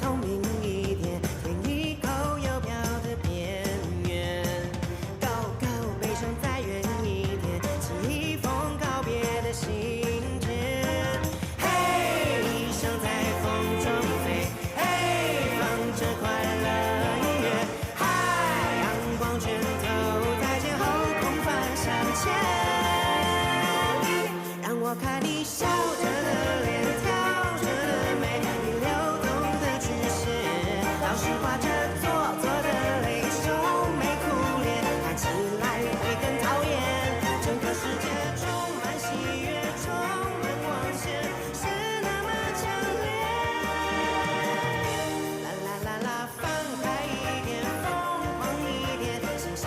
聪明一点，舔一口邮票的边缘。Go go， 悲伤再远一点，寄一封告别的信件。嘿，想在风中飞，嘿，放着快乐音乐。嗨，阳光拳头，再见后空翻向前。让我看你笑着的脸，跳着的眉，你流动的曲线，老是画着做作的泪，愁眉苦脸，看起来会更讨厌。整个世界充满喜悦，充满光线，是那么强烈。啦啦啦啦，放开一点，疯狂一点。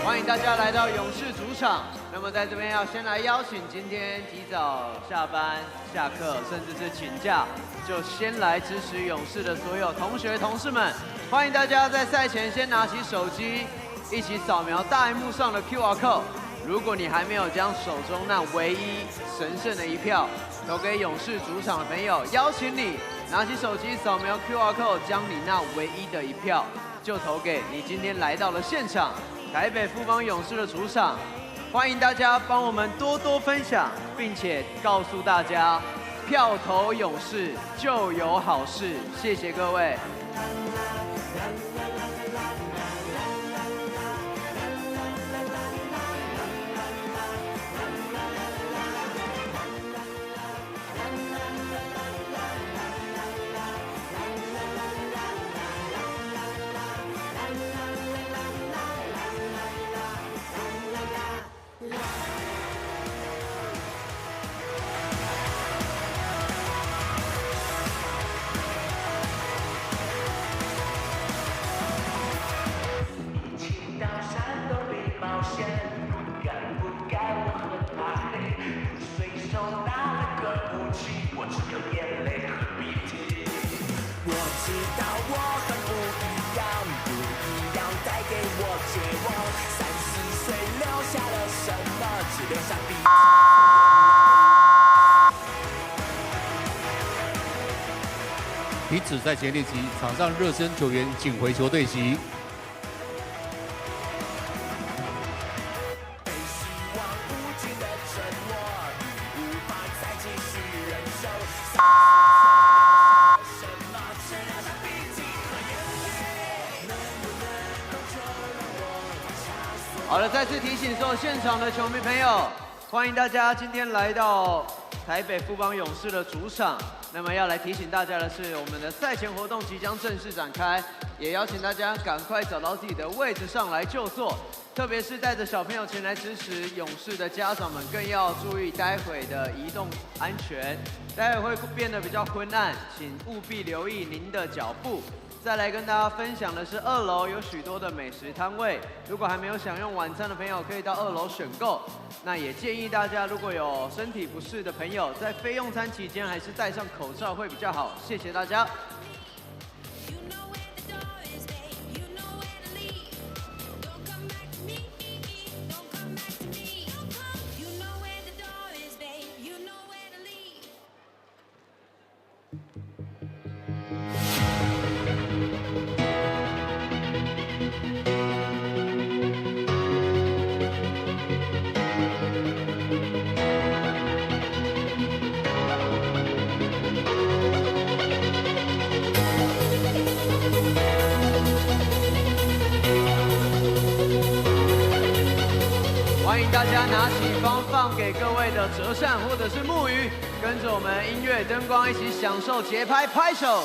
欢迎大家来到勇士主场。那么在这边要先来邀请今天提早下班、下课，甚至是请假，就先来支持勇士的所有同学同事们。欢迎大家在赛前先拿起手机，一起扫描大荧幕上的 QR code。如果你还没有将手中那唯一神圣的一票投给勇士主场的朋友，邀请你拿起手机扫描 QR code， 将你那唯一的一票就投给你今天来到了现场台北富邦勇士的主场。欢迎大家帮我们多多分享，并且告诉大家，票投勇士就有好事。谢谢各位。停止赛前练习，场上热身球员请回球队席。好了，再次提醒所有现场的球迷朋友，欢迎大家今天来到台北富邦勇士的主场。那么要来提醒大家的是，我们的赛前活动即将正式展开，也邀请大家赶快找到自己的位置上来就坐。特别是带着小朋友前来支持勇士的家长们，更要注意待会的移动安全。待会会变得比较昏暗，请务必留意您的脚步。再来跟大家分享的是，2楼有许多的美食摊位，如果还没有享用晚餐的朋友，可以到2楼选购。那也建议大家，如果有身体不适的朋友，在非用餐期间还是戴上口罩会比较好。谢谢大家。欢迎大家拿起放给各位的折扇或者是木鱼，跟着我们音乐灯光一起享受节拍，拍手。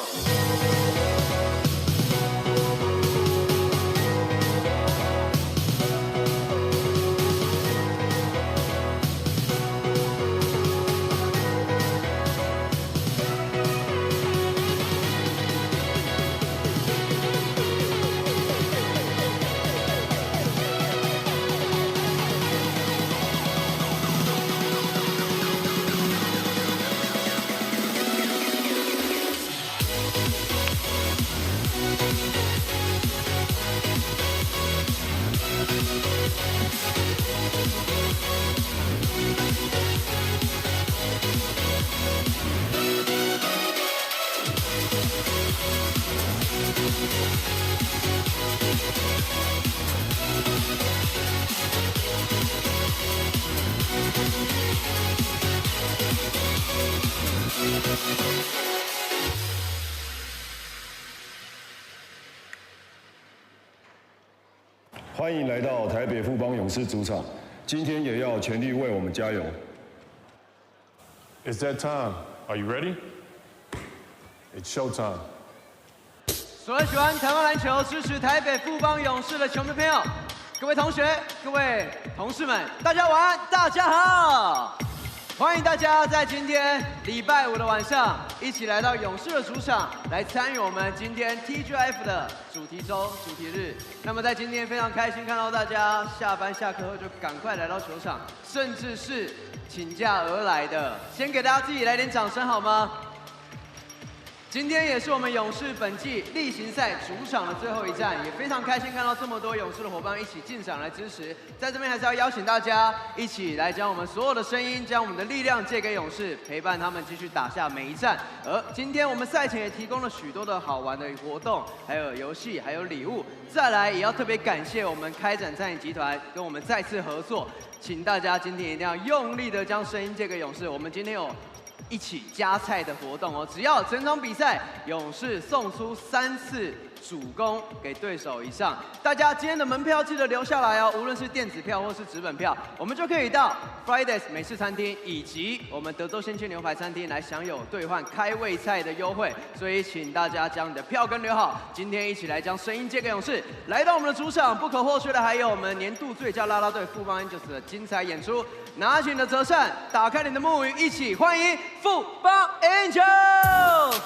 欢迎来到台北富邦勇士主场，今天也要全力为我们加油。It's that time. Are you ready? It's showtime. 所有喜欢台湾篮球、支持台北富邦勇士的球迷朋友，各位同学、各位同事们，大家晚安，大家好！欢迎大家在今天礼拜五的晚上，一起来到勇士的主场，来参与我们今天 TGIF 的主题周、主题日。那么在今天非常开心看到大家下班下课后就赶快来到球场，甚至是请假而来的，先给大家自己来点掌声好吗？今天也是我们勇士本季例行赛主场的最后一战，也非常开心看到这么多勇士的伙伴一起进场来支持。在这边还是要邀请大家一起来将我们所有的声音、将我们的力量借给勇士，陪伴他们继续打下每一战。而今天我们赛前也提供了许多的好玩的活动，还有游戏，还有礼物。再来也要特别感谢我们开展餐饮集团跟我们再次合作，请大家今天一定要用力的将声音借给勇士。我们今天有一起加菜的活动哦，只要整场比赛勇士送出3次主攻给对手以上，大家今天的门票记得留下来哦，无论是电子票或是纸本票，我们就可以到 Fridays 美式餐厅以及我们德州鲜切牛排餐厅来享有兑换开胃菜的优惠，所以请大家将你的票根留好，今天一起来将声音借给勇士。来到我们的主场，不可或缺的还有我们年度最佳啦啦队富邦 Angels 的精彩演出。拿起你的折扇，打开你的木鱼，一起欢迎富邦 Angels！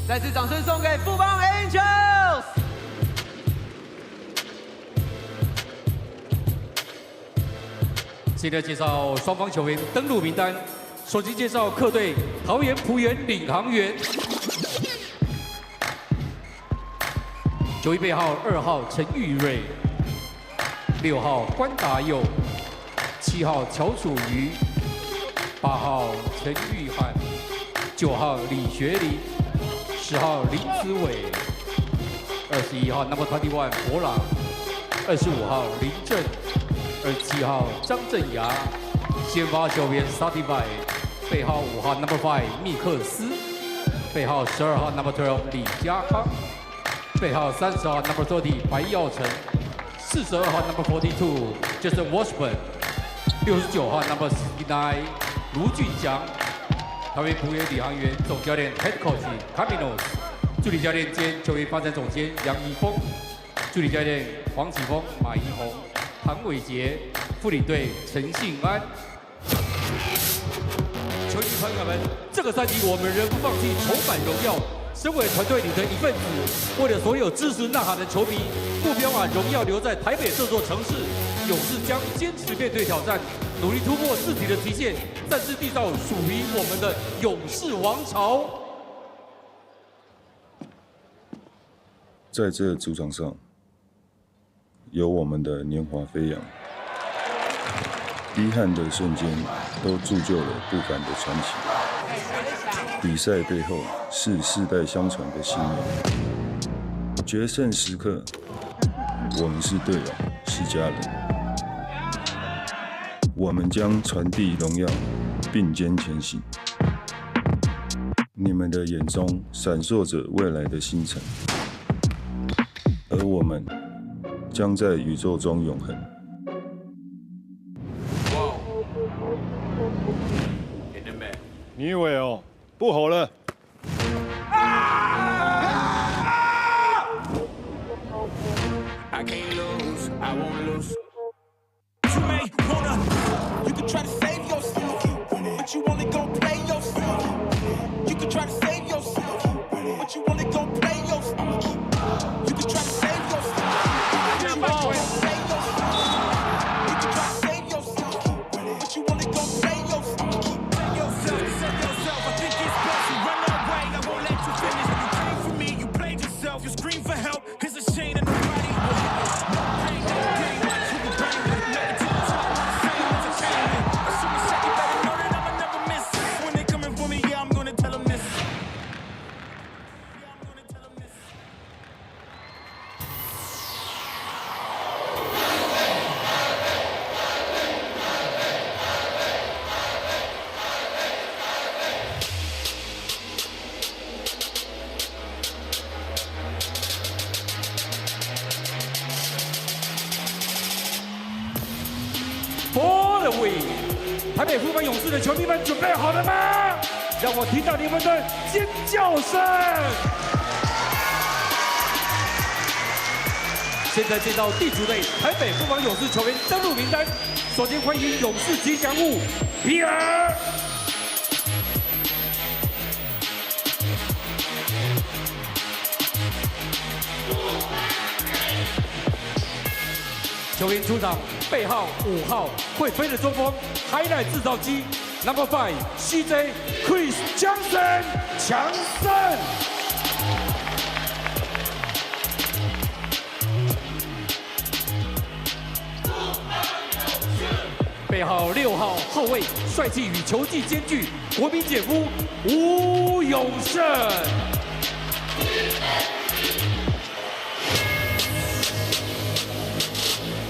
再次掌声送给富邦 Angels。现在介绍双方球员登录名单。首先介绍客队桃园璞园领航员，球衣背号2号陈玉瑞，6号关达佑，7号乔楚瑜，8号陈玉涵，9号李学林，10号林子伟，21号 No. 21博朗，25号林正，27号张镇雅，先发球员 Sativai， 背号5号 No. 5密克斯，背号12号 No. 12李家康，背号30号 No. 30白耀成，42号 No. 42 Justin Washburn，69号 No. 69卢俊祥桃园浦原领航员总教练 Head Coach Caminos， 助理教练兼球员发展总监杨怡峰，助理教练黄启峰、马怡红、唐伟杰，副领队陈信安。球迷朋友们，这个赛季我们仍不放弃重返荣耀。身为团队里的一份子，为了所有支持呐喊的球迷，目标把荣耀留在台北这座城市。勇士将坚持面对挑战，努力突破自己的极限，再次缔造属于我们的勇士王朝。在这主场上，有我们的年华飞扬，遗憾的瞬间都铸就了不凡的传奇。比赛背后是世代相传的信念。决胜时刻，我们是队友，是家人。我们将传递荣耀，并肩前行。你们的眼中闪烁着未来的星辰，而我们将在宇宙中永恒。你以为哦，不吼了。I can't lose, I won't lose. You may wanna, you can try to save yourself, but you only gon' play yourself. You can try to save yourself, but you only gon' play yourself. You can try to save yourself, but you only gon' save yourself. You can try to save yourself, but you only gon' play yourself. Play yourself, save yourself. I think it's best you run away. I won't let you finish. You came for me, you played yourself. You scream for help. It's a shame that nobody will help. For the win！ 台北富邦勇士的球迷们准备好了吗？让我听到你们的尖叫声！现在见到地主队台北富邦勇士球员登录名单，首先欢迎勇士吉祥物比尔。球员出场，背号5号会飞的中锋，highlight制造机 ，Number 5 CJ Chris Johnson 强森。背号6号后卫，帅气与球技兼具，国民姐夫吴永胜。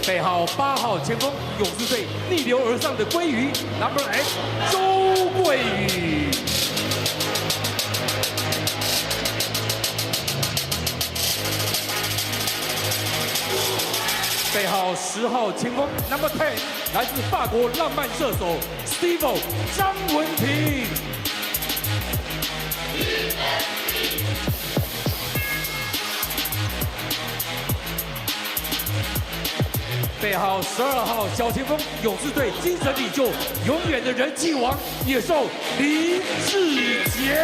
背号8号前锋，勇士队逆流而上的鲑鱼 ，Number X 周桂宇。背号10号前锋 ，Number 10来自法国浪漫射手 Steve 张文平。背号12号小前锋，勇士队精神领袖，永远的人气王野兽林志杰。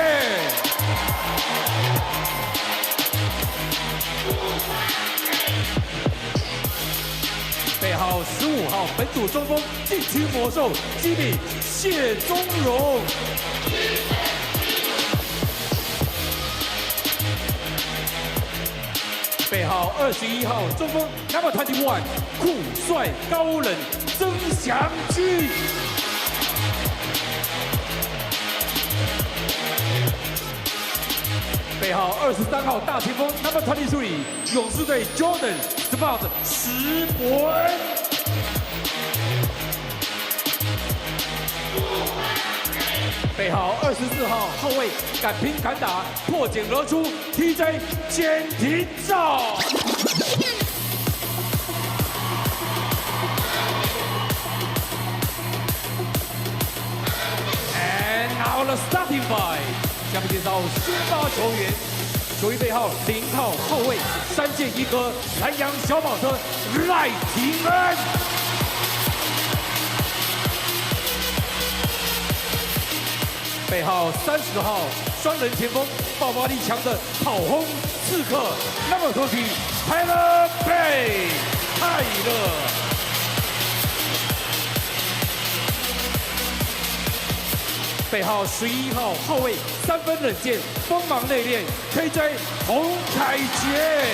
背号15号本土中锋，禁区魔兽基米谢宗荣。背号21号中锋 Number 21酷帅高冷曾祥军。背号23号大前锋 Number 23勇士队 Jordan Spot 石伯恩。背号24号后卫敢拼敢打破茧而出 TJ 简廷照。And now 到了 starting five， 下面介绍先发球员，球衣背号0号后卫3剑1哥南洋小跑车赖廷恩。 背号30号，双人前锋，爆发力强的跑轰刺客，Number 20， 泰勒贝，泰勒。背号11号后卫，3分冷箭，锋芒内敛 ，KJ 洪凯杰。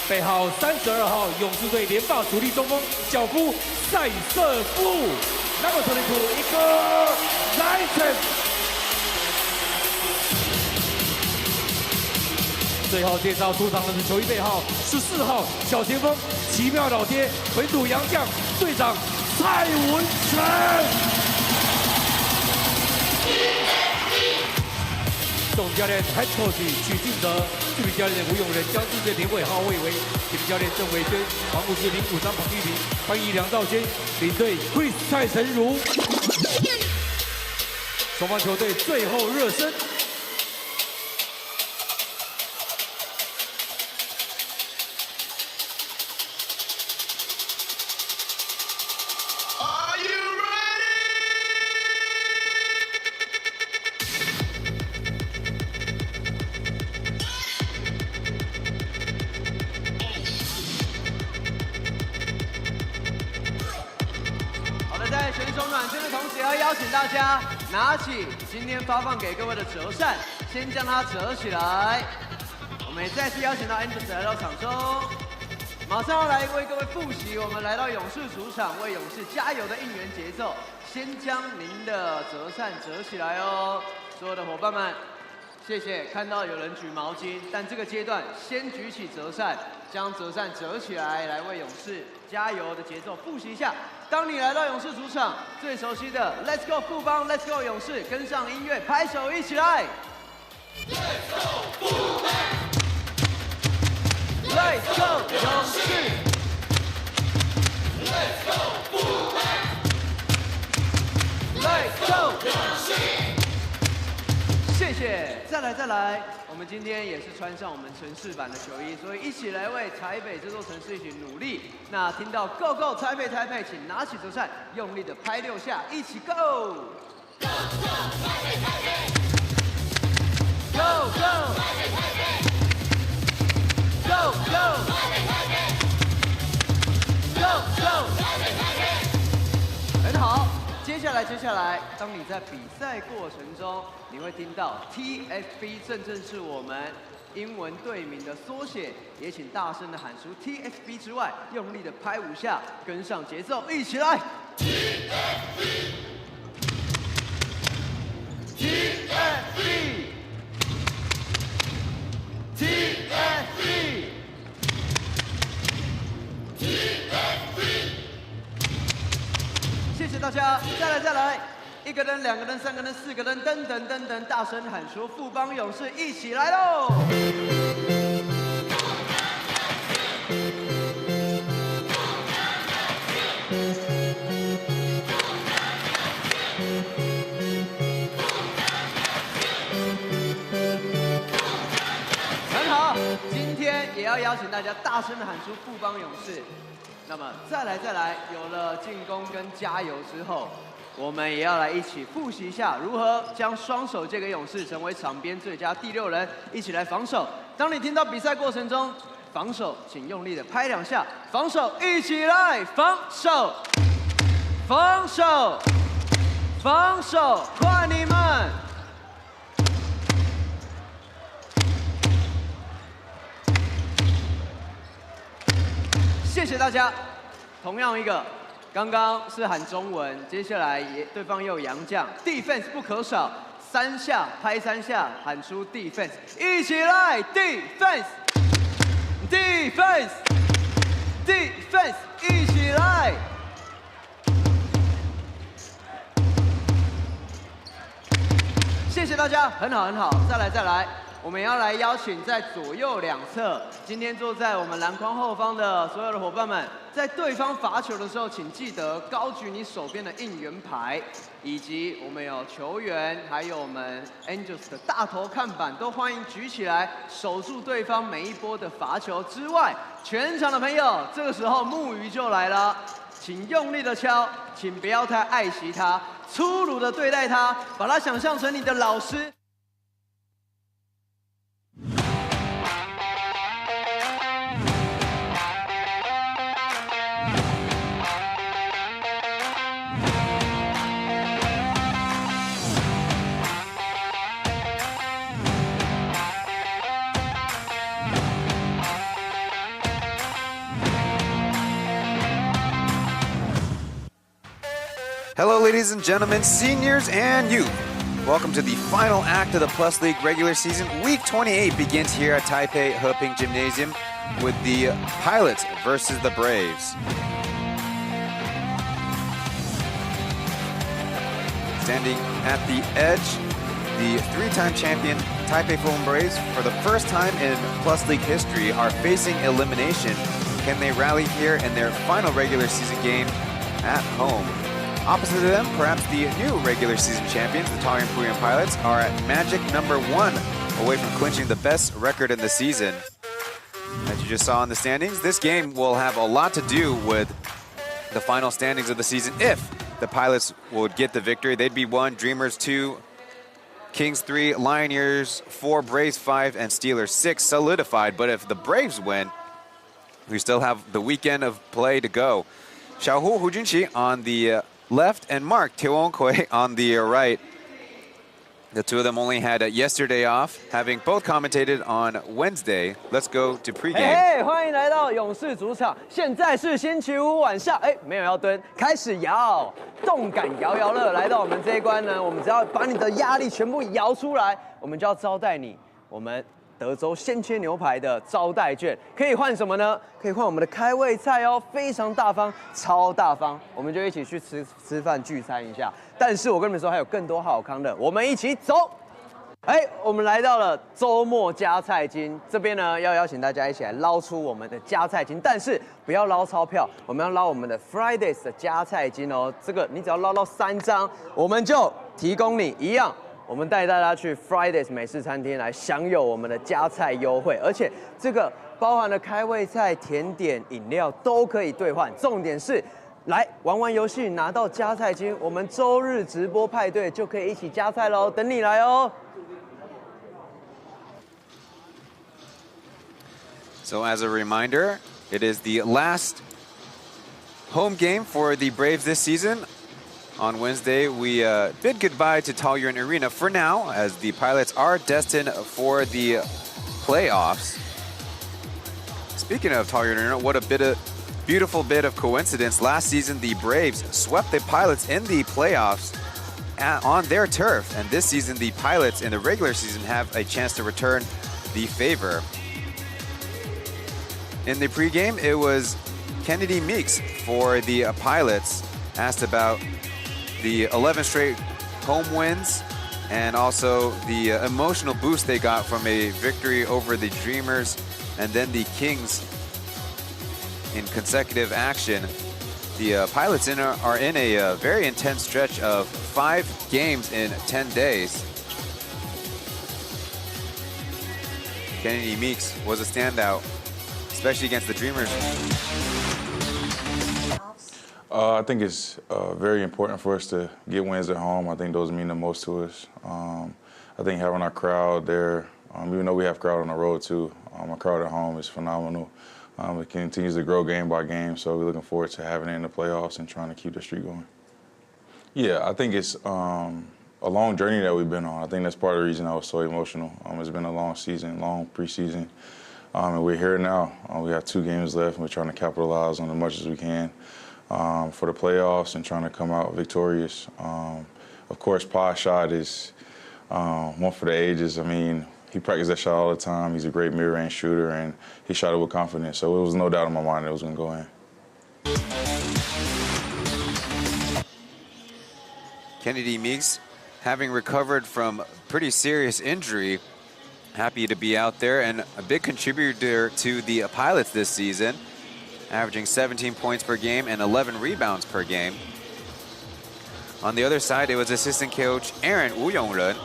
背号32号，勇士队连霸主力中锋小夫塞瑟夫 ，Number 22， 一个莱特。最后介绍出场的是球衣背号14号小前锋，奇妙老爹本土洋将队长蔡文成。 总教练 Head Coach 许晋哲，助理教练吴永仁，将世界评委号位为体育教练郑伟轩，防护师林谷章、彭玉平，翻译梁兆轩，领队 Chris 蔡成儒。双方球队最后热身。 在选手暖身的同时，要邀请大家拿起今天发放给各位的折扇，先将它折起来。我们也再次邀请到 Andrews 来到场中，马上要来为各位复习我们来到勇士主场为勇士加油的应援节奏。先将您的折扇折起来哦，所有的伙伴们，谢谢。看到有人举毛巾，但这个阶段先举起折扇，将折扇折起来，来为勇士加油的节奏复习一下。 当你来到勇士主场，最熟悉的 Let's Go 富邦 ，Let's Go 勇士，跟上音乐，拍手一起来 ！Let's Go 富邦 ，Let's Go 勇士 ，Let's Go 富邦 ，Let's Go 勇士。谢谢，再来，我们今天也是穿上我们城市版的球衣，所以一起来为台北这座城市一起努力。那听到 Go Go 台北，请拿起折扇，用力的拍6下，一起 Go Go Go 台北 Go Go 台北 Go Go 台北 Go Go 台北，很好。 接下来，当你在比赛过程中，你会听到 TFB， 正是我们英文队名的缩写，也请大声的喊出 TFB 之外，用力的拍5下，跟上节奏，一起来 TFB TFB TFB TFB。 谢谢大家，再来，1个灯、2个灯、3个灯、4个灯，等，大声喊出富邦勇士一起来喽！很好，今天也要邀请大家大声的喊出富邦勇士。 那么再来，有了进攻跟加油之后，我们也要来一起复习一下如何将双手借给勇士，成为场边最佳第6人，一起来防守。当你听到比赛过程中防守，请用力的拍2下，防守，一起来防守，防守，防守，快你们！谢谢大家。同样一个，刚刚是喊中文，接下来对方又有洋将 ，defense 不可少，3下拍3下，喊出 defense， 一起来 defense，defense，defense， 一起来。谢谢大家，很好，再来。我们要来邀请在左右两侧，今天坐在我们篮筐后方的所有的伙伴们，在对方罚球的时候，请记得高举你手边的应援牌，以及我们有球员，还有我们 Angels 的大头看板，都欢迎举起来，守住对方每一波的罚球之外，全场的朋友，这个时候木鱼就来了。请用力的敲，请不要太爱惜它，粗鲁的对待它，把它想象成你的老师。Hello, ladies and gentlemen, seniors and youth. Welcome to the final act of the Plus League regular season. Week 28 begins here at Taipei Heping Gymnasium with the Pilots versus the Braves. Standing at the edge, the three-time champion Taipei Fubon Braves, for the first time in Plus League history, are facing elimination. Can they rally here in their final regular season game at home? Opposite of them, perhaps the new regular season champions, the Taoyuan Pauian Pilots, are at magic number 1 away from clinching the best record in the season. As you just saw in the standings, this game will have a lot to do with the final standings of the season. If the Pilots would get the victory, they'd be 1, Dreamers 2, Kings 3, Lioneers 4, Braves 5, and Steelers 6 solidified. But if the Braves win, we still have the weekend of play to go. Xiaohu Hu Junqi on the left and Mark Tiwonkui on the right. The two of them only had yesterday off, having both commentated on Wednesday. Let's go to pregame. 嘿，欢迎来到勇士主场。现在是星期五晚上，没有要蹲，开始摇，动感摇摇乐。来到我们这一关呢，我们只要把你的压力全部摇出来，我们就要招待你。我们德州鲜切牛排的招待券可以换什么呢？可以换我们的开胃菜哦，非常大方，超大方，我们就一起去吃饭聚餐一下。但是我跟你们说，还有更多好康的，我们一起走。我们来到了周末加菜金这边呢，要邀请大家一起来捞出我们的加菜金，但是不要捞钞票，我们要捞我们的 Fridays 的加菜金哦。这个你只要捞到3张，我们就提供你一样。我们带大家去 Fridays 美式餐厅来享有我们的加菜优惠，而且这个包含了开胃菜、甜点、饮料都可以兑换。重点是，来玩玩游戏拿到加菜金，我们周日直播派对就可以一起加菜喽，等你来哦。So as a reminder, it is the last home game for the Braves this season. On Wednesday, we bid goodbye to Taoyuan Arena for now, as the Pilots are destined for the playoffs. Speaking of Taoyuan Arena, what a beautiful bit of coincidence. Last season, the Braves swept the Pilots in the playoffs on their turf. And this season, the Pilots in the regular season have a chance to return the favor. In the pregame, it was Kennedy Meeks for the Pilots, asked about the 11 straight home wins and also the emotional boost they got from a victory over the Dreamers and then the Kings in consecutive action. The Pilots are in a very intense stretch of 5 games in 10 days. Kennedy Meeks was a standout, especially against the Dreamers. I think it's very important for us to get wins at home. I think those mean the most to us. I think having our crowd there, even though we have crowd on the road too, our crowd at home is phenomenal. It continues to grow game by game, so we're looking forward to having it in the playoffs and trying to keep the streak going. Yeah, I think it's a long journey that we've been on. I think that's part of the reason I was so emotional. It's been a long season, long preseason, and we're here now. We have 2 games left, and we're trying to capitalize on as much as we can for the playoffs and trying to come out victorious. Of course, Pa's shot is one for the ages. I mean, he practiced that shot all the time. He's a great mid-range shooter, and he shot it with confidence. So it was no doubt in my mind that it was going to go in. Kennedy Meeks, having recovered from pretty serious injury, happy to be out there and a big contributor to the Pilots this season, averaging 17 points per game and 11 rebounds per game. On the other side, it was assistant coach Aaron Wu Yongren.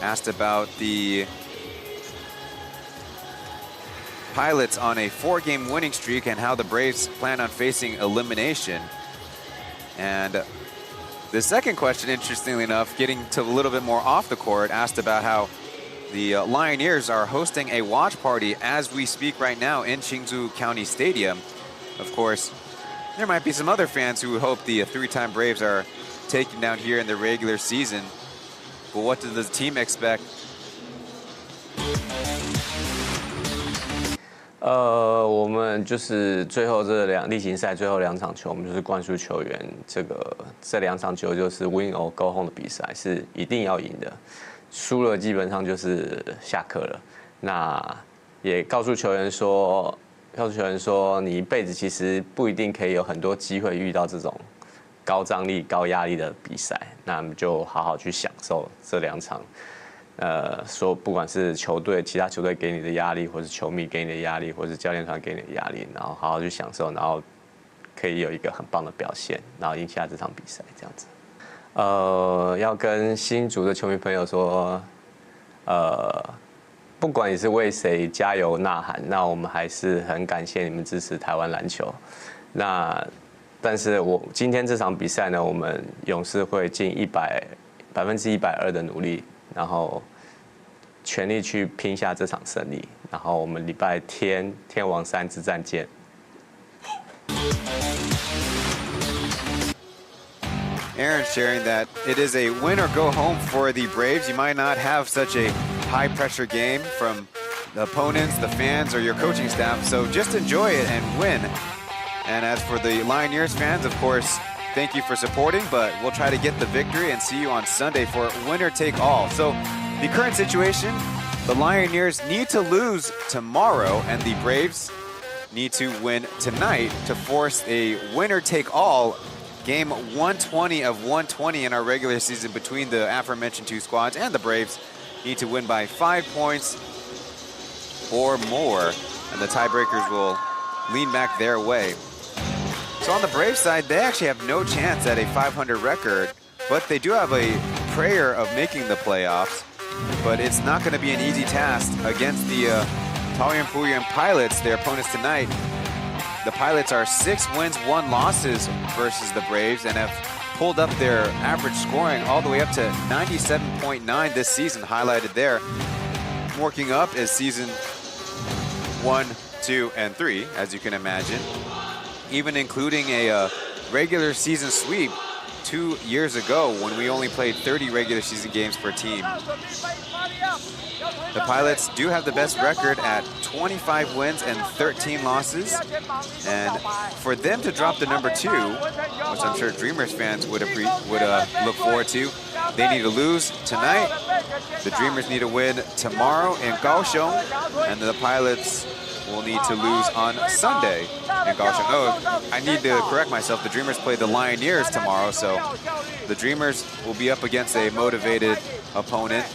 Asked about the Pilots on a 4-game winning streak and how the Braves plan on facing elimination. And the second question, interestingly enough, getting to a little bit more off the court, asked about how the Lioneers are hosting a watch party as we speak right now in Qingzhou County Stadium. Of course, there might be some other fans who hope the 3-time Braves are taken down here in the regular season. But what does the team expect? 我们就是最后例行赛最后2场球，我们就是灌输球员这2场球就是 win or go home 的比赛是一定要赢的，输了基本上就是下课了。那也告诉球员说，你一辈子其实不一定可以有很多机会遇到这种高张力、高压力的比赛，那我们就好好去享受这2场。说不管是球队、其他球队给你的压力，或是球迷给你的压力，或是教练团给你的压力，然后好好去享受，然后可以有一个很棒的表现，然后赢下这场比赛，这样子。要跟新竹的球迷朋友说，不管你是为谁加油呐喊，那我们还是很感谢你们支持台湾篮球。但是今天这场比赛呢，我们勇士会尽100%的努力。然后全力去拼下这场胜利，然后我们礼拜天天王山之战见。Aaron sharing that it is a win or go home for the Braves. You might not have such a high pressure game from the opponents, the fans, or your coaching staff, so just enjoy it and win. And as for the Lioneers fans, of course, thank you for supporting, but we'll try to get the victory and see you on Sunday for winner take all. So the current situation, the Lioneers need to lose tomorrow and the Braves need to win tonight to force a winner take all game 120 of 120 in our regular season between the aforementioned 2 squads, and the Braves need to win by 5 points or more, and the tiebreakers will lean back their way. So on the Braves side, they actually have no chance at a 500 record, but they do have a prayer of making the playoffs. But it's not going to be an easy task against the Taoyuan Pauian Pilots, their opponents tonight. The Pilots are 6 wins, 1 losses versus the Braves and have pulled up their average scoring all the way up to 97.9 this season, highlighted there. Working up is season 1, 2, and 3, as you can imagine. Even including a regular season sweep 2 years ago when we only played 30 regular season games per team. The Pilots do have the best record at 25 wins and 13 losses. And for them to drop to number 2, which I'm sure Dreamers fans would look forward to, they need to lose tonight. The Dreamers need to win tomorrow in Kaohsiung, and the Pilots will need to lose on Sunday in Kaohsiung. Oh, I need to correct myself. The Dreamers play the Lioneers tomorrow, so the Dreamers will be up against a motivated opponent.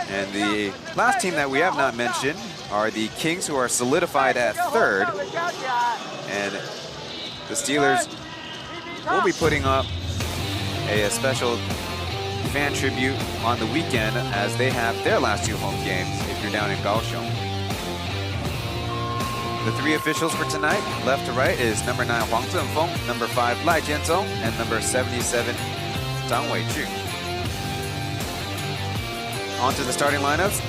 And the last team that we have not mentioned are the Kings, who are solidified at 3rd. And the Steelers will be putting up a special fan tribute on the weekend as they have their last 2 home games if you're down in Kaohsiung. The 3 officials for tonight, left to right, is number 9 Huang Zhenfeng, number 5 Lai Jianzong, and number 77 Zhang Weijun. On to the starting lineups.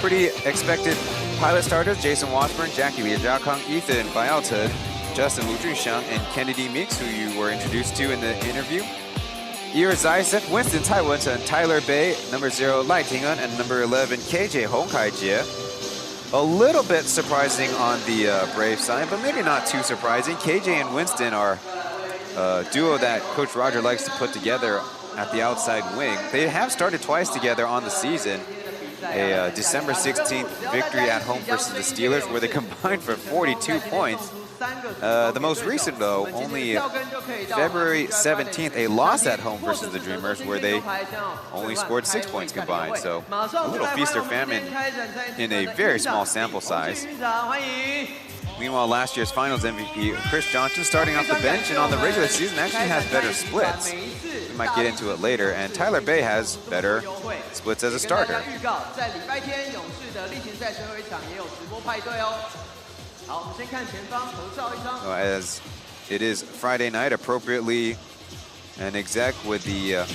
Pretty expected Pilot starters: Jason Washburn, Jackie Li Jiakang, Ethan Bialton, Justin Wu Junxiang, and Kennedy Meeks, who you were introduced to in the interview. Ira Zayasek, Winston Taiwan, Tyler Bay, number 0 Lai Tingan, and number 11 KJ Hong Kai-jie. A little bit surprising on the Brave side, but maybe not too surprising. KJ and Winston are a duo that Coach Roger likes to put together at the outside wing. They have started twice together on the season. A December 16th victory at home versus the Steelers, where they combined for 42 points. The most recent, though, only February 17th, a loss at home versus the Dreamers, where they only scored 6 points combined. So a little feast or famine in a very small sample size. Meanwhile, last year's finals MVP, Chris Johnson, starting off the bench and on the regular season actually has better splits. We might get into it later. And Tyler Bay has better splits as a starter. As it is Friday night, appropriately, an exec with the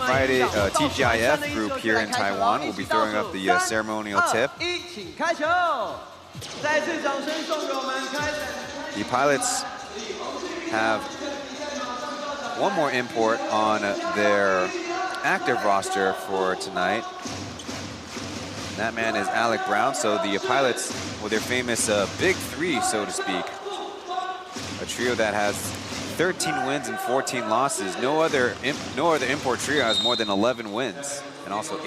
Friday TGIF group here in Taiwan will be throwing up the ceremonial tip. The Pilots have one more import on their active roster for tonight. And that man is Alec Brown. So the Pilots, with their famous big three, so to speak, a trio that has 13 wins and 14 losses. No other import trio has more than 11 wins, and also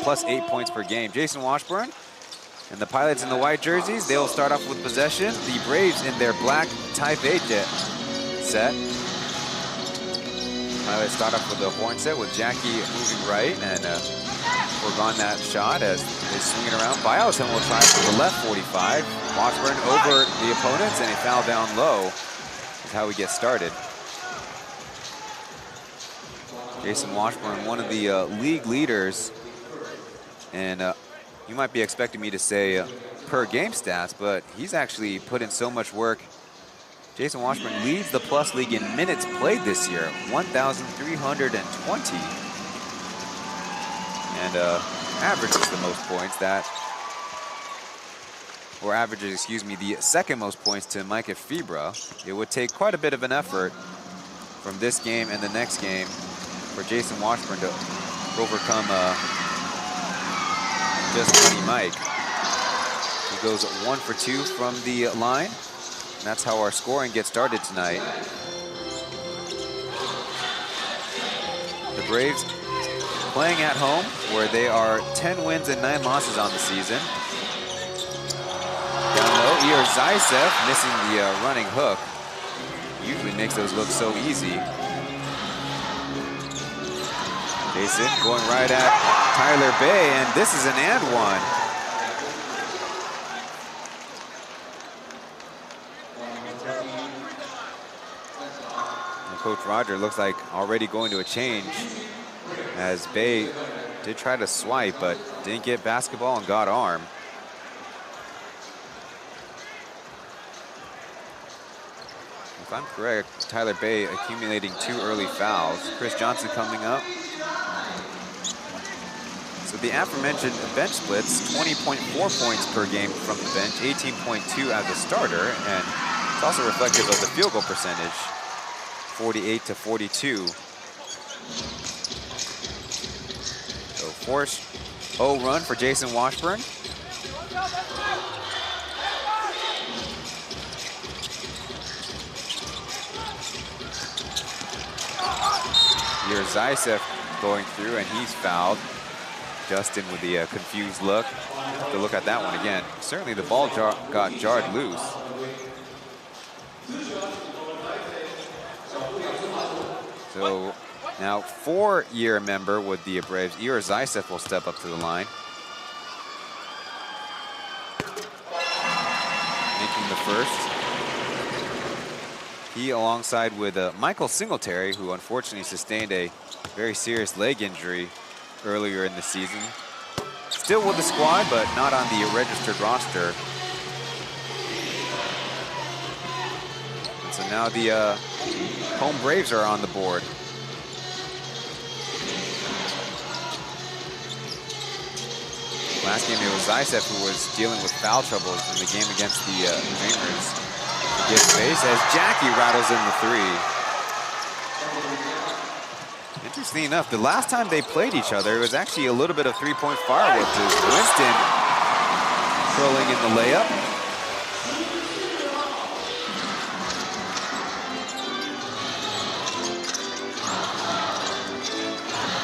plus 8 points per game. Jason Washburn and the Pilots in the white jerseys, they'll start off with possession. The Braves in their black Taipei set. Pilots start off with a horn set with Jackie moving right and forgone that shot as they swing it around. Bialton will try for the left 45. Washburn over the opponents and a foul down low is how we get started. Jason Washburn, one of the league leaders, and you might be expecting me to say per game stats, but he's actually put in so much work. Jason Washburn leads the Plus League in minutes played this year, 1,320. And averages the most points averages, excuse me, the second most points to Micah Fibra. It would take quite a bit of an effort from this game and the next game for Jason Washburn to overcome just Money Mike. He goes 1 for 2 from the line. And that's how our scoring gets started tonight. The Braves playing at home, where they are 10 wins and 9 losses on the season. Down low, Ihor Zaisev missing the running hook. Usually makes those look so easy. Jason going right at Tyler Bay, and this is an and one. And Coach Roger looks like already going to a change, as Bay did try to swipe, but didn't get basketball and got arm. If I'm correct, Tyler Bay accumulating 2 early fouls. Chris Johnson coming up. So the aforementioned bench splits, 20.4 points per game from the bench, 18.2 as a starter, and it's also reflective of the field goal percentage, 48 to 42. So force 0 run for Jason Washburn. Ihor Zaisev going through, and he's fouled. Justin with the confused look. Have to look at that one again. Certainly the ball got jarred loose. So now 4-year member with the Braves, Ihor Zaisev will step up to the line. Making the first. He alongside with Michael Singletary, who unfortunately sustained a very serious leg injury earlier in the season. Still with the squad, but not on the registered roster. And so now the home Braves are on the board. Last game it was Zaisev who was dealing with foul troubles in the game against the Dreamers. He gives space as Jackie rattles in the 3. Interesting enough, the last time they played each other, it was actually a little bit of 3-point fireworks. Winston curling in the layup.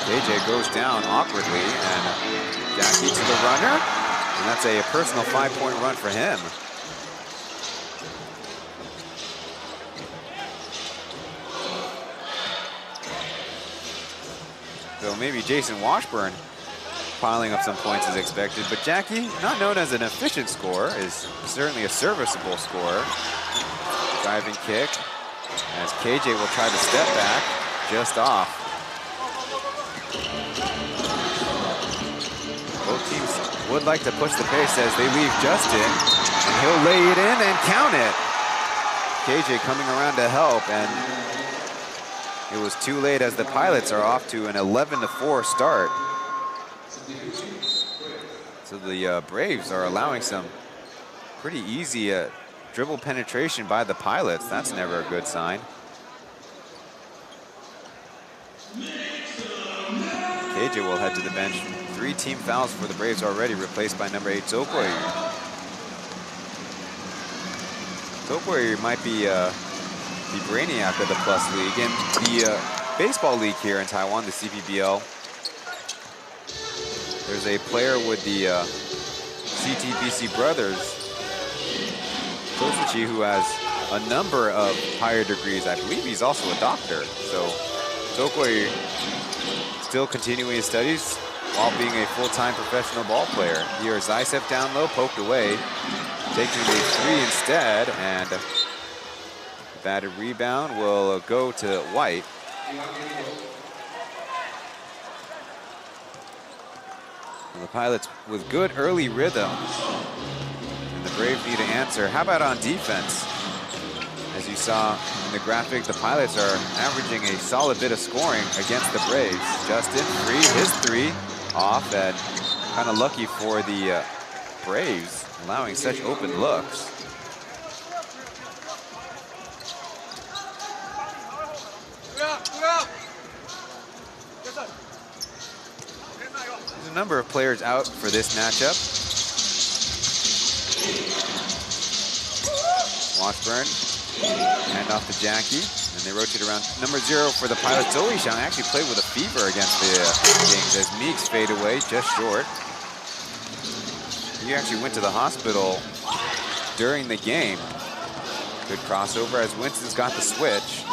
JJ goes down awkwardly, and Jackie to the runner, and that's a personal 5-point run for him. So maybe Jason Washburn piling up some points is expected. But Jackie, not known as an efficient scorer, is certainly a serviceable scorer. Driving kick as KJ will try to step back, just off. Both teams would like to push the pace as they leave Justin, and he'll lay it in and count it. KJ coming around to help, and it was too late as the Pilots are off to an 11-4 start. So the Braves are allowing some pretty easy dribble penetration by the Pilots. That's never a good sign. KJ will head to the bench. 3 team fouls for the Braves already, replaced by number 8, Zhou. Zhou might be the brainiac of the Plus League. And the baseball league here in Taiwan, the CPBL, there's a player with the CTBC brothers, Kosuchi, who has a number of higher degrees. I believe he's also a doctor. So Zhou still continuing his studies while being a full-time professional ball player. Here is Zaitsev down low, poked away, taking the 3 instead, and the batted rebound will go to White. And the Pilots with good early rhythm, and the Braves need to answer. How about on defense? As you saw in the graphic, the Pilots are averaging a solid bit of scoring against the Braves. Justin, his 3 off, and kind of lucky for the Braves, allowing such open looks. There's a number of players out for this matchup. Washburn, hand off to Jackie, and they rotate around. Number 0 for the Pilots, Zoe Xiang, actually played with a fever against the Kings as Meeks fade away just short. He actually went to the hospital during the game. Good crossover as Winston's got the switch.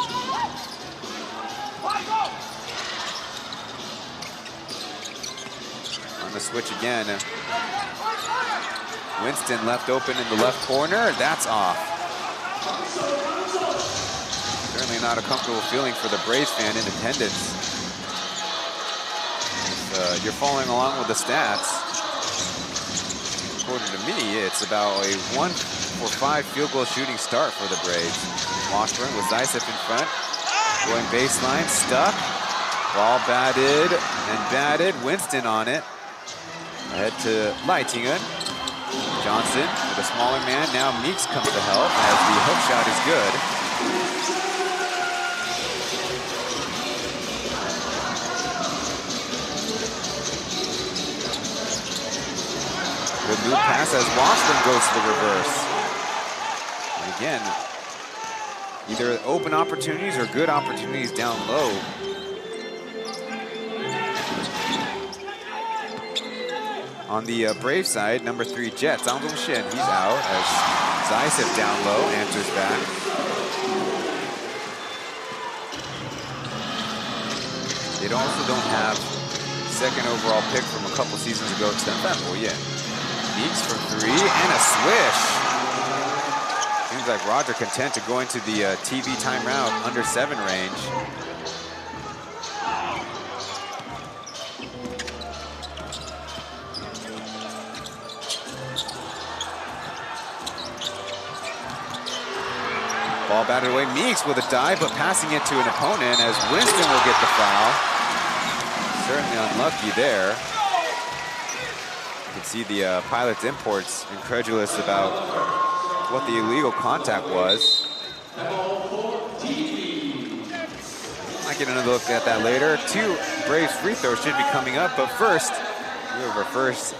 On the switch again. Winston left open in the left corner. That's off. Certainly not a comfortable feeling for the Braves fan in attendance. If you're following along with the stats, according to me, it's about a 1-for-5 field goal shooting start for the Braves. Washburn with Zaitsev in front, going baseline, stuck. Ball batted and batted. Winston on it. Ahead to Leitingen. Johnson with a smaller man. Now Meeks comes to help as the hook shot is good. Good move pass as Washburn goes to the reverse. And again, either open opportunities or good opportunities down low. On the Brave side, number 3 Jet, Zhang Dongxian, he's out as Zaitsev down low, answers back. They also don't have second overall pick from a couple seasons ago, Chen Pauian. Meeks from 3 and a swish. Seems like Roger content to go into the TV timeout under 7 range. Ball batted away. Meeks with a dive, but passing it to an opponent as Winston will get the foul. Certainly unlucky there. You can see the Pilots imports incredulous about what the illegal contact was. Might get another look at that later. 2 Braves free throws should be coming up, but first, we have our first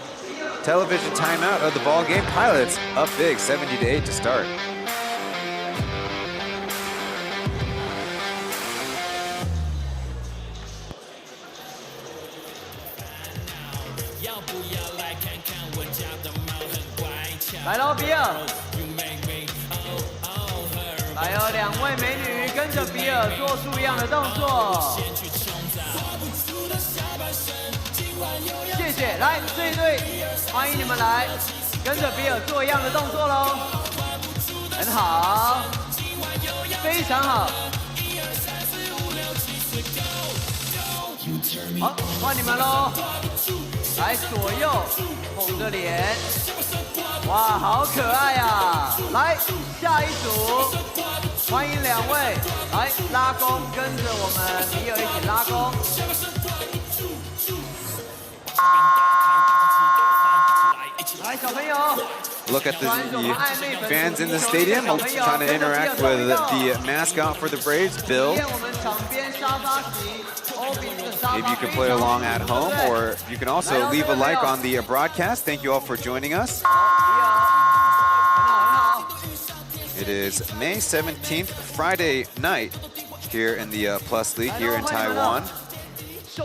television timeout of the ball game. Pilots up big, 70-8 to start.来喽，比尔！来哦，2位美女跟着比尔做出一样的动作。谢谢。来，这一队欢迎你们来，跟着比尔做一样的动作喽。很好，非常好。好，换你们喽。来，左右捧着脸。哇，好可爱呀！来，下一组，欢迎两位来拉弓，跟着我们比尔一起拉弓。来，小朋友。 Look at the fans in the stadium trying to interact with the mascot for the Braves, Bill. Maybe you can play along at home, or you can also leave a like on the broadcast. Thank you all for joining us. It is May 17th, Friday night here in the Plus League here in Taiwan.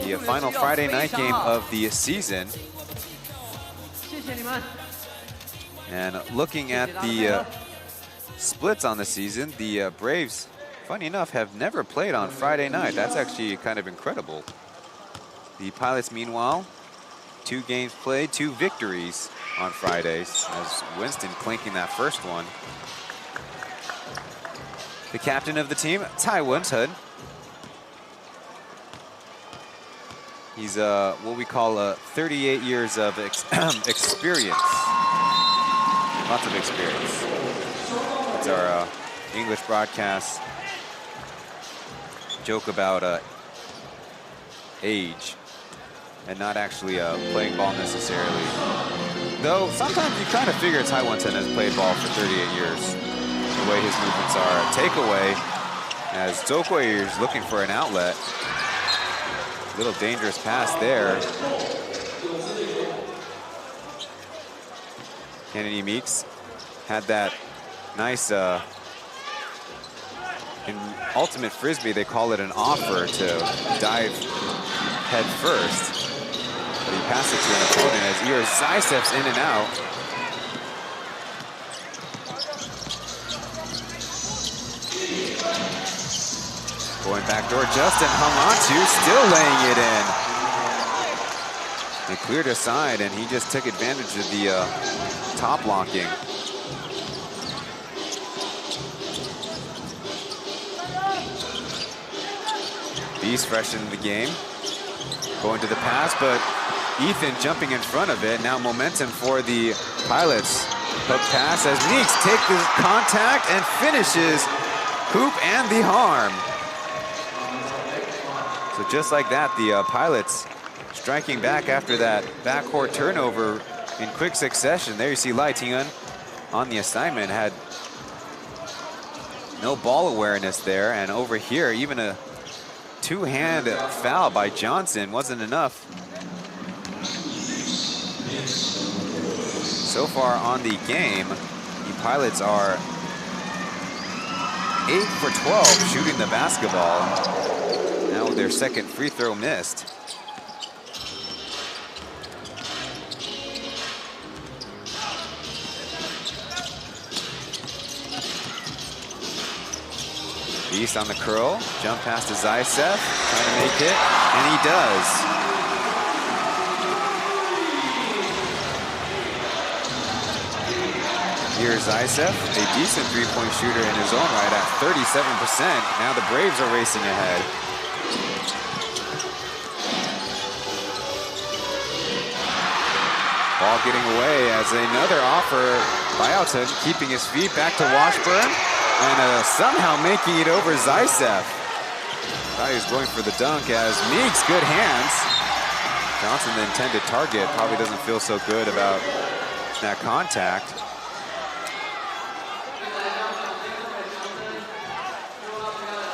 The final Friday night game of the season. And looking at the splits on the season, the Braves, funny enough, have never played on Friday night. That's actually kind of incredible. The Pilots, meanwhile, 2 games played, 2 victories on Fridays, as Winston clinking that first one. The captain of the team, Taoyuan, Chen. He's what we call 38 years of experience. Lots of experience. It's our English broadcast joke about age and not actually playing ball necessarily. Though sometimes you kind of figure Taoyuan has played ball for 38 years. The way his movements are. Takeaway as Zhou is looking for an outlet. Little dangerous pass there. Kennedy Meeks had that nice, in ultimate frisbee, they call it an offer to dive head first. But he passed it to an opponent as Ira Zaisev's in and out. Going backdoor, Justin hung on to, still laying it in. They cleared aside, and he just took advantage of the top locking. Beast fresh into the game. Going to the pass, but Ethan jumping in front of it. Now momentum for the Pilots. Hook pass as Meeks takes the contact and finishes hoop and the harm. So just like that, the Pilots striking back after that backcourt turnover in quick succession. There you see Lai Tingyun on the assignment, had no ball awareness there, and over here even a two-hand foul by Johnson wasn't enough. So far on the game, the Pilots are 8 for 12 shooting the basketball. Now with their second free throw missed. Beast on the curl, jump past to Zaisev, trying to make it, and he does. Here's Zaisev, a decent three-point shooter in his own right at 37%. Now the Braves are racing ahead. Ball getting away as another offer by Alton, keeping his feet back to Washburn. And somehow making it over Zaisev. Thought he was going for the dunk as Meeks, good hands. Johnson, the intended target, probably doesn't feel so good about that contact.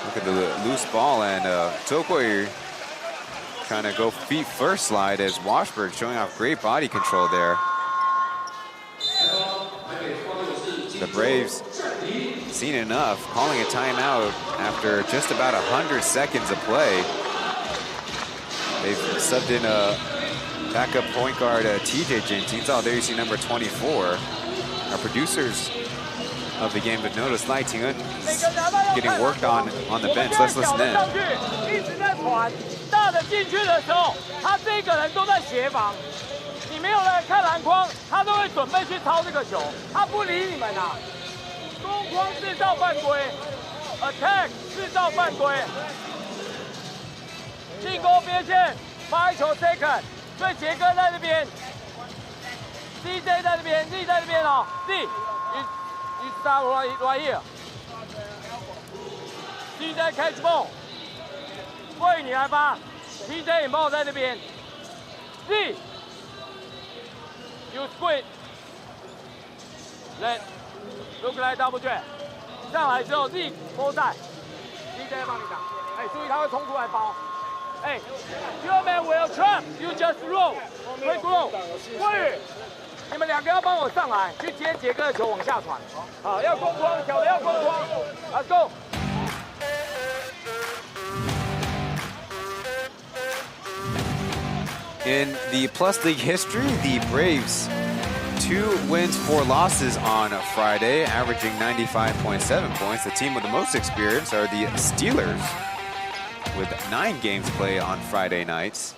Look at the loose ball, and Tokoi trying to go feet first slide as Washburn showing off great body control there. The Braves seen enough, calling a timeout after just about 100 seconds of play. They've subbed in a backup point guard, TJ Jenkins. Oh, there you see number 24. Our producers of the game have noticed Lai Tingyun getting worked on the bench. Let's listen in. 大的进去的时候，他这个人都在协防，你没有人看篮筐，他都会准备去抄这个球，他不理你们啊。攻框制造犯规 ，attack 制造犯规，进攻边线发一球 second， 所以杰哥在这边 ，DJ 在这边 ，Z 在这边哦 ，Z，you start right here。DJ catch ball， 魏宇你来发 ，TJ 你帮我在这边 ，Z，you squid，let，look like double drag， 上来之后 Z 波在 ，TJ 帮你打，哎，注意他会冲出来包，哎 ，Your man will trap，you just roll，quick roll， 魏宇。你们两个要帮我上来，去接杰哥的球往下传。好，要攻框，小的要攻框 ，Let's go。 In the Plus League history, the Braves 2 wins, 4 losses on Friday, averaging 95.7 points. The team with the most experience are the Steelers, with 9 games played on Friday nights.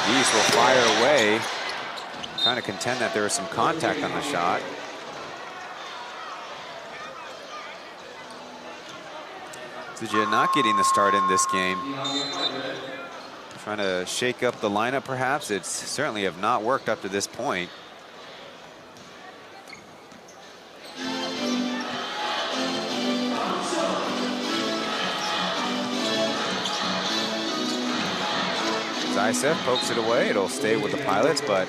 East will fire away, trying to contend that there was some contact on the shot. Zijia not getting the start in this game. Trying to shake up the lineup perhaps. It's certainly have not worked up to this point. Zaitsev pokes it away. It'll stay with the Pilots, but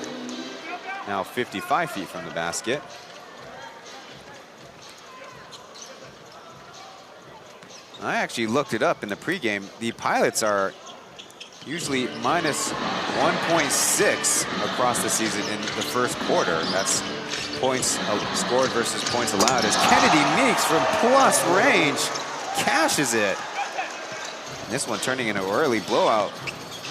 now 55 feet from the basket. I actually looked it up in the pregame. The Pilots are usually minus 1.6 across the season in the first quarter. That's points scored versus points allowed, as Kennedy Meeks from plus range cashes it. And this one turning into an early blowout.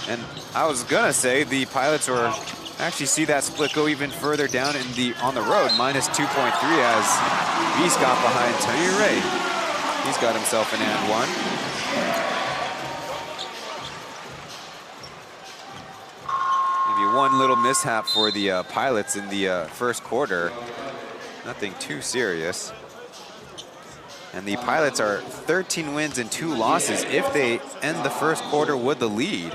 And I was gonna say the Pilots are actually see that split go even further down on the road, minus 2.3, as Beast got behind Taoyuan Ray. He's got himself an and one. Maybe one little mishap for the Pilots in the first quarter. Nothing too serious. And the Pilots are 13 wins and 2 losses if they end the first quarter with the lead.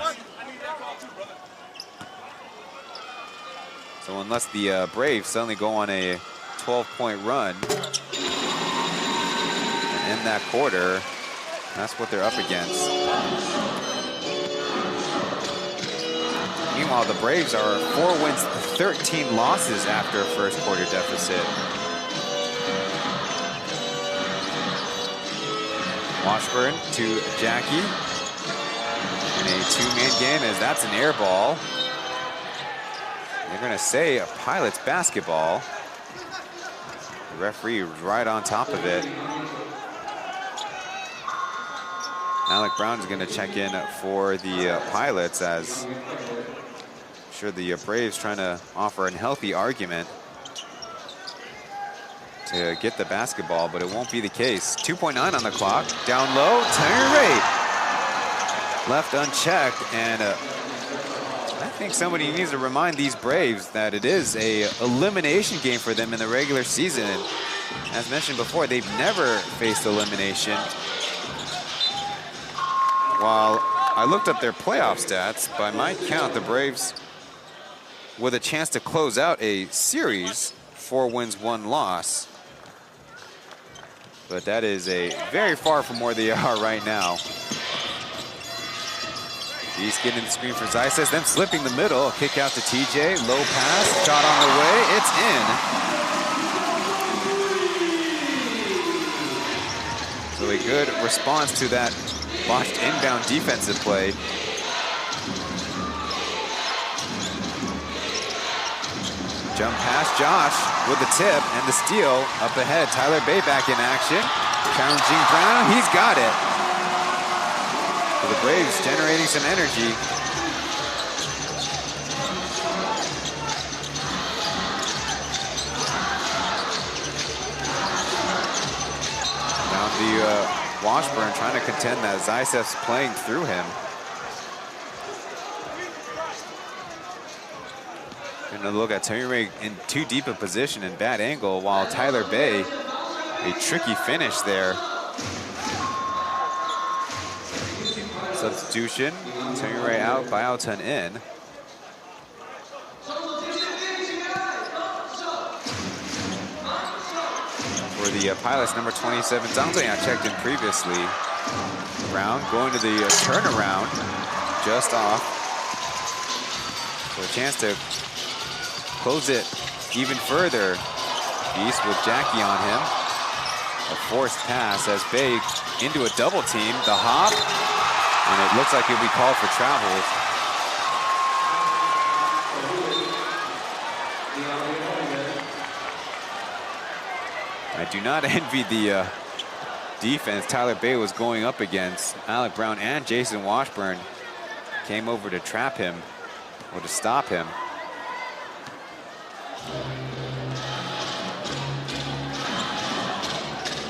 So unless the Braves suddenly go on a 12-point run and end that quarter, that's what they're up against. Meanwhile, the Braves are 4 wins, 13 losses after a first quarter deficit. Washburn to Jackie in a 2-man game, as that's an air ball. They're gonna say a Pilots basketball. The referee was right on top of it. Alec Brown is gonna check in for the Pilots, as I'm sure the Braves trying to offer a healthy argument to get the basketball, but it won't be the case. 2.9 on the clock, down low, Taoyuan Ray left unchecked, and I think somebody needs to remind these Braves that it is a elimination game for them in the regular season. And as mentioned before, they've never faced elimination. While I looked up their playoff stats, by my count, the Braves, with a chance to close out a series, 4 wins, 1 loss. But that is very far from where they are right now. He's getting the screen for Zaitsev, then slipping the middle, kick out to TJ, low pass, shot on the way, it's in. So a good response to that botched inbound defensive play. Jump past Josh with the tip and the steal. Up ahead, Tyler Bay back in action. Challenging Brown, he's got it. So the Braves generating some energy. the Washburn trying to contend that Zaisev's playing through him. Gonna look at Taoyuan in too deep a position and bad angle, while Tyler Bay, a tricky finish there. Substitution, Taoyuan out, Pauian in. For the pilots, number 27, Zhang Ziyang checked in previously. Brown going to the turnaround, just off. So a chance to close it even further. Beast with Jackie on him. A forced pass as Bay into a double team. The hop, and it looks like he'll be called for travels. I do not envy the defense Tyler Bay was going up against. Alec Brown and Jason Washburn came over to trap him or to stop him.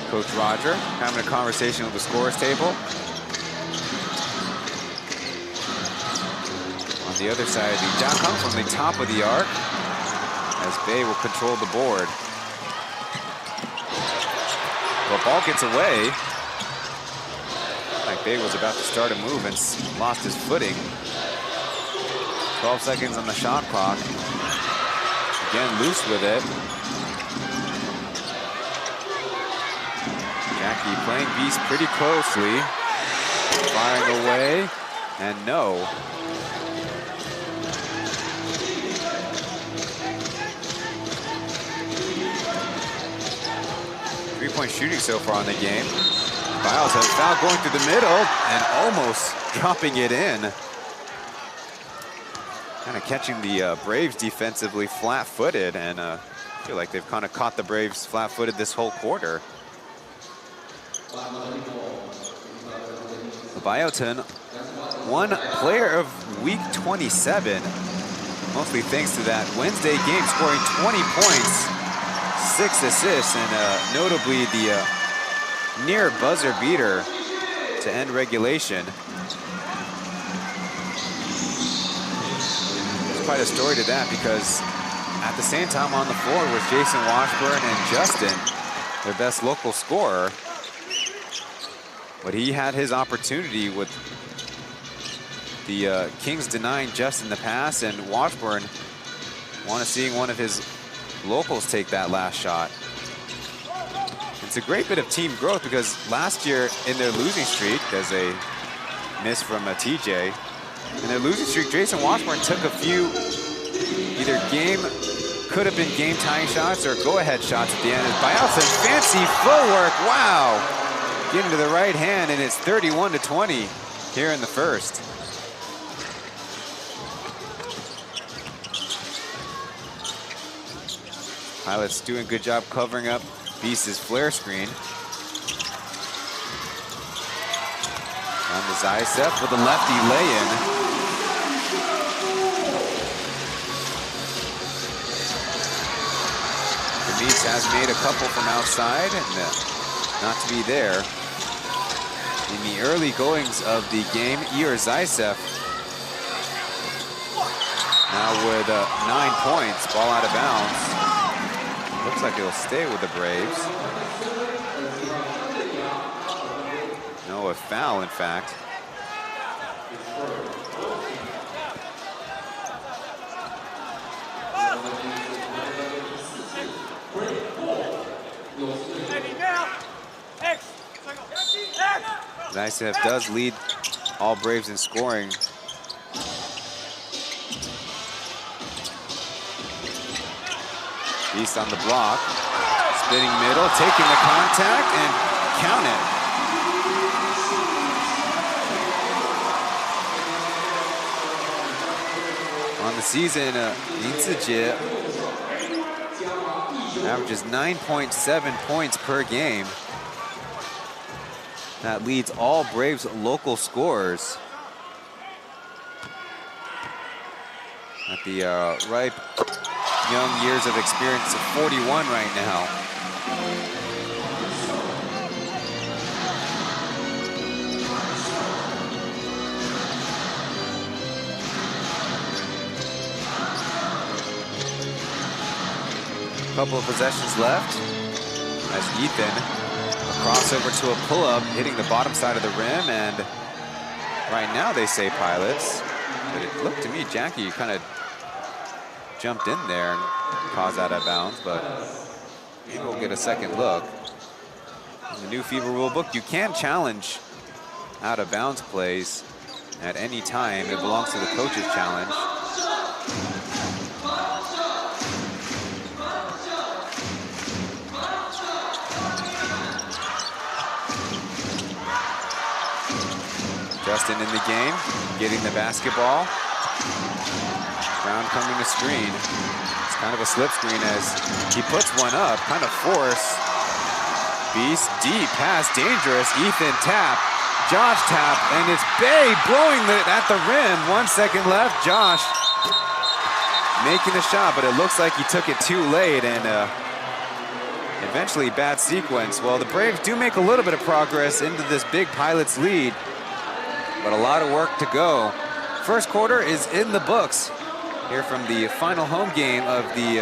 Coach Roger having a conversation with the scores table. On the other side, the down comes from the top of the arc as Bay will control the board. The ball gets away. Like Bay was about to start a move and lost his footing. 12 seconds on the shot clock. Again, loose with it. Jackie playing Beast pretty closely. Firing away, and no. Three-point shooting so far in the game. Biles has foul going through the middle and almost dropping it in. Kind of catching the Braves defensively flat-footed, and I feel like they've kind of caught the Braves flat-footed this whole quarter. Pauian, one player of week 27, mostly thanks to that Wednesday game, scoring 20 points, 6 assists, and notably the near buzzer beater to end regulation. There's quite a story to that, because at the same time on the floor was Jason Washburn and Justin, their best local scorer. But he had his opportunity with the Kings denying Justin the pass, and Washburn wanted seeing one of his locals take that last shot. It's a great bit of team growth, because last year in their losing streak, as a miss from a TJ, in their losing streak, Jason Washburn took a few either could have been game-tying shots or go-ahead shots at the end. Pauian, fancy footwork, wow! Getting to the right hand, and it's 31-20 here in the first. Pilots doing a good job covering up Beast's flare screen. On to Zaisev with a lefty lay-in. The Beast has made a couple from outside, and not to be there. In the early goings of the game, Ihor Zaisev now with 9 points, ball out of bounds. Looks like he'll stay with the Braves. No, a foul, in fact. Zaisev does lead all Braves in scoring. Beast on the block. Spinning middle, taking the contact, and count it. On the season, Lin Zijie averages 9.7 points per game. That leads all Braves local scorers. At the ripe young years of experience of 41 right now. couple of possessions left. As Ethan, a crossover to a pull-up, hitting the bottom side of the rim, and right now they say Pilots, but it looked to me Jackie kind of jumped in there and caused that out of bounds, but maybe we'll get a second look. In the new FIBA rulebook, you can challenge out of bounds plays at any time. It belongs to the coach's challenge. Justin in the game, getting the basketball. Brown coming to screen. It's kind of a slip screen as he puts one up, kind of force. Beast, deep pass, dangerous. Ethan tap, Josh tap, and it's Bay blowing it at the rim. 1 second left, Josh making the shot, but it looks like he took it too late, and eventually bad sequence. Well, the Braves do make a little bit of progress into this big Pilots lead, but a lot of work to go. First quarter is in the books here from the final home game of the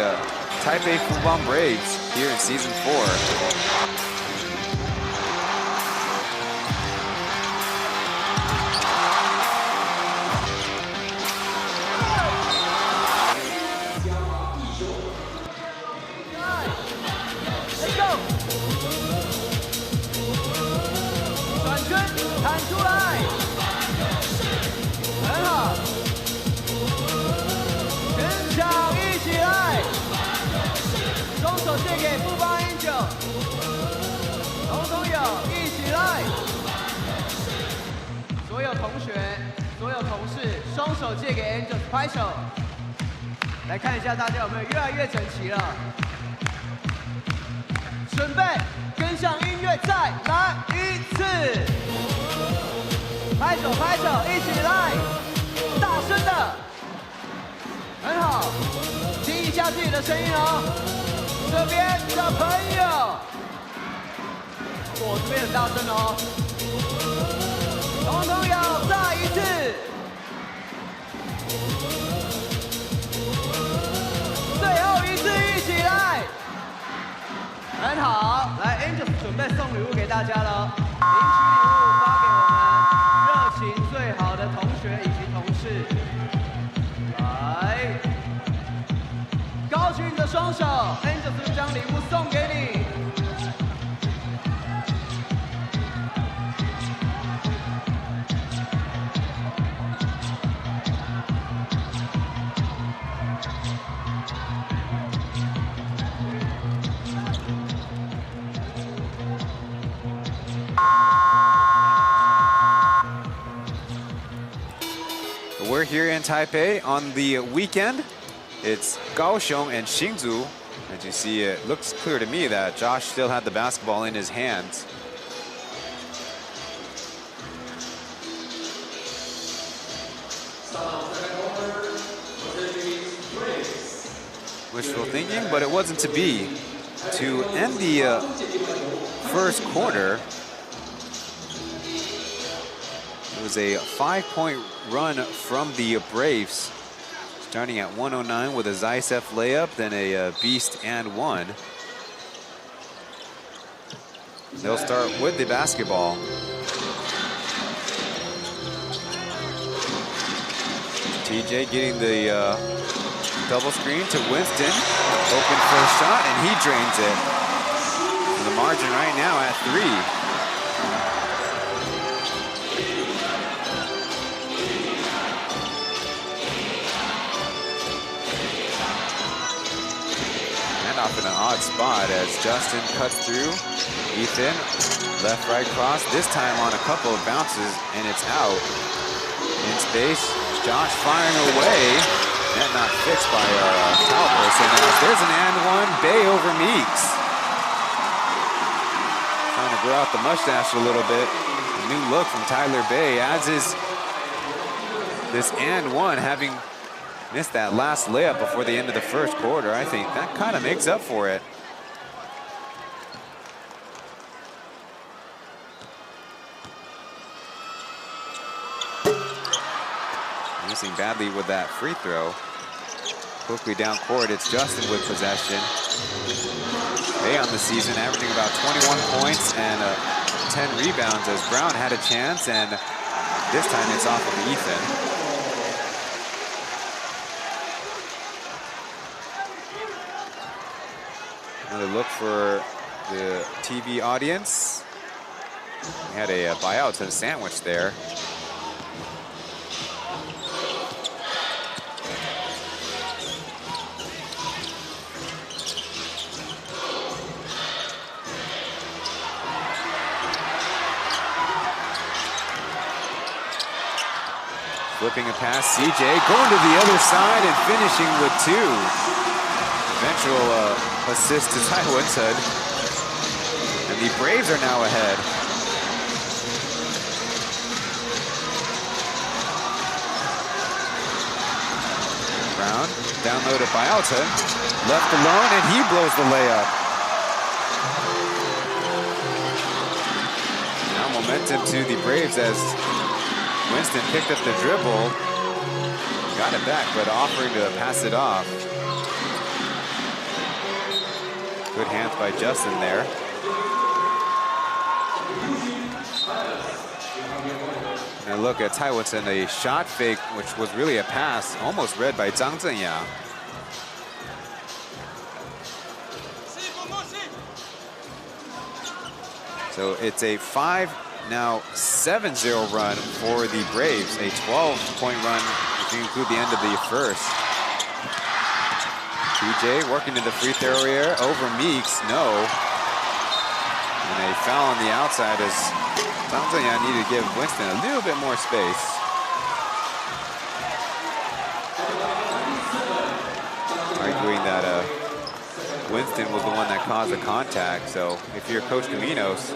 Taipei Fubon Braves here in season 4.所有同学、所有同事，双手借给 Angels 拍手。来看一下大家有没有越来越整齐了。准备，跟上音乐，再来一次。拍手拍手，一起来，大声的，很好。听一下自己的声音哦。这边的朋友，我这边很大声哦。 统统要再一次，最后一次一起来，很好，来 Angels 准备送礼物给大家了，领取礼物发给我们热情最好的同学以及同事，来，高举你的双手 ，Angels 将礼物送给你。 We're here in Taipei on the weekend. It's Kaohsiung and Hsinchu. As you see, it looks clear to me that Josh still had the basketball in his hands. Wishful thinking, but it wasn't to be. To end the first quarter, it was a 5-point run from the Braves, starting at 109 with a Zaitsev layup, then a beast and one. They'll start with the basketball. TJ getting the double screen to Winston, open for a shot, and he drains it. And the margin right now at 3. Off in an odd spot as Justin cuts through. Ethan, left, right cross, this time on a couple of bounces, and it's out. In space, Josh firing away. Net not fixed by our foul person. As there's an and one, Bay over Meeks. Trying to grow out the mustache a little bit. A new look from Tyler Bay, as is this and one, having missed that last layup before the end of the first quarter. I think that kind of makes up for it. Missing badly with that free throw. Quickly down court, it's Justin with possession. They on the season averaging about 21 points and 10 rebounds as Brown had a chance, and this time it's off of Ethan. Another look for the TV audience. We had a buyout to the sandwich there. Flipping a pass, CJ going to the other side and finishing with 2. Eventual assist to Taoyuan. And the Braves are now ahead. Brown, down low to Pauian, left alone, and he blows the layup. Now momentum to the Braves as Winston picked up the dribble, got it back, but offering to pass it off. Good hands by Justin there. And look at Taoyuan, a shot fake, which was really a pass, almost read by Zhang Zhenyang. So it's a 7-0 run for the Braves, a 12-point run if you include the end of the first. PJ working to the free throw area over Meeks, no. And a foul on the outside as Zhang Zhenyang needed to give Winston a little bit more space. Arguing that Winston was the one that caused the contact, so if you're Coach Caminos,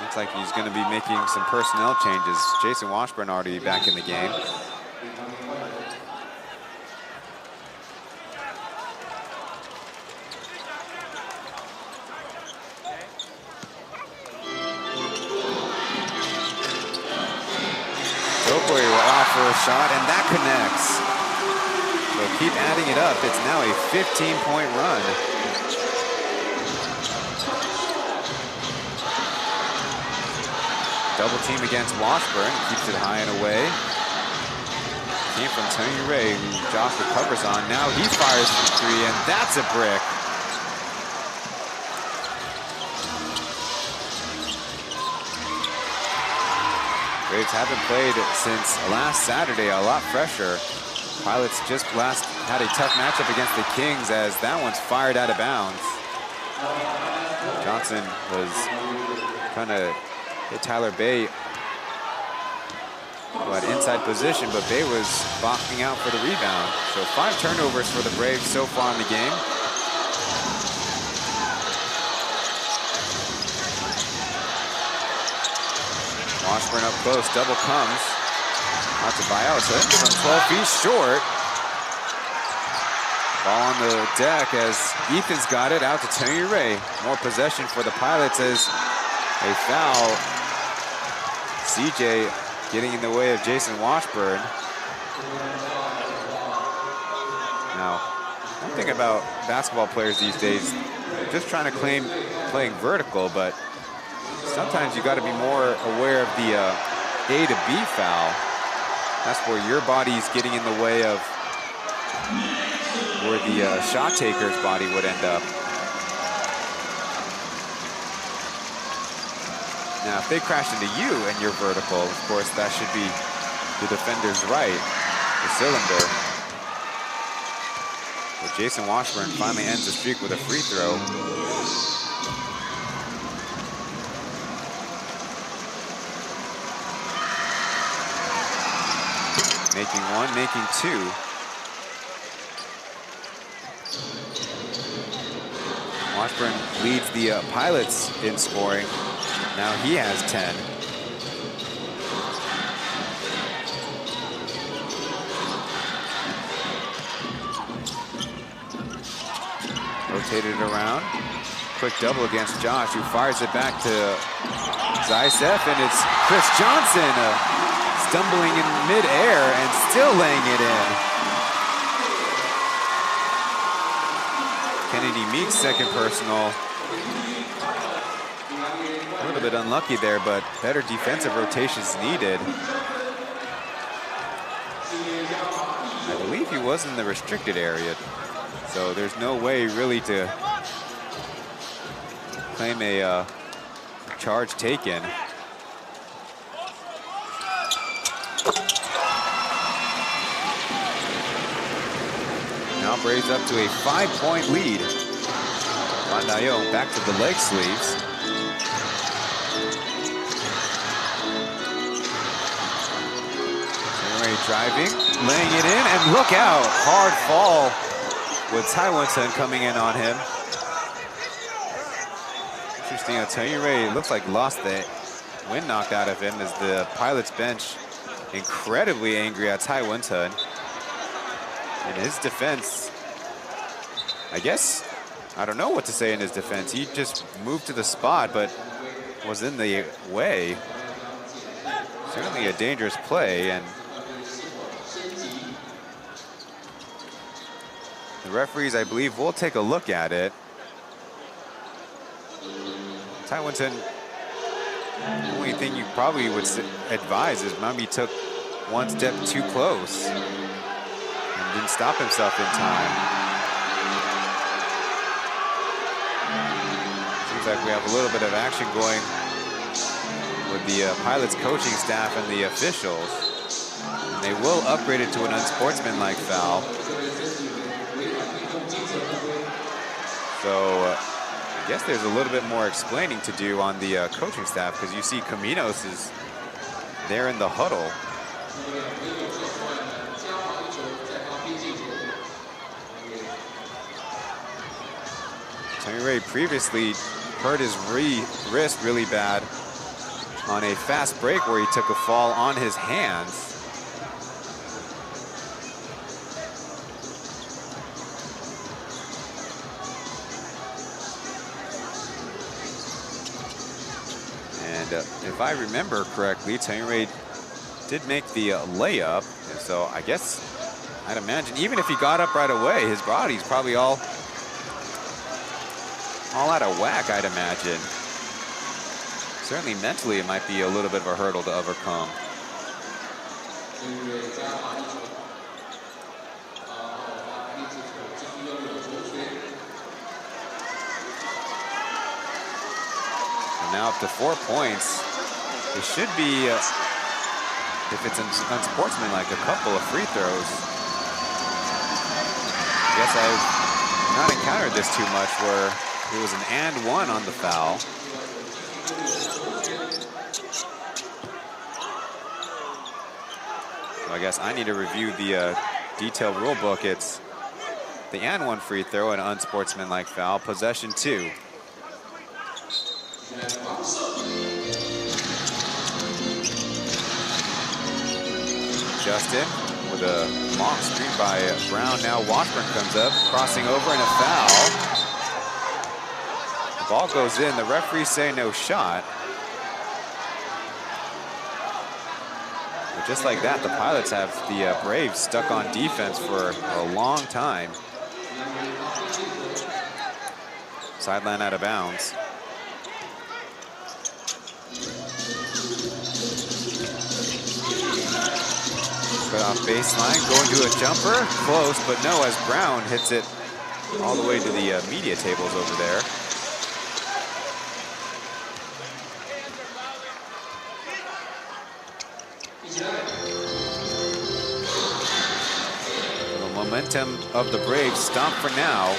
looks like he's going to be making some personnel changes. Jason Washburn already back in the game. Jokoy will offer a shot, and that connects. So keep adding it up. It's now a 15-point run. Double team against Washburn, keeps it high and away. Came from Tony Ray, who Josh recovers on. Now he fires from 3, and that's a brick. Braves haven't played since last Saturday, a lot fresher. Pilots just had a tough matchup against the Kings as that one's fired out of bounds. Johnson was trying to hit Tyler Bay at inside position, but Bay was boxing out for the rebound. So 5 turnovers for the Braves so far in the game. Washburn up close, double comes. Out to Pauian from 12 feet short. Ball on the deck as Ethan's got it out to Tony Ray. More possession for the Pilots as a foul. CJ getting in the way of Jason Washburn. Now, one thing about basketball players these days, just trying to claim playing vertical, but sometimes you got to be more aware of the A to B foul. That's where your body's getting in the way of where the shot taker's body would end up. Now, if they crash into you and you're vertical, of course, that should be the defender's right, the cylinder. But Jason Washburn finally ends the streak with a free throw. Making 1, making 2. Washburn leads the Pilots in scoring. Now he has 10. Rotated around. Quick double against Josh, who fires it back to Zaitsev, and it's Chris Johnson stumbling in midair and still laying it in. Kennedy Meek's second personal. A little bit unlucky there, but better defensive rotations needed. I believe he was in the restricted area, so there's no way really to claim a charge taken. Now Braves up to a 5-point lead. Taoyuan back to the leg sleeves. Driving, laying it in, and look out! Hard fall with Taoyuan coming in on him. Interesting, Taoyuan looks like lost the wind knocked out of him as the Pilots bench incredibly angry at Taoyuan. In his defense, I guess, I don't know what to say in his defense. He just moved to the spot, but was in the way. Certainly a dangerous play, and the referees, I believe, will take a look at it. Taoyuan, the only thing you probably would advise is maybe he took one step too close and didn't stop himself in time. Seems like we have a little bit of action going with the Pilots coaching staff and the officials. And they will upgrade it to an unsportsmanlike foul. So I guess there's a little bit more explaining to do on the coaching staff, because you see Caminos is there in the huddle. Taoyuan previously hurt his wrist really bad on a fast break where he took a fall on his hands. If I remember correctly, Taoyuan did make the layup, and so I guess I'd imagine even if he got up right away, his body's probably all out of whack, I'd imagine. Certainly mentally, it might be a little bit of a hurdle to overcome. Now up to 4 points. It should be, if it's unsportsmanlike, a couple of free throws. I guess I've not encountered this too much, where it was an and one on the foul. So I guess I need to review the detailed rule book. It's the and one free throw, an unsportsmanlike foul, possession 2. Justin with a long screen by Brown. Now Washburn comes up, crossing over, and a foul. The ball goes in. The referees say no shot. But just like that, the Pilots have the Braves stuck on defense for a long time. Sideline out of bounds. Cut off baseline, going to a jumper, close, but no, as Brown hits it all the way to the media tables over there. The momentum of the Braves stopped for now.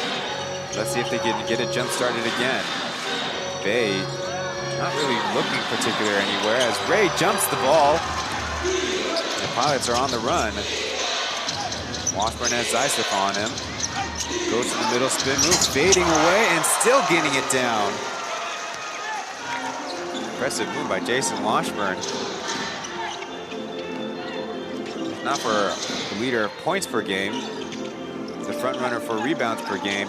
Let's see if they can get it jump started again. Bay not really looking particular anywhere as Ray jumps the ball. The Pilots are on the run. Washburn has Zysif on him. Goes to the middle spin move, fading away and still getting it down. Impressive move by Jason Washburn. Not for the leader of points per game. The front runner for rebounds per game.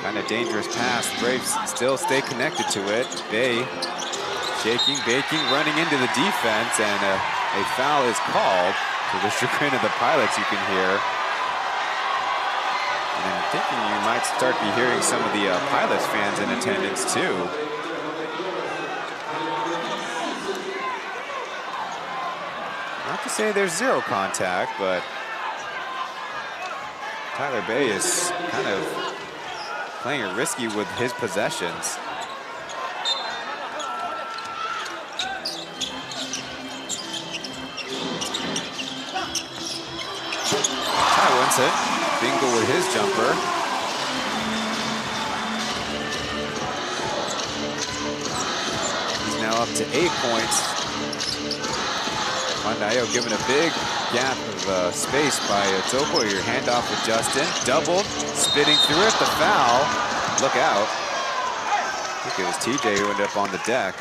Kind of dangerous pass. Braves still stay connected to it. Bay shaking, baking, running into the defense, and a foul is called to the chagrin of the pilots, you can hear. And I'm thinking you might start be hearing some of the pilots fans in attendance too. Not to say there's zero contact, but Tyler Bay is kind of playing it risky with his possessions. It. Bingle with his jumper. He's now up to 8 points. Mandayo given a big gap of space by Toko. Your handoff with Justin. Doubled, spinning through it, the foul. Look out. I think it was TJ who ended up on the deck.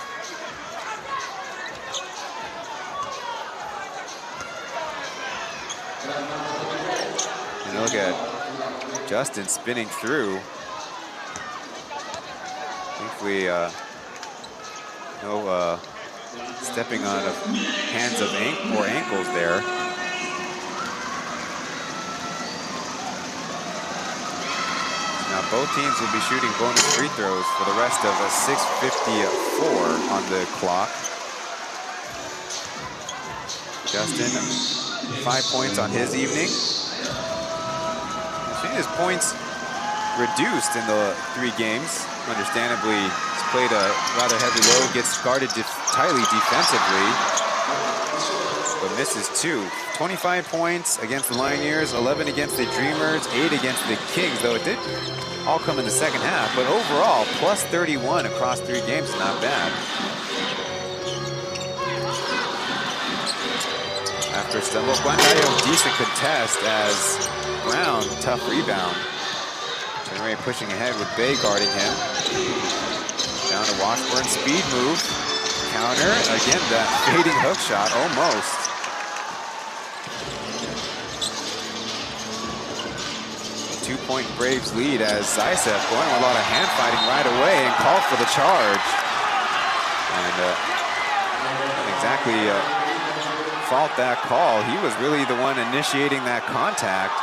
And look at Justin spinning through. Thankfully, no stepping on hands of or ankles there. Now both teams will be shooting bonus free throws for the rest of a 6:54 on the clock. Justin, 5 points on his evening. His points reduced in the 3 games. Understandably, he's played a rather heavy load, gets guarded tightly defensively, but misses 2. 25 points against the Lioneers, 11 against the Dreamers, 8 against the Kings, though it did all come in the second half, but overall, plus 31 across 3 games, not bad. After stumble, Guandayo, decent contest as Brown, tough rebound. Chen pushing ahead with Bay guarding him. Down to Washburn, speed move. Counter, again that fading hook shot, almost. A 2-point Braves lead as Zaitsev going with a lot of hand fighting right away and called for the charge. And not exactly fault that call. He was really the one initiating that contact.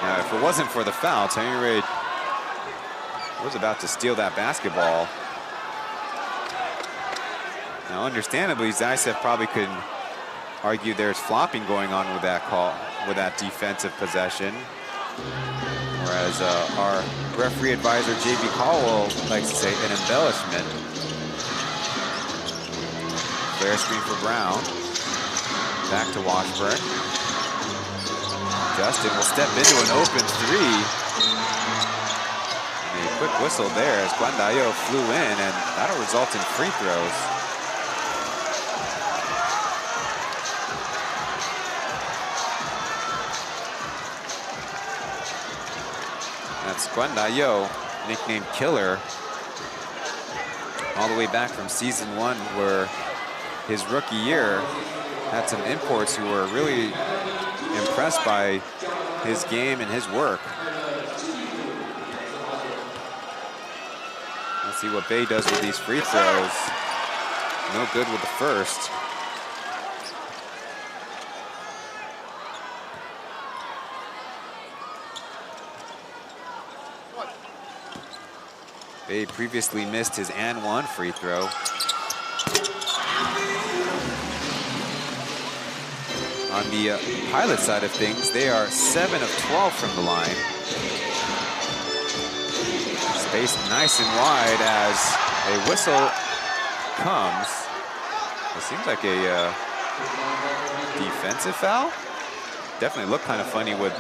Now, if it wasn't for the foul, Taoyuan was about to steal that basketball. Now, understandably, Zaitsev probably could argue there's flopping going on with that call, with that defensive possession. Whereas our referee advisor, J.B. Caldwell, likes to say an embellishment. Flare screen for Brown. Back to Washburn. Justin will step into an open 3. And a quick whistle there as Guandayo flew in, and that'll result in free throws. That's Guandayo, nicknamed Killer, all the way back from season 1, where his rookie year had some imports who were really impressed by his game and his work. Let's see what Bay does with these free throws. No good with the first. Bay previously missed his and 1 free throw. On the Pilot side of things, they are 7 of 12 from the line. Space nice and wide as a whistle comes. It seems like a defensive foul. Definitely looked kind of funny with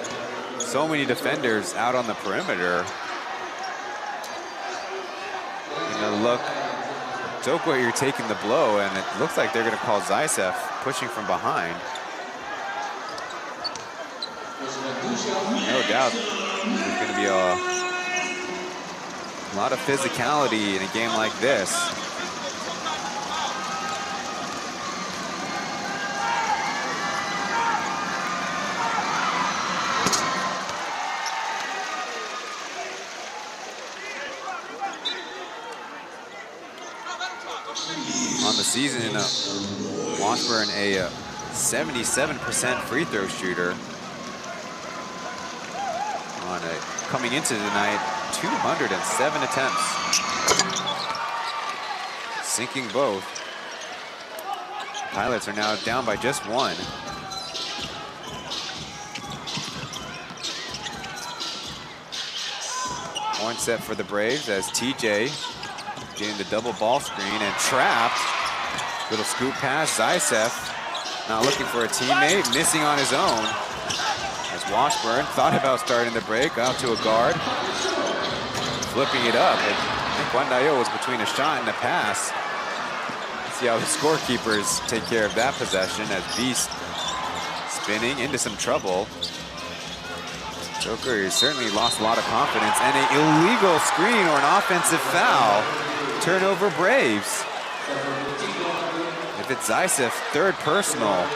so many defenders out on the perimeter. Look, Toko, you're taking the blow, and it looks like they're going to call Zaitsev pushing from behind. No doubt there's going to be a lot of physicality in a game like this. the season. Washburn, a 77% free throw shooter. Coming into tonight, 207 attempts. Sinking both. Pilots are now down by just one. One set for the Braves as TJ getting the double ball screen and trapped. Little scoop pass, Zaitsev not looking for a teammate, missing on his own. As Washburn thought about starting the break, out to a guard, flipping it up. I think Guandayo was between a shot and a pass. See how the scorekeepers take care of that possession as Beast spinning into some trouble. Joker certainly lost a lot of confidence, and an illegal screen or an offensive foul. Turnover Braves. If it's Zaitsev, third personal.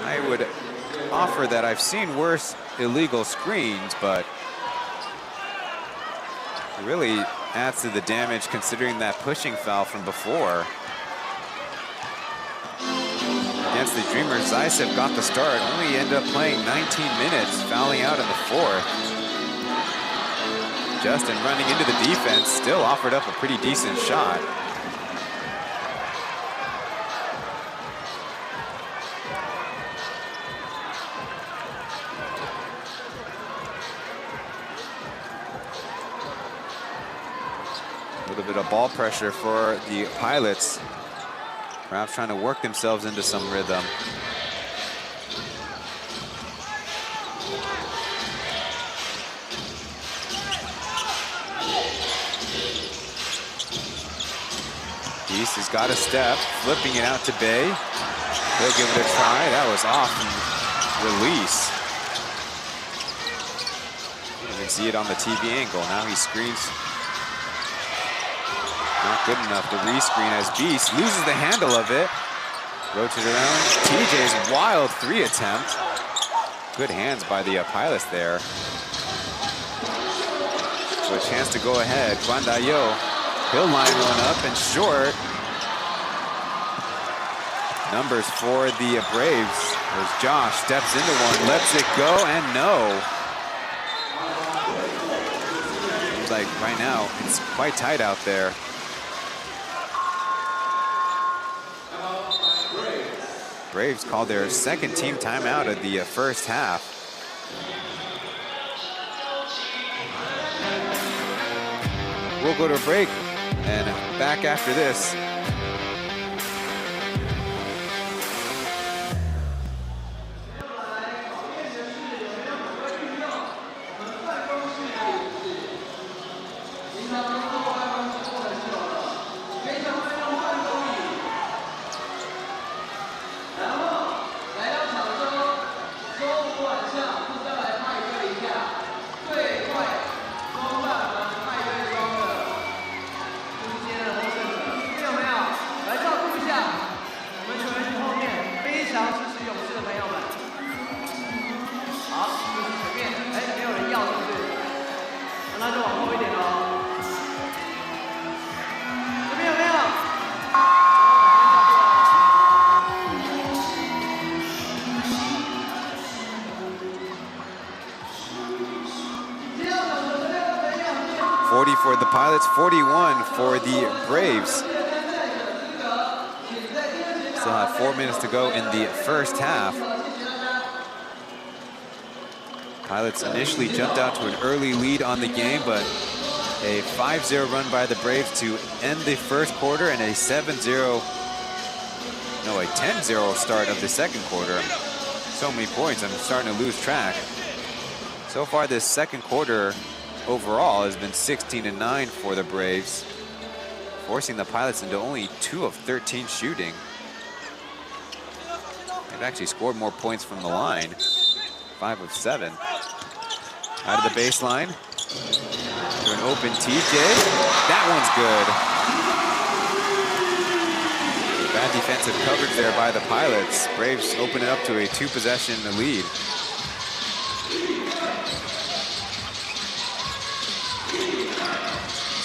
I would offer that I've seen worse illegal screens, but it really adds to the damage considering that pushing foul from before. Against the Dreamers, Zaitsev got the start, only ended up playing 19 minutes, fouling out in the fourth. Justin running into the defense, still offered up a pretty decent shot. A little bit of ball pressure for the Pilots. Perhaps trying to work themselves into some rhythm. Beast has got a step, flipping it out to Bay. He'll give it a try. That was off and release. You can see it on the TV angle. Now he screens. Not good enough. The rescreen as Beast loses the handle of it. Rotates around. TJ's wild three attempt. Good hands by the Pilots there. So a chance to go ahead. Guandayo, he'll line one up and short. Numbers for the Braves. As Josh steps into one, lets it go, and no. Seems like right now it's quite tight out there. Braves called their second team timeout of the first half. We'll go to a break and back after this. For the Pilots, 41 for the Braves. Still have 4 minutes to go in the first half. Pilots initially jumped out to an early lead on the game, but a 5-0 run by the Braves to end the first quarter and a 10-0 start of the second quarter. So many points, I'm starting to lose track. So far this second quarter overall has been 16-9 for the Braves, forcing the Pilots into only 2 of 13 shooting. They've actually scored more points from the line, 5 of 7. Out of the baseline, to an open TJ. That one's good. Bad defensive coverage there by the Pilots. Braves open it up to a 2-possession lead.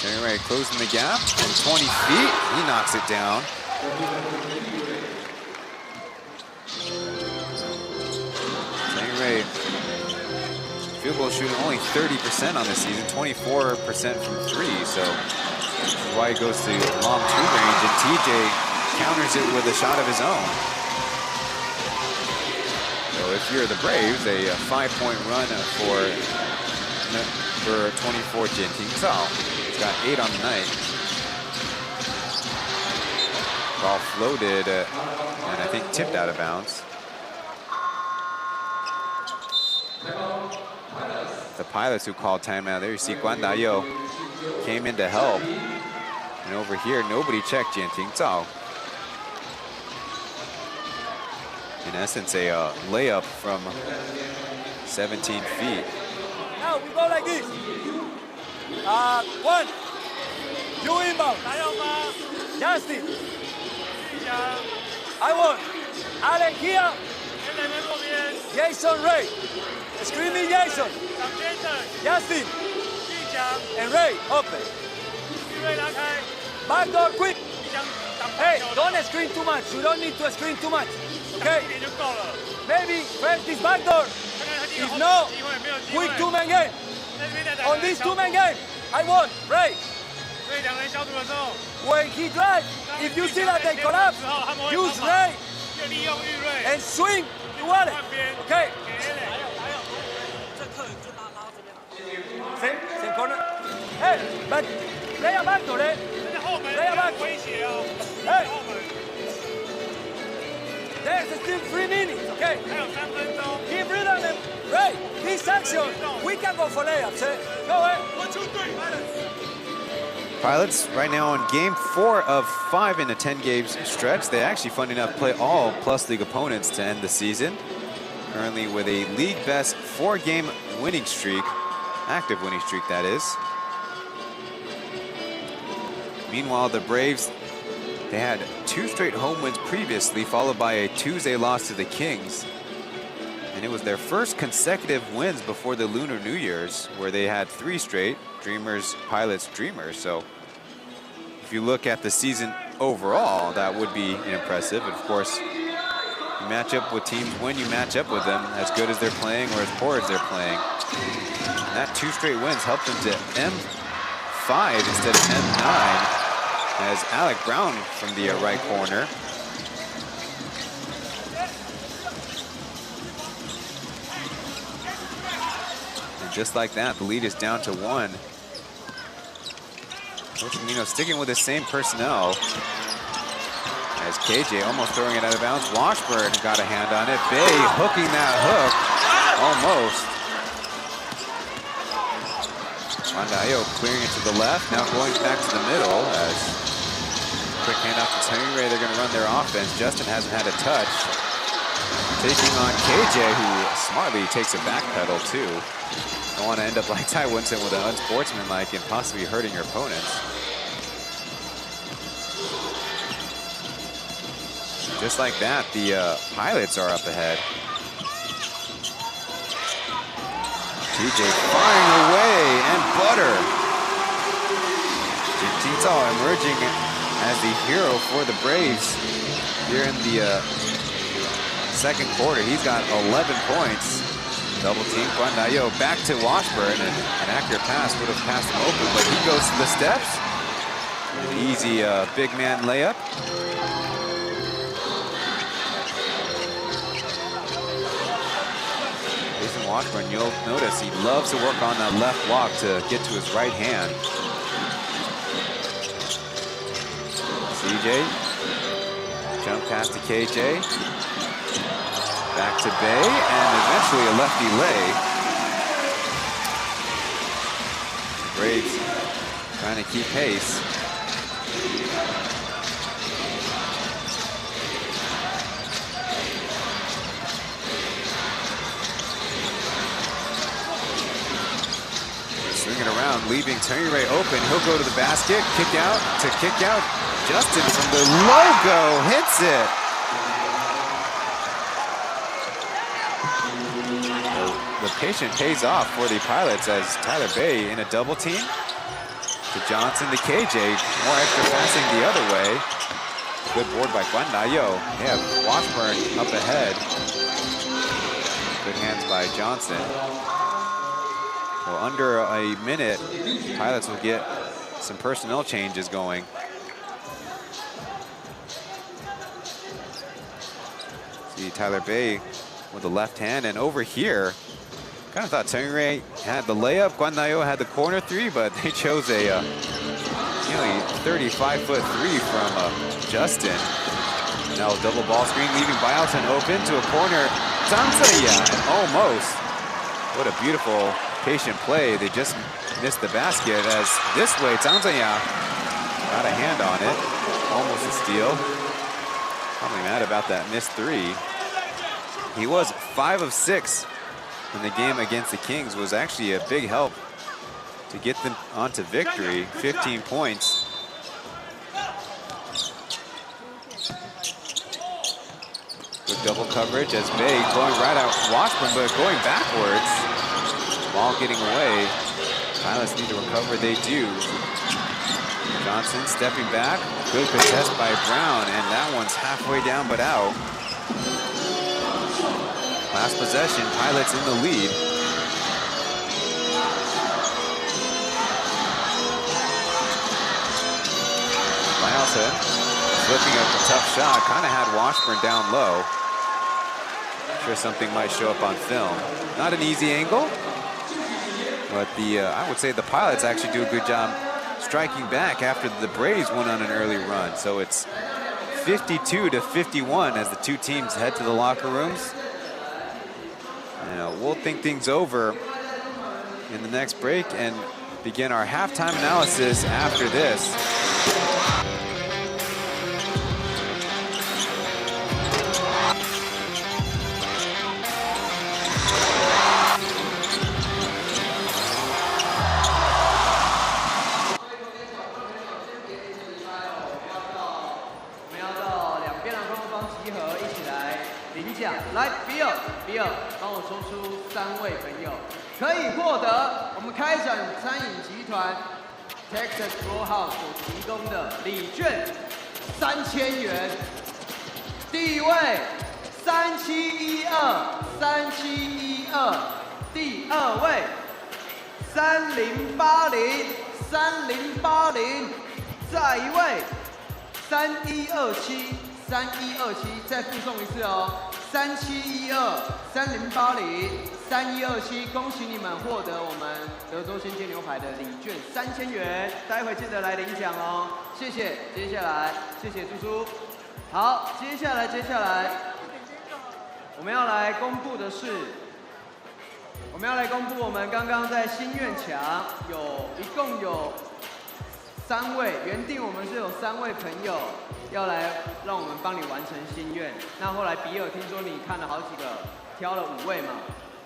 Chen Ray closing the gap from 20 feet. He knocks it down. Chen Ray, field goal shooting only 30% on the season, 24% from 3. So that's why he goes to long 2 range, and TJ counters it with a shot of his own. So if you're the Braves, a 5-point run for number 24, Chen Ting-Zhao. He's got 8 on the night. Ball floated and I think tipped out of bounds. The Pilots who called timeout. There you see Guan Dayou came in to help. And over here, nobody checked Chen Ting-Zhao. In essence, a layup from 17 feet. Now we go like this. 1, 2 inbound. Justin. I want Allen here. Jason Ray. Screaming Jason. Justin. And Ray open. Backdoor quick. Hey, don't screen too much. You don't need to screen too much. Okay? Maybe first this backdoor. If no, quick 2-man game. On this 2-man game, I want Ray. When he drives, if you see that they collapse, use Ray and swing to wallet. Okay? Same corner. Hey, but play a backdoor, eh? Play a back. Hey. There's still 3 minutes, okay? Give rhythm and Ray, this action, we can go for layups, eh? Go, eh? 1, 2, 3, Pilots right now on game 4 of 5 in a 10-game stretch. They actually, funny enough, play all Plus League opponents to end the season. Currently with a league best 4-game winning streak, active winning streak that is. Meanwhile, the Braves, they had 2 straight home wins previously, followed by a Tuesday loss to the Kings. And it was their first consecutive wins before the Lunar New Year's, where they had 3 straight. Dreamers, Pilots, Dreamers. So if you look at the season overall, that would be impressive. Of course, you match up with teams when you match up with them, as good as they're playing or as poor as they're playing. And that 2 straight wins helped them to M5 instead of M9. As Alec Brown from the right corner. And just like that, the lead is down to 1. Coach Nino sticking with the same personnel. As KJ almost throwing it out of bounds. Washburn got a hand on it. Bay hooking that hook. Almost. Guan Dayou clearing it to the left. Now going back to the middle as quick handoff to Chen Ray. They're going to run their offense. Justin hasn't had a touch. Taking on KJ, who smartly takes a back pedal too. Don't want to end up like Ty Winston with an unsportsmanlike and possibly hurting your opponents. Just like that, the Pilots are up ahead. TJ firing away and butter. Chen Ting-Zhao emerging as the hero for the Braves here in the second quarter. He's got 11 points. Double team, Guan Dayou back to Washburn, and an accurate pass would have passed him open, but he goes to the steps. An easy big man layup. Jason Washburn, you'll notice he loves to work on that left block to get to his right hand. CJ, jump pass to KJ. Back to Bay, and eventually a lefty lay. The Braves trying to keep pace. Swinging around, leaving Chen Ray open. He'll go to the basket, kick out to kick out. Justin from the logo hits it. The patient pays off for the Pilots as Tyler Bay in a double team. To Johnson to KJ. More extra passing the other way. Good board by Guan Dayo. Yeah, Washburn up ahead. Good hands by Johnson. So under a minute, Pilots will get some personnel changes going. See Tyler Bay with the left hand, and over here, kind of thought Taoyuan had the layup, Guan Dayo had the corner three, but they chose a nearly 35-foot three from Justin. Now double ball screen, leaving Bialton open to a corner. Taoyuan, almost. What a beautiful patient play. They just missed the basket as this way, Taoyuan got a hand on it. Almost a steal. Probably mad about that missed three. He was 5 of 6 in the game against the Kings. Was actually a big help to get them onto victory. 15 points. Good double coverage as Bay going right out Washburn, but going backwards. Ball getting away. Pilots need to recover, they do. Johnson stepping back. Good contest by Brown, and that one's halfway down but out. Last possession, Pilots in the lead. Bialton flipping up a tough shot, kind of had Washburn down low. Sure something might show up on film. Not an easy angle, but I would say the Pilots actually do a good job striking back after the Braves went on an early run. So it's 52-51 as the two teams head to the locker rooms. And we'll think things over in the next break and begin our halftime analysis after this.来，比尔，帮我说出3位朋友可以获得我们开展餐饮集团 Texas Roadhouse 所提供的礼券3000元。第一位3712，第二位3080，再一位3127，再附送一次哦。3712-3080-3127，恭喜你们获得我们德州鲜煎牛排的礼券3000元，待会记得来领奖哦，谢谢。接下来，谢谢猪猪。好，接下来，我们要来公布的是，我们刚刚在心愿墙一共有3位，原定我们是有3位朋友要来让我们帮你完成心愿。那后来比尔听说你看了好几个，挑了5位嘛。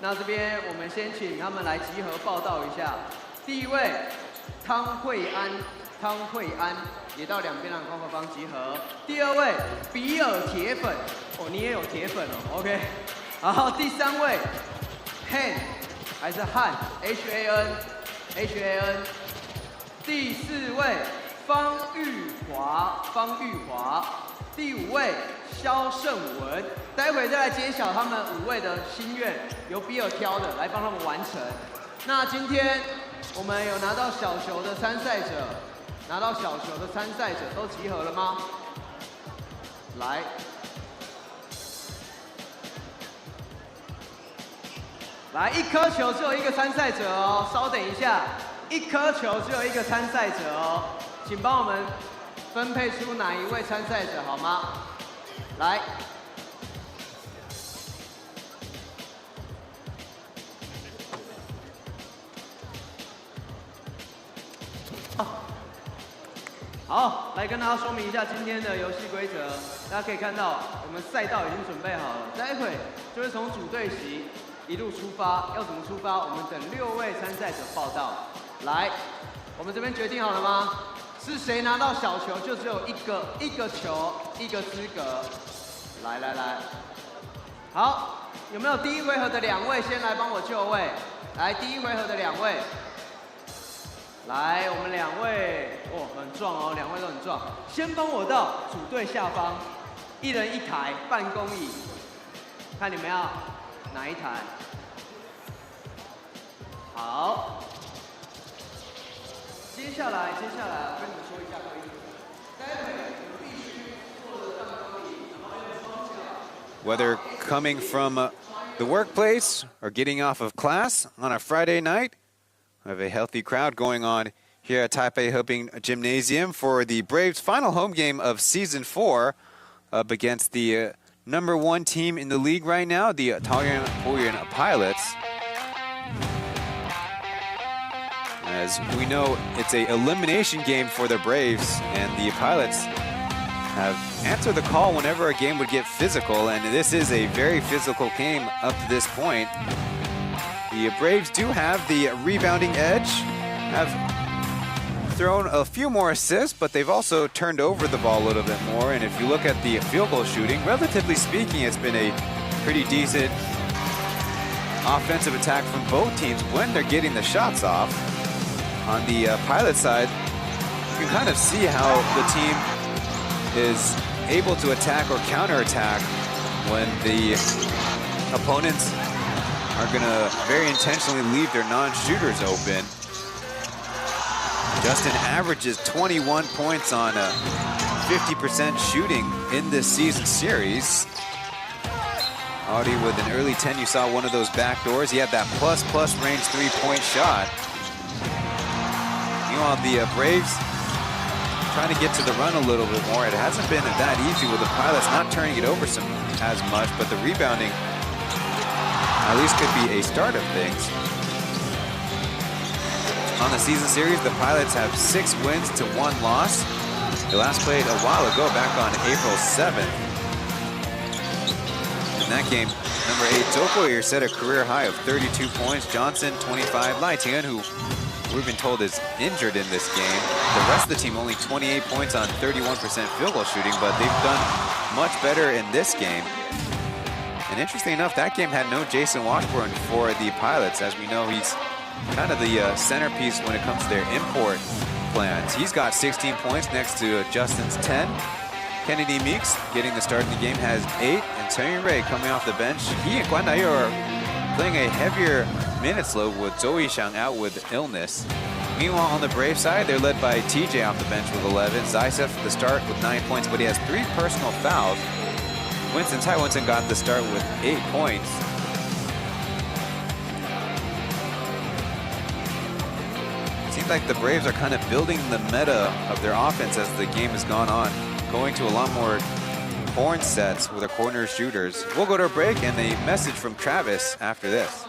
那这边我们先请他们来集合报道一下。第一位汤慧安也到两边的空后方集合。第二位比尔铁粉，哦，你也有铁粉哦 ，OK。然后第3位 Han 还是汉 HAN。第4位方玉华，第5位肖胜文。待会再来揭晓他们5位的心愿，由比尔挑的，来帮他们完成。那今天我们有拿到小球的参赛者，都集合了吗？来。来，1颗球只有1个参赛者哦，稍等一下。1颗球只有1个参赛者哦，请帮我们分配出哪一位参赛者好吗？来，好，来跟大家说明一下今天的游戏规则。大家可以看到，我们赛道已经准备好了，待会就会从主队席一路出发。要怎么出发？我们等6位参赛者报到。来，我们这边决定好了吗？是谁拿到小球就只有一个球1个资格。来，好，有没有第1回合的2位先来帮我就位？来，第1回合的2位，来，我们2位，哦，很壮哦，2位都很壮。先帮我到组队下方，1人1台办公椅，看你们要哪一台。好，接下来，我跟你们说一下规则。待会你们必须坐着办公椅，然后用双脚。Whether coming from the workplace or getting off of class on a Friday night, we have a healthy crowd going on here at Taipei Hoping Gymnasium for the Braves' final home game of Season 4 up against the #1 team in the league right now, the Taoyuan Pauian Pilots. As we know, it's an elimination game for the Braves, and the Pilots have answered the call whenever a game would get physical, and this is a very physical game up to this point. The Braves do have the rebounding edge, have thrown a few more assists, but they've also turned over the ball a little bit more. And if you look at the field goal shooting, relatively speaking, it's been a pretty decent offensive attack from both teams when they're getting the shots off. On the Pilot side, you can kind of see how the team is able to attack or counterattack when the opponents are going to very intentionally leave their non-shooters open. Justin averages 21 points on 50% shooting in this season series. Already with an early 10, you saw one of those back doors. He had that plus range 3-point shot. Meanwhile, the Braves trying to get to the run a little bit more. It hasn't been that easy with the Pilots not turning it over as much, but the rebounding at least could be a start of things. On the season series, the Pilots have 6 wins to 1 loss. They last played a while ago, back on April 7th. In that game, number 8, Tokoyer set a career high of 32 points. Johnson, 25. Lai Tian, who we've been told is injured in this game. The rest of the team only 28 points on 31% field goal shooting, but they've done much better in this game. And interesting enough, that game had no Jason Washburn for the Pilots. As we know, he's kind of the centerpiece when it comes to their import plans. He's got 16 points next to Justin's 10. Kennedy Meeks getting the start in the game has 8, and Chen Ray coming off the bench. He and Guan Daiyu are playing a heavier minutes load with Zhou Yishang out with illness. Meanwhile, on the Brave side, they're led by TJ off the bench with 11. Zaitsev at the start with 9 points, but he has 3 personal fouls. Tsai Winston got the start with 8 points. It seems like the Braves are kind of building the meta of their offense as the game has gone on, going to a lot more horn sets with their corner shooters. We'll go to a break and a message from Travis after this.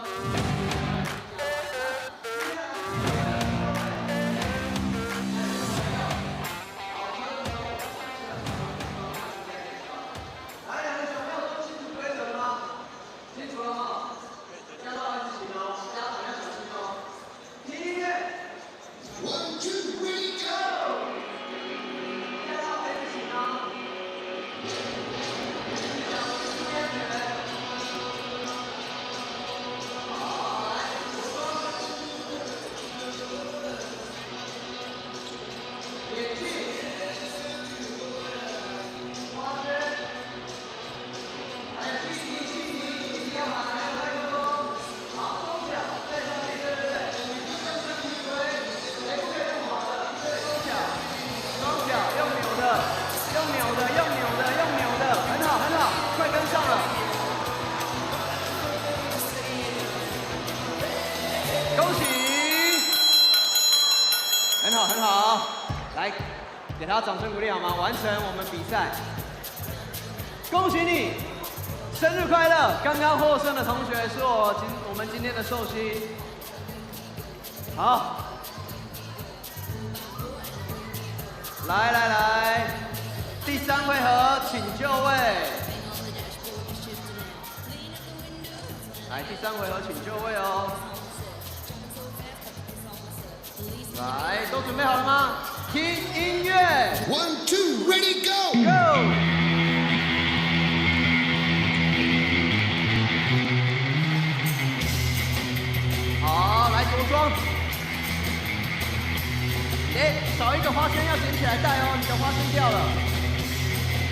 个花圈要捡起来戴哦，你的花圈掉了，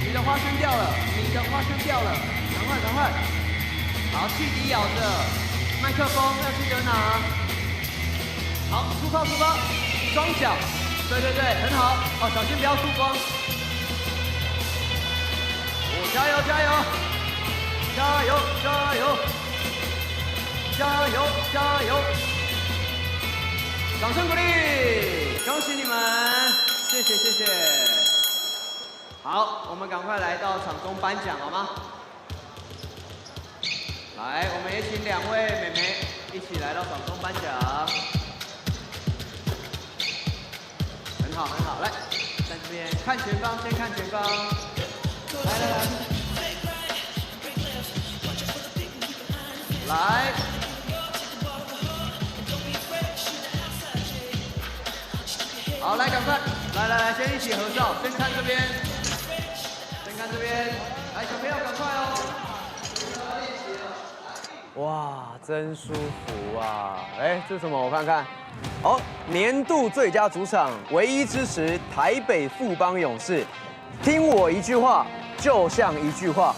你的花圈掉了，你的花圈掉了，赶快赶快！好，气笛咬着，麦克风要记得拿。好，出发出发，双脚，对对对，很好。哦，小心不要输光。哦，加油加油，加油加油，加油加油！掌声鼓励，恭喜你们，谢谢谢谢。好，我们赶快来到场中颁奖好吗？来，我们也请2位妹妹一起来到场中颁奖。很好很好，来，在这边看前方，先看前方。来来来，来。好，来，赶快，来，先一起合照，先看这边，先看这边，来，小朋友赶快哦。哇，真舒服啊！哎，这是什么？我看看。哦，年度最佳主场，唯一支持台北富邦勇士。听我一句话，就像一句话，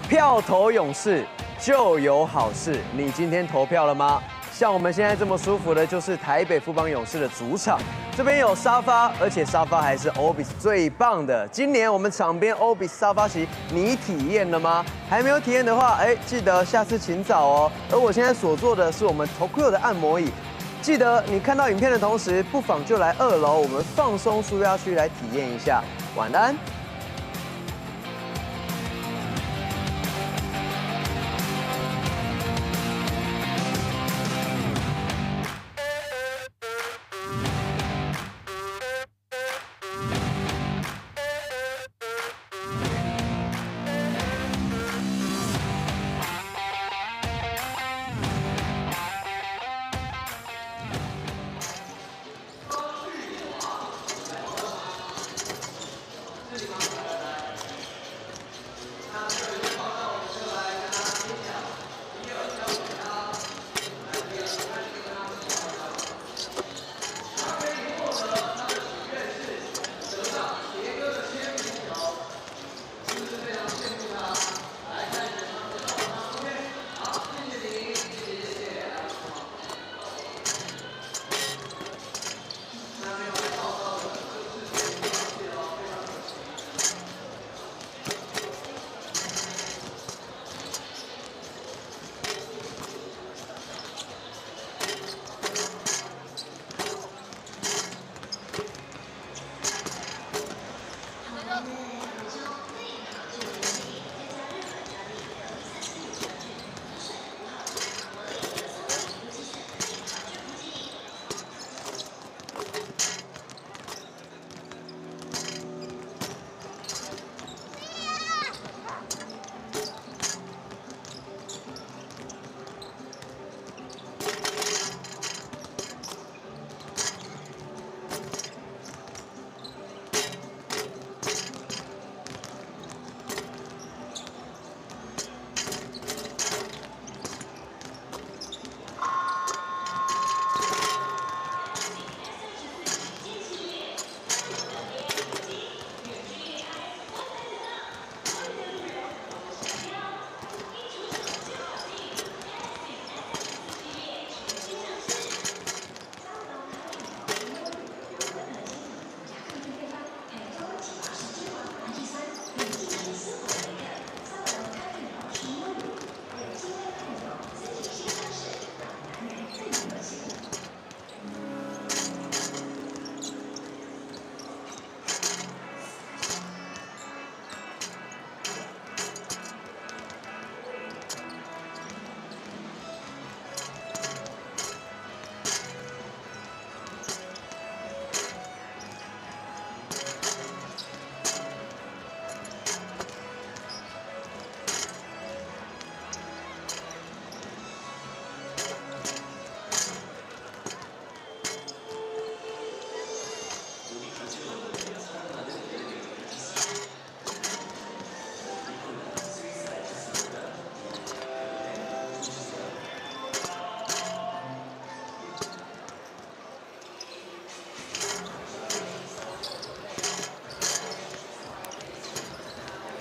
票投勇士就有好事。你今天投票了吗？像我们现在这么舒服的，就是台北富邦勇士的主场。这边有沙发，而且沙发还是 Obis 最棒的。今年我们场边 Obis 沙发席，你体验了吗？还没有体验的话，记得下次请早哦。而我现在所做的是我们 Taoyuan 的按摩椅，记得你看到影片的同时，不妨就来2楼我们放松舒压区来体验一下。晚安。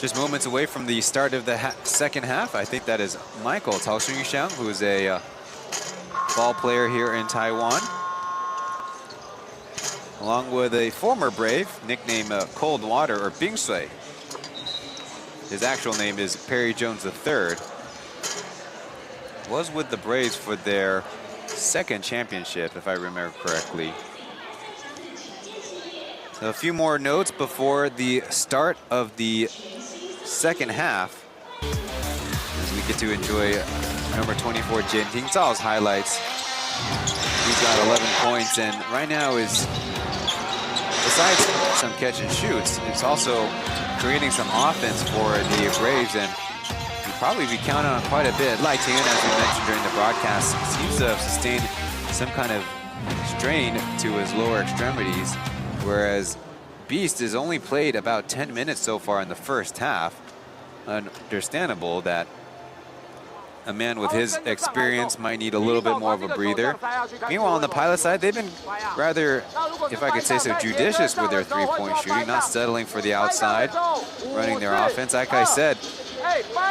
Just moments away from the start of the second half. I think that is Michael Taoyuan, who is a ball player here in Taiwan, along with a former Brave nicknamed Cold Water or Bing Sui. His actual name is Perry Jones III. Was with the Braves for their second championship, if I remember correctly. So a few more notes before the start of the second half, as we get to enjoy number 24 Chen Tingzao's highlights. He's got 11 points, and right now is, besides some catch and shoots, it's also creating some offense for the Braves, and you'll probably be counting on quite a bit. Lai Ting, as we mentioned during the broadcast, seems to have sustained some kind of strain to his lower extremities, whereas Beast has only played about 10 minutes so far in the first half. Understandable that a man with his experience might need a little bit more of a breather. Meanwhile, on the Pilot side, they've been rather, if I could say so, judicious with their three-point shooting, not settling for the outside, running their offense. Like I said,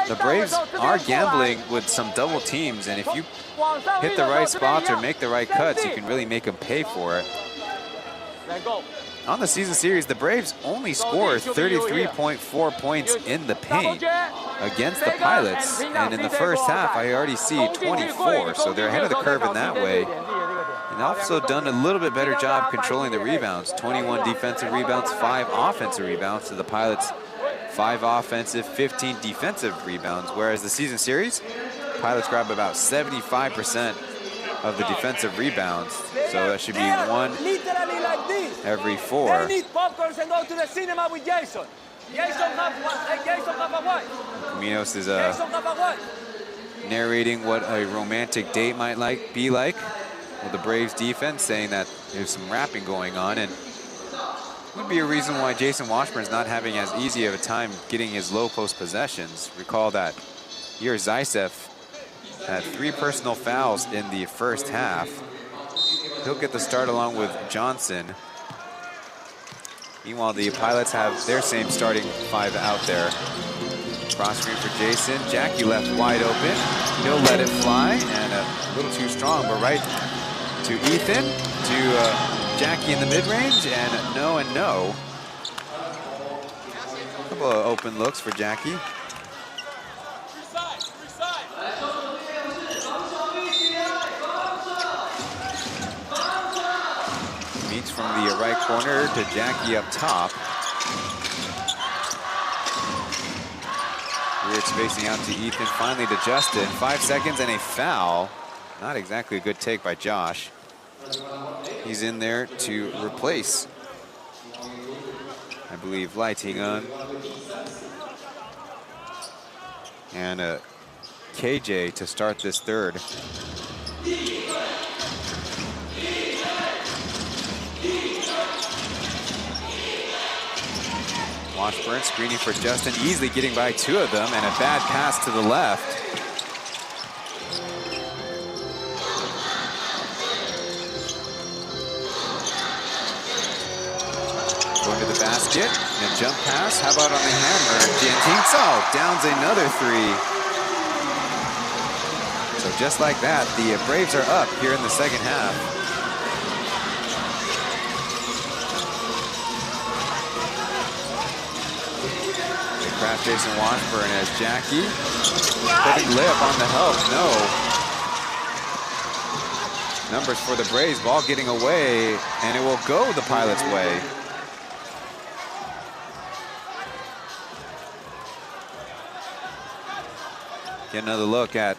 the Braves are gambling with some double teams, and if you hit the right spots or make the right cuts, you can really make them pay for it. On the season series, the Braves only scored 33.4 points in the paint against the Pilots, and in the first half, I already see 24, so they're ahead of the curve in that way. And also done a little bit better job controlling the rebounds. 21 defensive rebounds, 5 offensive rebounds to the Pilots. 5 offensive, 15 defensive rebounds, whereas the season series, Pilots grab about 75% of the defensive rebounds, so that should be 1 every 4. They need popcorns and go to the cinema with Jason. Jason have one. Jason have a wife. Minos is Jason have a wife. narrating what a romantic date might be like with the Braves defense, saying that there's some rapping going on, and would be a reason why Jason Washburn's not having as easy of a time getting his low post possessions. Recall that here Zaitsev had 3 personal fouls in the first half. He'll get the start along with Johnson. Meanwhile, the Pilots have their same starting 5 out there. Cross screen for Jason. Jackie left wide open. He'll let it fly, and a little too strong, but right to Ethan, to Jackie in the mid-range, and no. A couple of open looks for Jackie. Meets from the right corner to Jackie up top. Weird spacing out to Ethan, finally to Justin. 5 seconds and a foul. Not exactly a good take by Josh. He's in there to replace, I believe, Lai Ting-un. And KJ to start this third. Washburn screening for Justin, easily getting by 2 of them, and a bad pass to the left. Going to the basket, and a jump pass. How about on the hammer? Chen Tingzao downs another 3. So just like that, the Braves are up here in the second half. Craft Jason Washburn as Jackie. Couldn't lay up on the help, no. Numbers for the Braves, ball getting away, and it will go the Pilots' way. Get another look at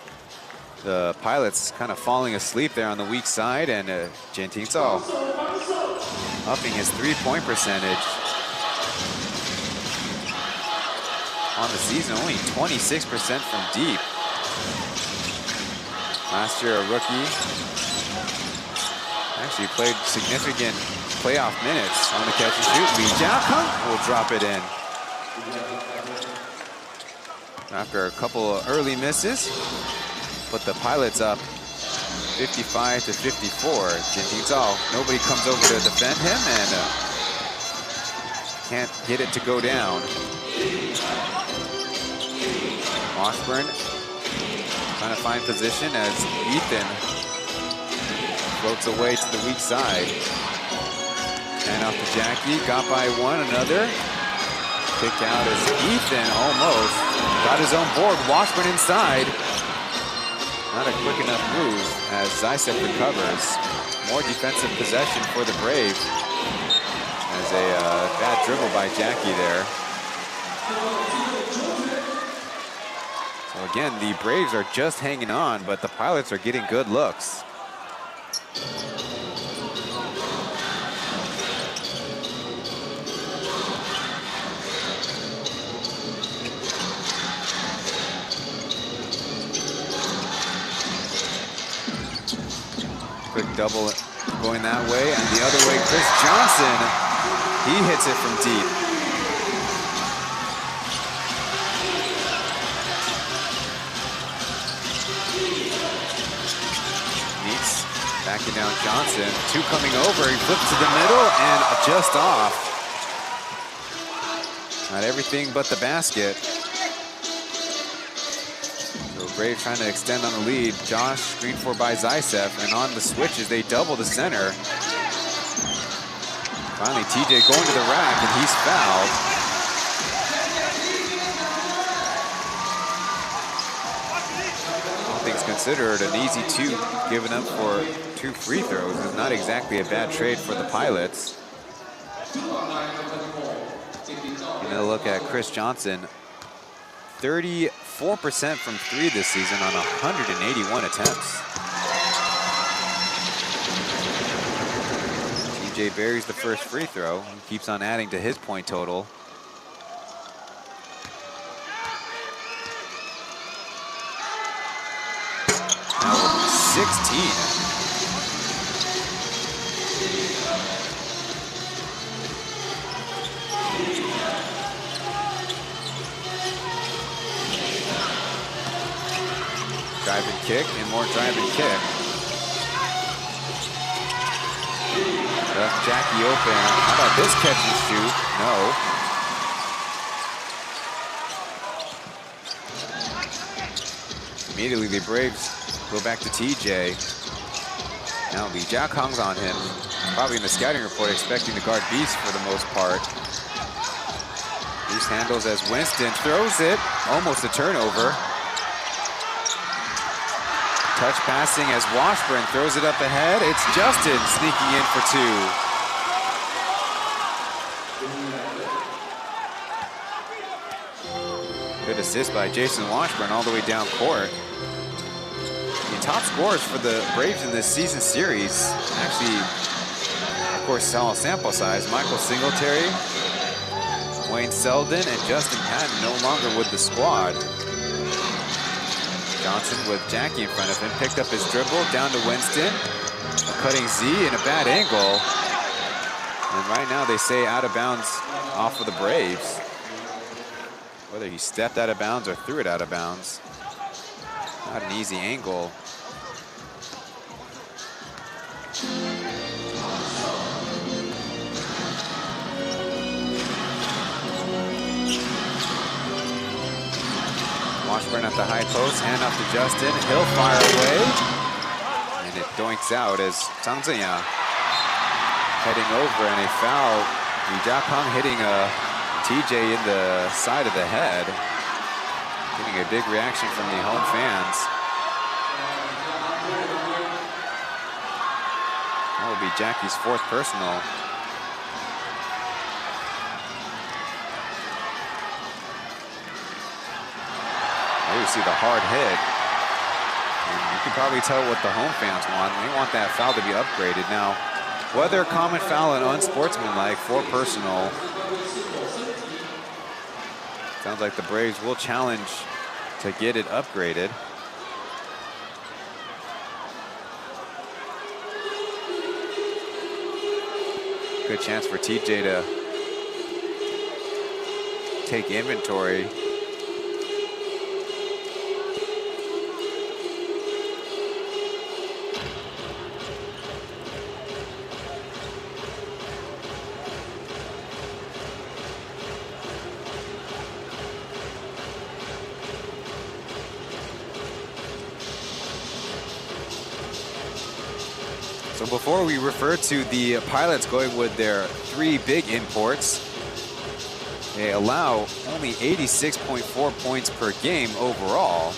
the Pilots kind of falling asleep there on the weak side, and Chen Tingzao upping his 3-point percentage. On the season, only 26% from deep. Last year, a rookie. Actually played significant playoff minutes on the catch and shoot. Li Jiakeng will drop it in. After a couple of early misses, put the Pilots up 55 to 54. Chen Tingzao, nobody comes over to defend him, and can't get it to go down. Washburn trying to find position as Ethan floats away to the weak side. And off to Jackie, got by one, another. Kick out as Ethan almost got his own board. Washburn inside. Not a quick enough move as Zaitsev recovers. More defensive possession for the Braves. As a bad dribble by Jackie there. So again, the Braves are just hanging on, but the Pilots are getting good looks. Quick double going that way, and the other way, Chris Johnson, he hits it from deep. Meets, backing down Johnson, two coming over, he flips to the middle, and just off. Not everything but the basket. Braves trying to extend on the lead. Josh screened for by Zaitsev, and on the switches, they double the center. Finally, TJ going to the rack, and he's fouled. All things considered, an easy two given up for 2 free throws is not exactly a bad trade for the Pilots. Another look at Chris Johnson. 34% from 3 this season on 181 attempts. TJ buries the first free throw and keeps on adding to his point total. Now with 16. Drive and kick, and more drive and kick. Left Jackie open. How about this catch and shoot? No. Immediately the Braves go back to TJ. Now Lee Jiakang's on him. Probably in the scouting report expecting to guard Beast for the most part. Loose handles as Winston throws it. Almost a turnover. Touch passing as Washburn throws it up ahead. It's Justin sneaking in for 2. Good assist by Jason Washburn all the way down court. The top scorers for the Braves in this season series, actually, of course, small sample size. Michael Singletary, Wayne Selden, and Justin Patton no longer with the squad. Johnson with Jackie in front of him, picked up his dribble, down to Winston. A cutting Z in a bad angle. And right now they say out of bounds off of the Braves. Whether he stepped out of bounds or threw it out of bounds. Not an easy angle. Washburn at the high post, hand off to Justin. He'll fire away. And it doinks out as Zhang Ziya heading over, and a foul. Lee Jiakang hitting TJ in the side of the head. Getting a big reaction from the home fans. That will be Jackie's 4th personal. You see the hard hit. And you can probably tell what the home fans want. They want that foul to be upgraded. Now, whether common foul and unsportsmanlike for personal, sounds like the Braves will challenge to get it upgraded. Good chance for TJ to take inventory. So before we refer to the pilots going with their 3 big imports, they allow only 86.4 points per game overall.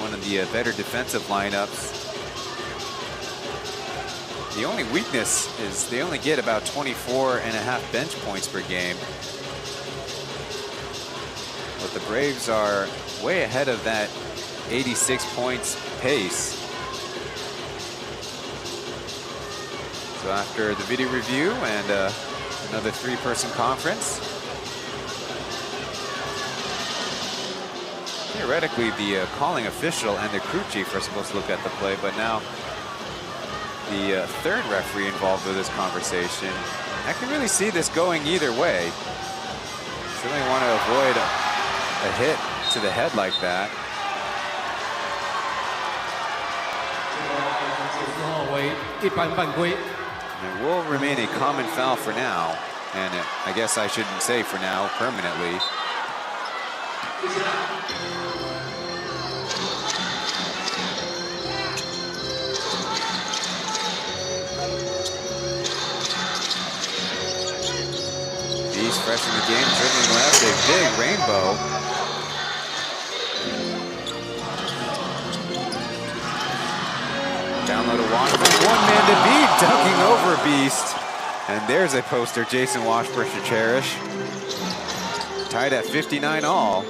One of the better defensive lineups. The only weakness is they only get about 24.5 bench points per game. But the Braves are way ahead of that 86 points pace. So after the video review and another 3-person conference, theoretically the calling official and the crew chief are supposed to look at the play, but now the third referee involved with this conversation. I can really see this going either way. Certainly want to avoid a hit to the head like that. It will remain a common foul for now, and I guess I shouldn't say for now, permanently. Beast fresh in the game, dribbling left, a big rainbow. Down low to Washburn, 1 man to beat, ducking over Beast. And there's a poster Jason Washburn should cherish. Tied at 59 all.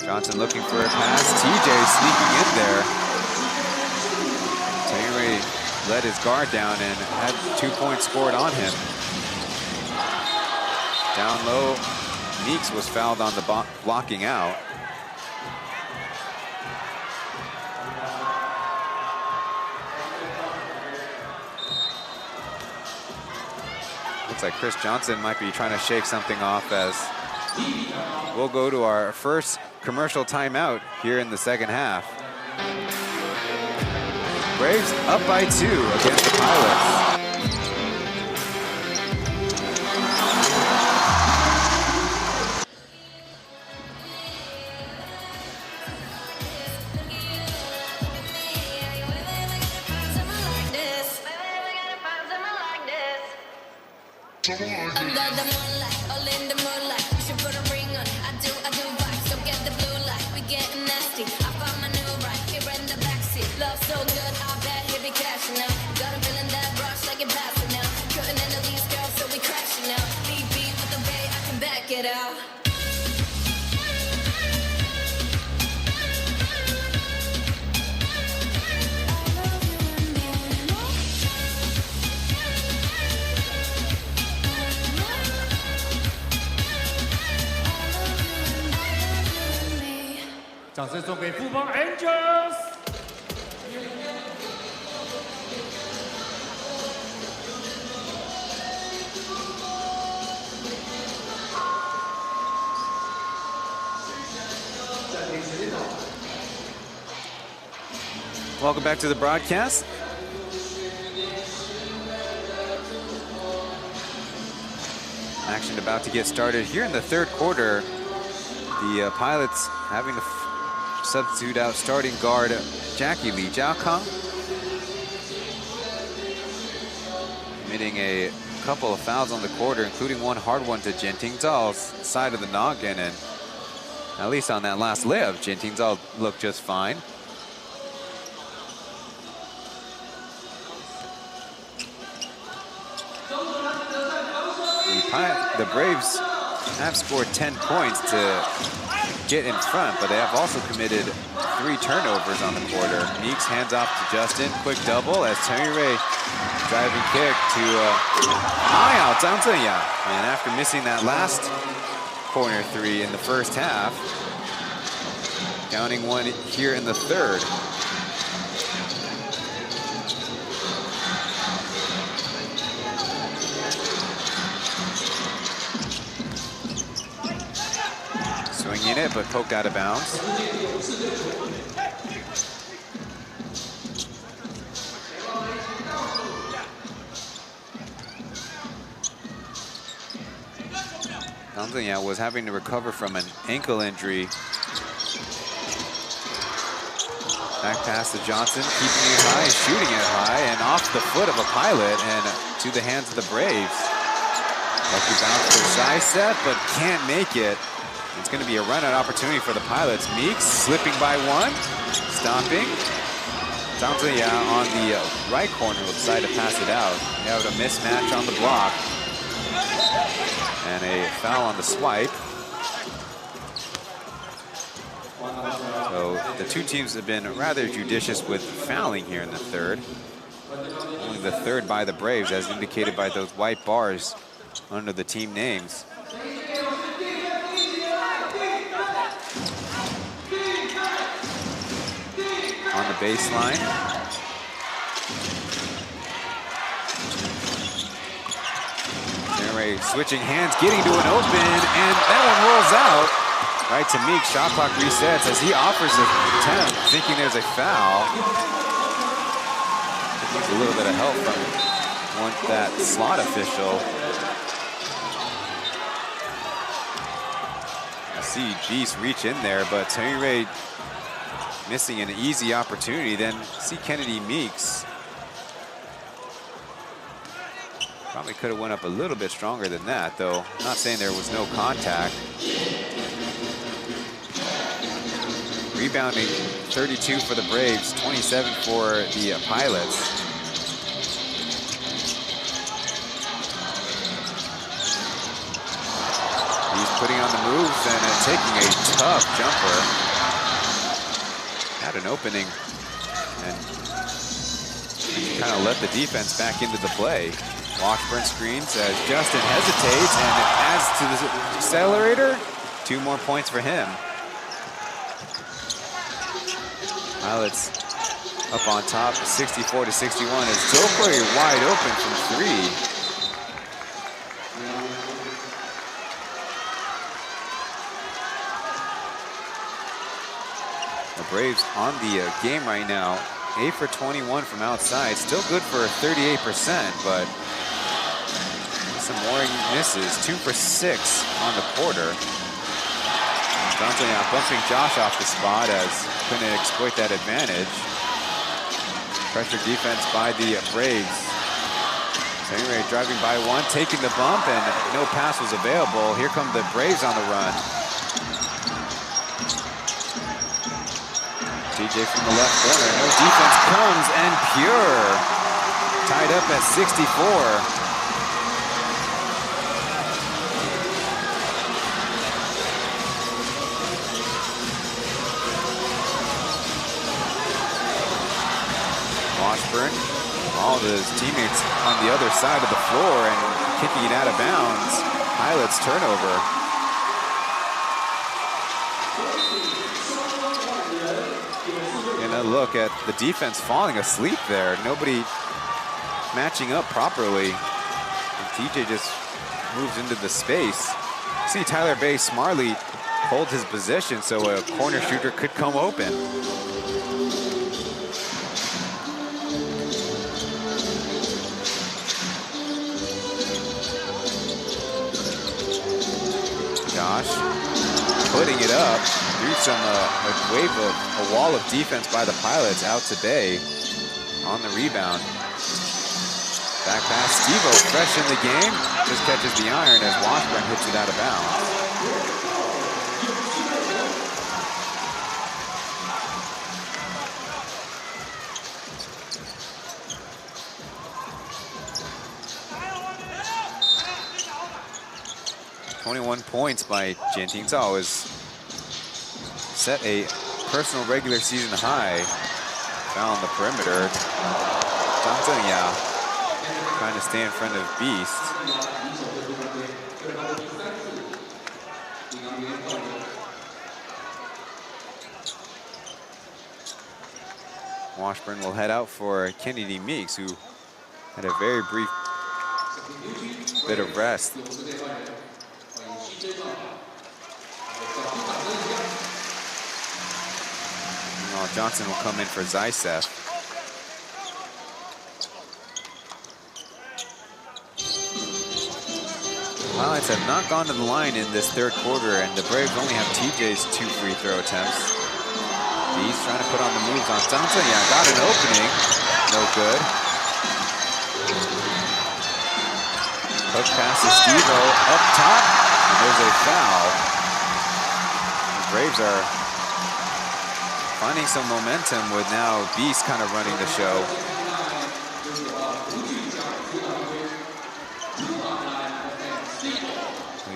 Johnson looking for a pass, TJ sneaking in there. Taipei let his guard down and had 2 points scored on him. Down low, Meeks was fouled on the blocking out. Looks like Chris Johnson might be trying to shake something off as we'll go to our first commercial timeout here in the second half. Braves up by 2 against the Pilots. Under the moonlight, all in the moonlight. You should put a ring on. I do vibes. Don't get the blue light. We getting nasty. I found my new ride here in the backseat. Love so good, I bet he be cashing out. Got a feeling that rush like it passing now. Couldn't handle these girls, so we crashing out. Leave beat with the bay, I can back it out. Fubon Angels. Welcome back to the broadcast. Action about to get started here in the third quarter. The Pilots having to substitute out starting guard Jackie Lee Jiaokang, committing a couple of fouls on the quarter, including one hard one to Jin Tingzal's side of the noggin, and at least on that last layup, Jin Tingzal looked just fine. The Braves have scored 10 points to get in front, but they have also committed 3 turnovers on the quarter. Meeks hands off to Justin, quick double as Taoyuan driving kick to high out Zhang Zhenyang. And after missing that last corner 3 in the first half, counting one here in the third. Swinging it, but poked out of bounds. Zhang Zhenyang was having to recover from an ankle injury Back pass to Johnson, keeping it high, shooting it high, and off the foot of a Pilot and to the hands of the Braves. Lucky bounce for Zyseth, but can't make it. It's going to be a run-out opportunity for the Pilots. Meeks slipping by one, stopping. Taoyuan on the right corner will decide to pass it out. They have a mismatch on the block. And a foul on the swipe. So the two teams have been rather judicious with fouling here in the third. Only the third by the Braves, as indicated by those white bars under the team names. On the baseline. Ray switching hands, getting to an open, and that one rolls out. Right to Meek, shot clock resets as he offers a attempt, thinking there's a foul. Needs a little bit of help from that slot official. I see Beast reach in there, but Taoyuan missing an easy opportunity. Then see Kennedy Meeks. Probably could have went up a little bit stronger than that, though. I'm not saying there was no contact. Rebounding 32 for the Braves, 27 for the Pilots. He's putting on the moves and taking a tough jumper. Had an opening and kind of let the defense back into the play. Washburn screens as Justin hesitates and adds to the accelerator. 2 more points for him. Pilots up on top, 64-61 as Zokoi wide open from 3. The Braves on the game right now, 8 for 21 from outside. Still good for 38%, but some mooring misses. 2 for 6 on the quarter. Johnson bumping Josh off the spot as couldn't exploit that advantage. Pressure defense by the Braves. Taoyuan driving by one, taking the bump, and no pass was available. Here come the Braves on the run. TJ from the left corner, no defense comes, and Pure tied up at 64. Washburn, all of his teammates on the other side of the floor and kicking it out of bounds. Pilots turnover. And a look at the defense falling asleep there. Nobody matching up properly. And TJ just moves into the space. See Tyler Bay smartly hold his position so a corner shooter could come open. Josh putting it up through some a wave of a wall of defense by the Pilots out today on the rebound. Back pass, Steve-O fresh in the game, just catches the iron as Washburn hits it out of bounds. Points by Jian Tingzhao has set a personal regular season high. Foul on the perimeter. Zhang Zhengya trying to stay in front of Beast. Washburn will head out for Kennedy Meeks, who had a very brief bit of rest. Johnson will come in for Zyseth. Pilots have not gone to the line in this third quarter, and the Braves only have TJ's 2 free throw attempts. He's trying to put on the moves on Zhang Zhenyan. Got an opening. No good. Hook pass to Steve-O up top. And there's a foul. The Braves are finding some momentum with now Beast kind of running the show.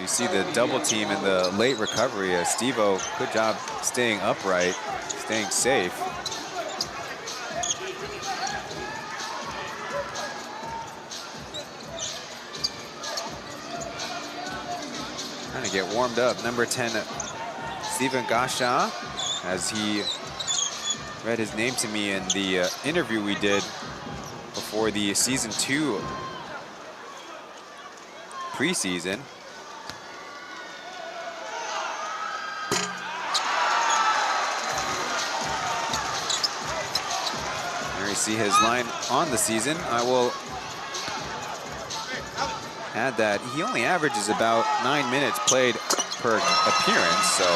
You see the double team in the late recovery. Steve-O, good job staying upright, staying safe. Trying to get warmed up. Number 10, Stephen Gasha, as he read his name to me in the interview we did before the season 2 preseason. There you see his line on the season. I will add that he only averages about 9 minutes played per appearance, so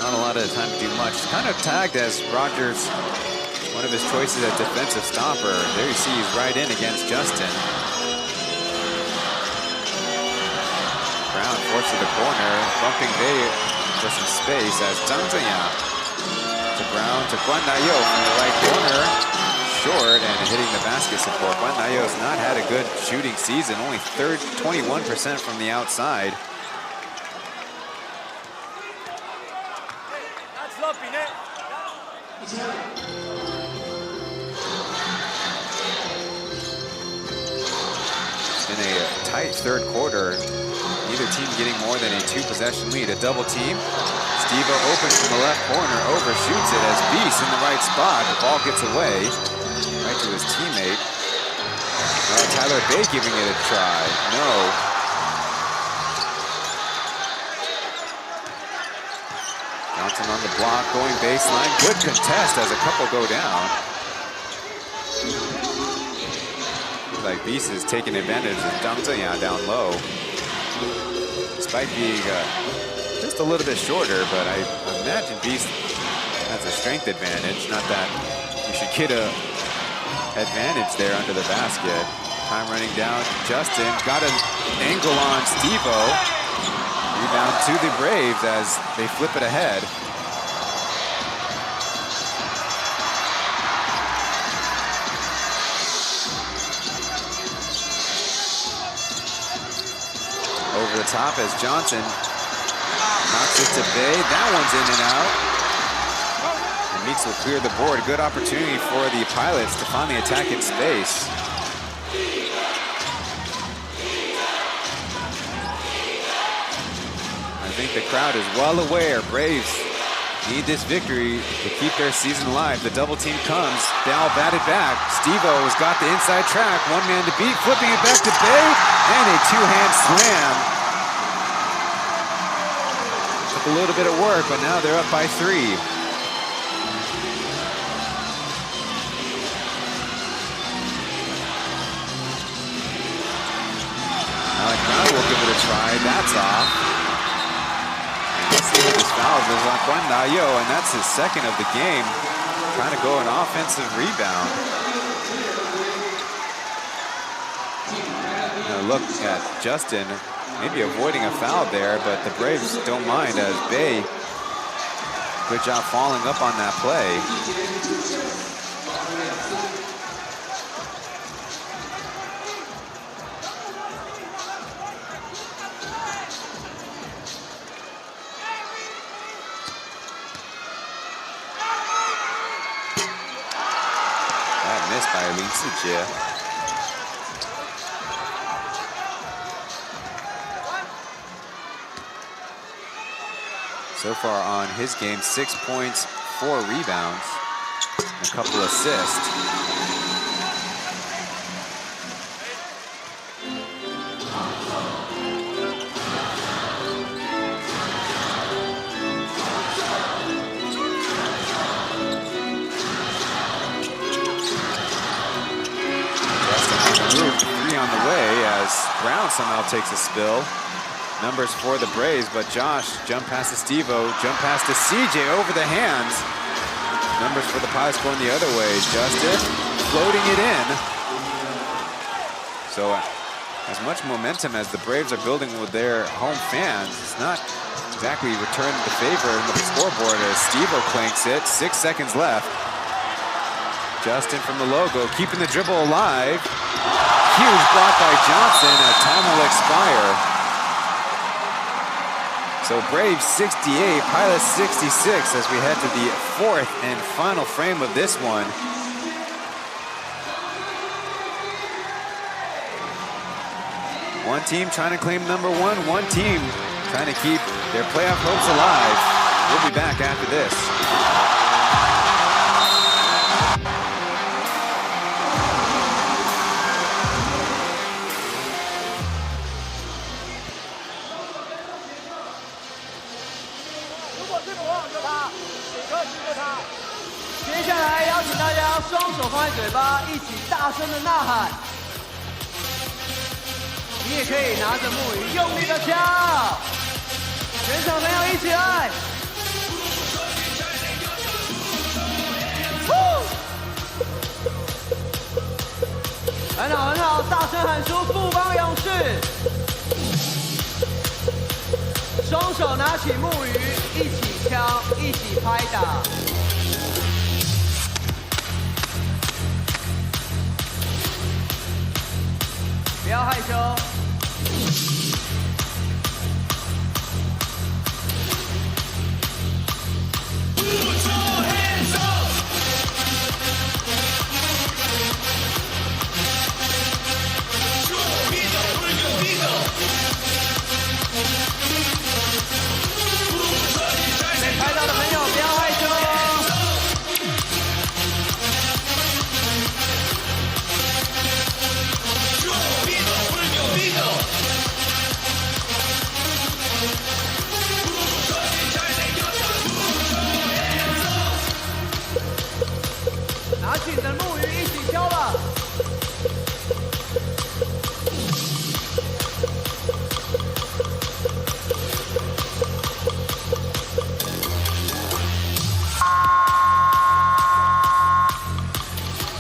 not a lot of time to do much. Kind of tagged as Rogers, one of his choices at defensive stopper. There you see he's right in against Justin. Brown forced to the corner, bumping Bay for some space as Zhang Zhenyan to Brown to Guan Dayo from the right corner. Short and hitting the basket support. Guan Dayo has not had a good shooting season, only 21% from the outside. It's been a tight third quarter. Neither team getting more than a 2-possession lead. A double team. Steve-O opens from the left corner, overshoots it as Beast in the right spot. The ball gets away right to his teammate. Tyler Bay giving it a try. No. Johnson on the block, going baseline. Good contest as a couple go down. Looks like Beast is taking advantage of Zhang Zhenyan down low. Despite being just a little bit shorter, but I imagine Beast has a strength advantage. Not that you should get a advantage there under the basket. Time running down. Justin got an angle on Steve-O. Rebound to the Braves as they flip it ahead. Over the top as Johnson knocks it to Bay. That one's in and out. And Meeks will clear the board. Good opportunity for the Pilots to finally attack in space. I think the crowd is well aware. Braves need this victory to keep their season alive. The double team comes. Dow batted back. Steve-O has got the inside track. One man to beat. Flipping it back to Bay. And a two-hand slam. Took a little bit of work, but now they're up by 3. Alec Brown will give it a try. That's off. This foul is on Guan Dayo, and that's his second of the game. Trying to go an offensive rebound. Now look at Justin, maybe avoiding a foul there, but the Braves don't mind as Bay, good job following up on that play. By Lin Zijie. So far on his game, 6 points, 4 rebounds, and a couple assists. On the way as Brown somehow takes a spill. numbers for the Braves, but Josh jump past to Steve-O, jump past to CJ over the hands. Numbers for the Pilots going the other way. Justin floating it in. So as much momentum as the Braves are building with their home fans, it's not exactly returned the favor in the scoreboard as Steve-O clanks it. 6 seconds left. Justin from the logo, keeping the dribble alive. Huge block by Johnson as time will expire. So Braves 68, Pilots 66 as we head to the 4th and final frame of this one. One team trying to claim number one team trying to keep their playoff hopes alive. We'll be back after this.接下来邀请大家双手放在嘴巴，一起大声的呐喊。你也可以拿着木鱼用力的敲，全场朋友一起来！很好很好，大声喊出富邦勇士！双手拿起木鱼，一起敲，一起拍打。不要害羞。没拍到的朋友不要害羞哦。拿起你的木鱼一起敲吧。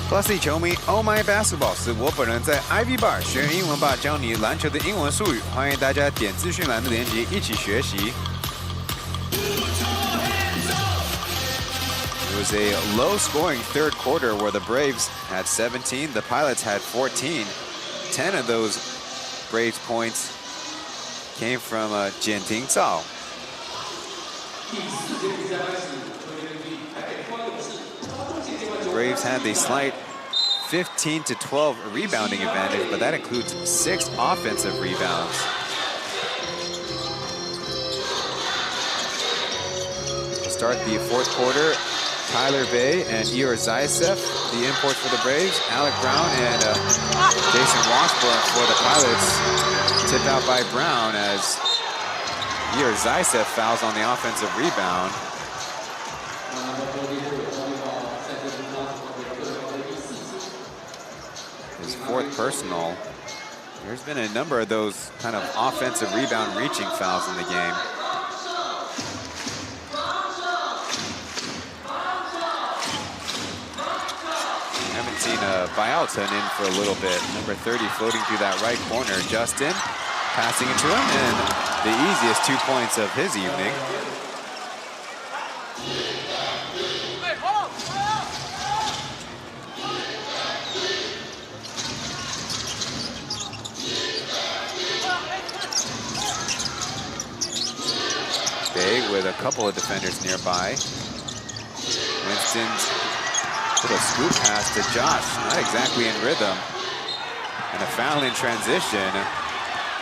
Plus 球迷 Oh My Basketball 是我本人在 Ivy Bar 学英文吧，教你篮球的英文术语。欢迎大家点资讯栏的链接一起学习。It was a low-scoring third quarter where the Braves had 17, the Pilots had 14. 10 of those Braves points came from Jianting Zhao. The Braves had a slight 15-12 rebounding advantage, but that includes 6 offensive rebounds. To start the 4th quarter, Tyler Bay and Eor Zaitsev, the imports for the Braves. Alec Brown and Jason Washburn for the Pilots. Tipped out by Brown as Eor Zaitsev fouls on the offensive rebound. His 4th personal. There's been a number of those kind of offensive rebound reaching fouls in the game. Haven't seen Bayalton in for a little bit. Number 30 floating through that right corner. Justin passing it to him, and the easiest 2 points of his evening. Bay with a couple of defenders nearby. Winston's little scoop pass to Josh, not exactly in rhythm. And a foul in transition.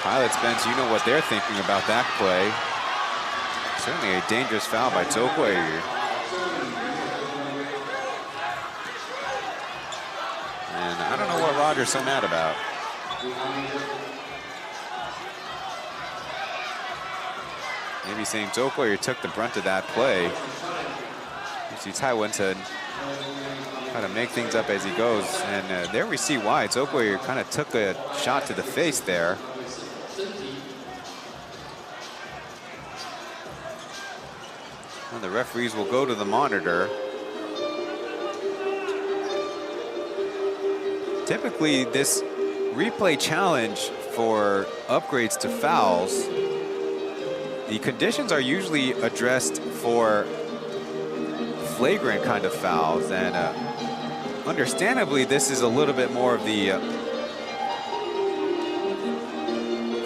Pilots bench, you know what they're thinking about that play. Certainly a dangerous foul by Zhou Guiyu. And I don't know what Roger's so mad about. Maybe saying Zhou Guiyu took the brunt of that play. You see Taiwan to try to make things up as he goes. And there we see why. Zhou Guiyu kind of took a shot to the face there. And the referees will go to the monitor. Typically, this replay challenge for upgrades to fouls, the conditions are usually addressed for flagrant kind of fouls, and understandably, this is a little bit more of the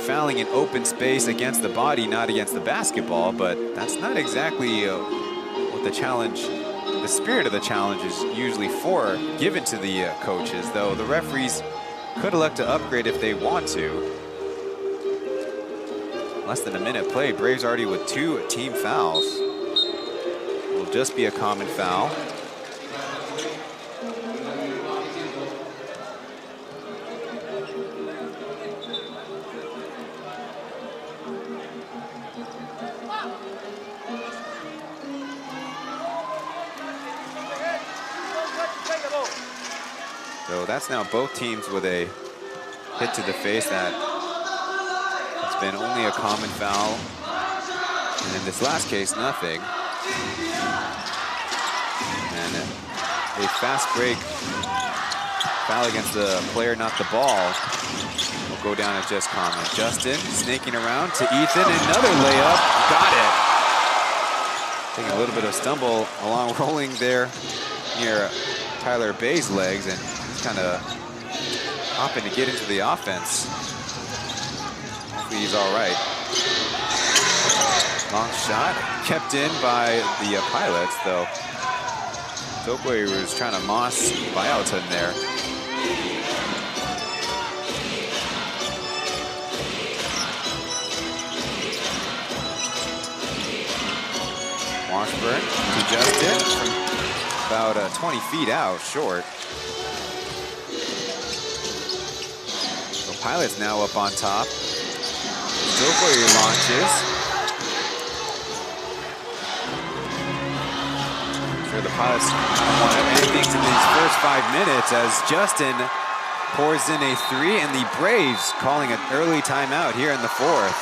fouling in open space against the body, not against the basketball, but that's not exactly what the challenge, the spirit of the challenge is usually for, given to the coaches, though the referees could elect to upgrade if they want to. Less than a minute played, Braves already with 2 team fouls. Will just be a common foul. So that's now both teams with a hit to the face that has been only a common foul. And in this last case, nothing. And a fast break foul against the player, not the ball, will go down as just common. Justin snaking around to Ethan, another layup, got it. Taking a little bit of stumble along rolling there near Tyler Bay's legs, and he's kind of hopping to get into the offense. Hopefully he's all right. Long shot, kept in by the Pilots, though. Tokwe was trying to moss Bayalton there. Washburn to Justin from about 20 feet out, short. So Pilots now up on top. Tokwe launches. The Pilots don't want to end things in these first 5 minutes as Justin pours in a 3, and the Braves calling an early timeout here in the 4th.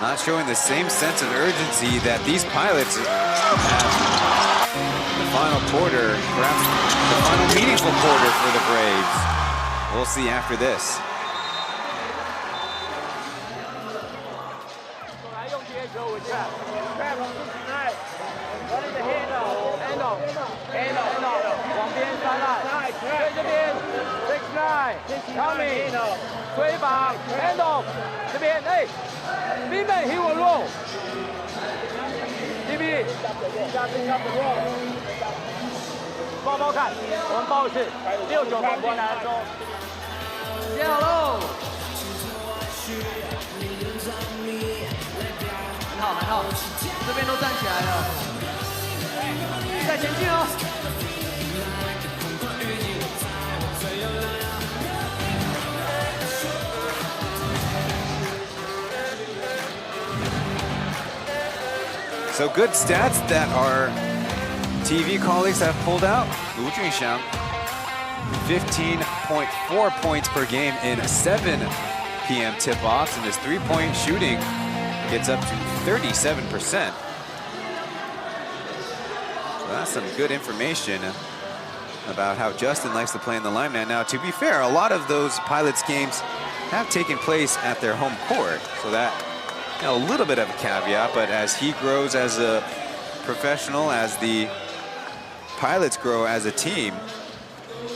Not showing the same sense of urgency that these Pilots have in the final quarter, perhaps the final meaningful quarter for the Braves. We'll see after this. Coming, 推把 hand off 这边，哎 ，Limit he will roll。DB， 报报看，我们报一次，69公斤男中，接好喽。很好，很好，这边都站起来了，再前进哦。So good stats that our TV colleagues have pulled out. Lu Junxiang, 15.4 points per game in 7 p.m. tip-offs, and his three-point shooting gets up to 37%. So that's some good information about how Justin likes to play in the limelight. Now, to be fair, a lot of those Pilots games have taken place at their home court, so that a little bit of a caveat, but as he grows as a professional, as the Pilots grow as a team, you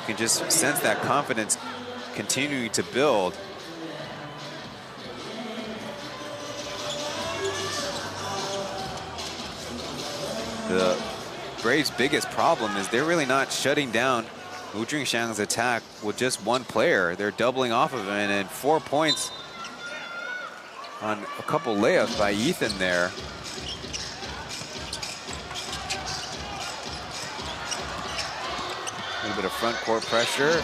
can just sense that confidence continuing to build. The Braves' biggest problem is they're really not shutting down Lu Junxiang's attack with just one player. They're doubling off of him, and then 4 points on a couple layups by Ethan there. A little bit of front court pressure.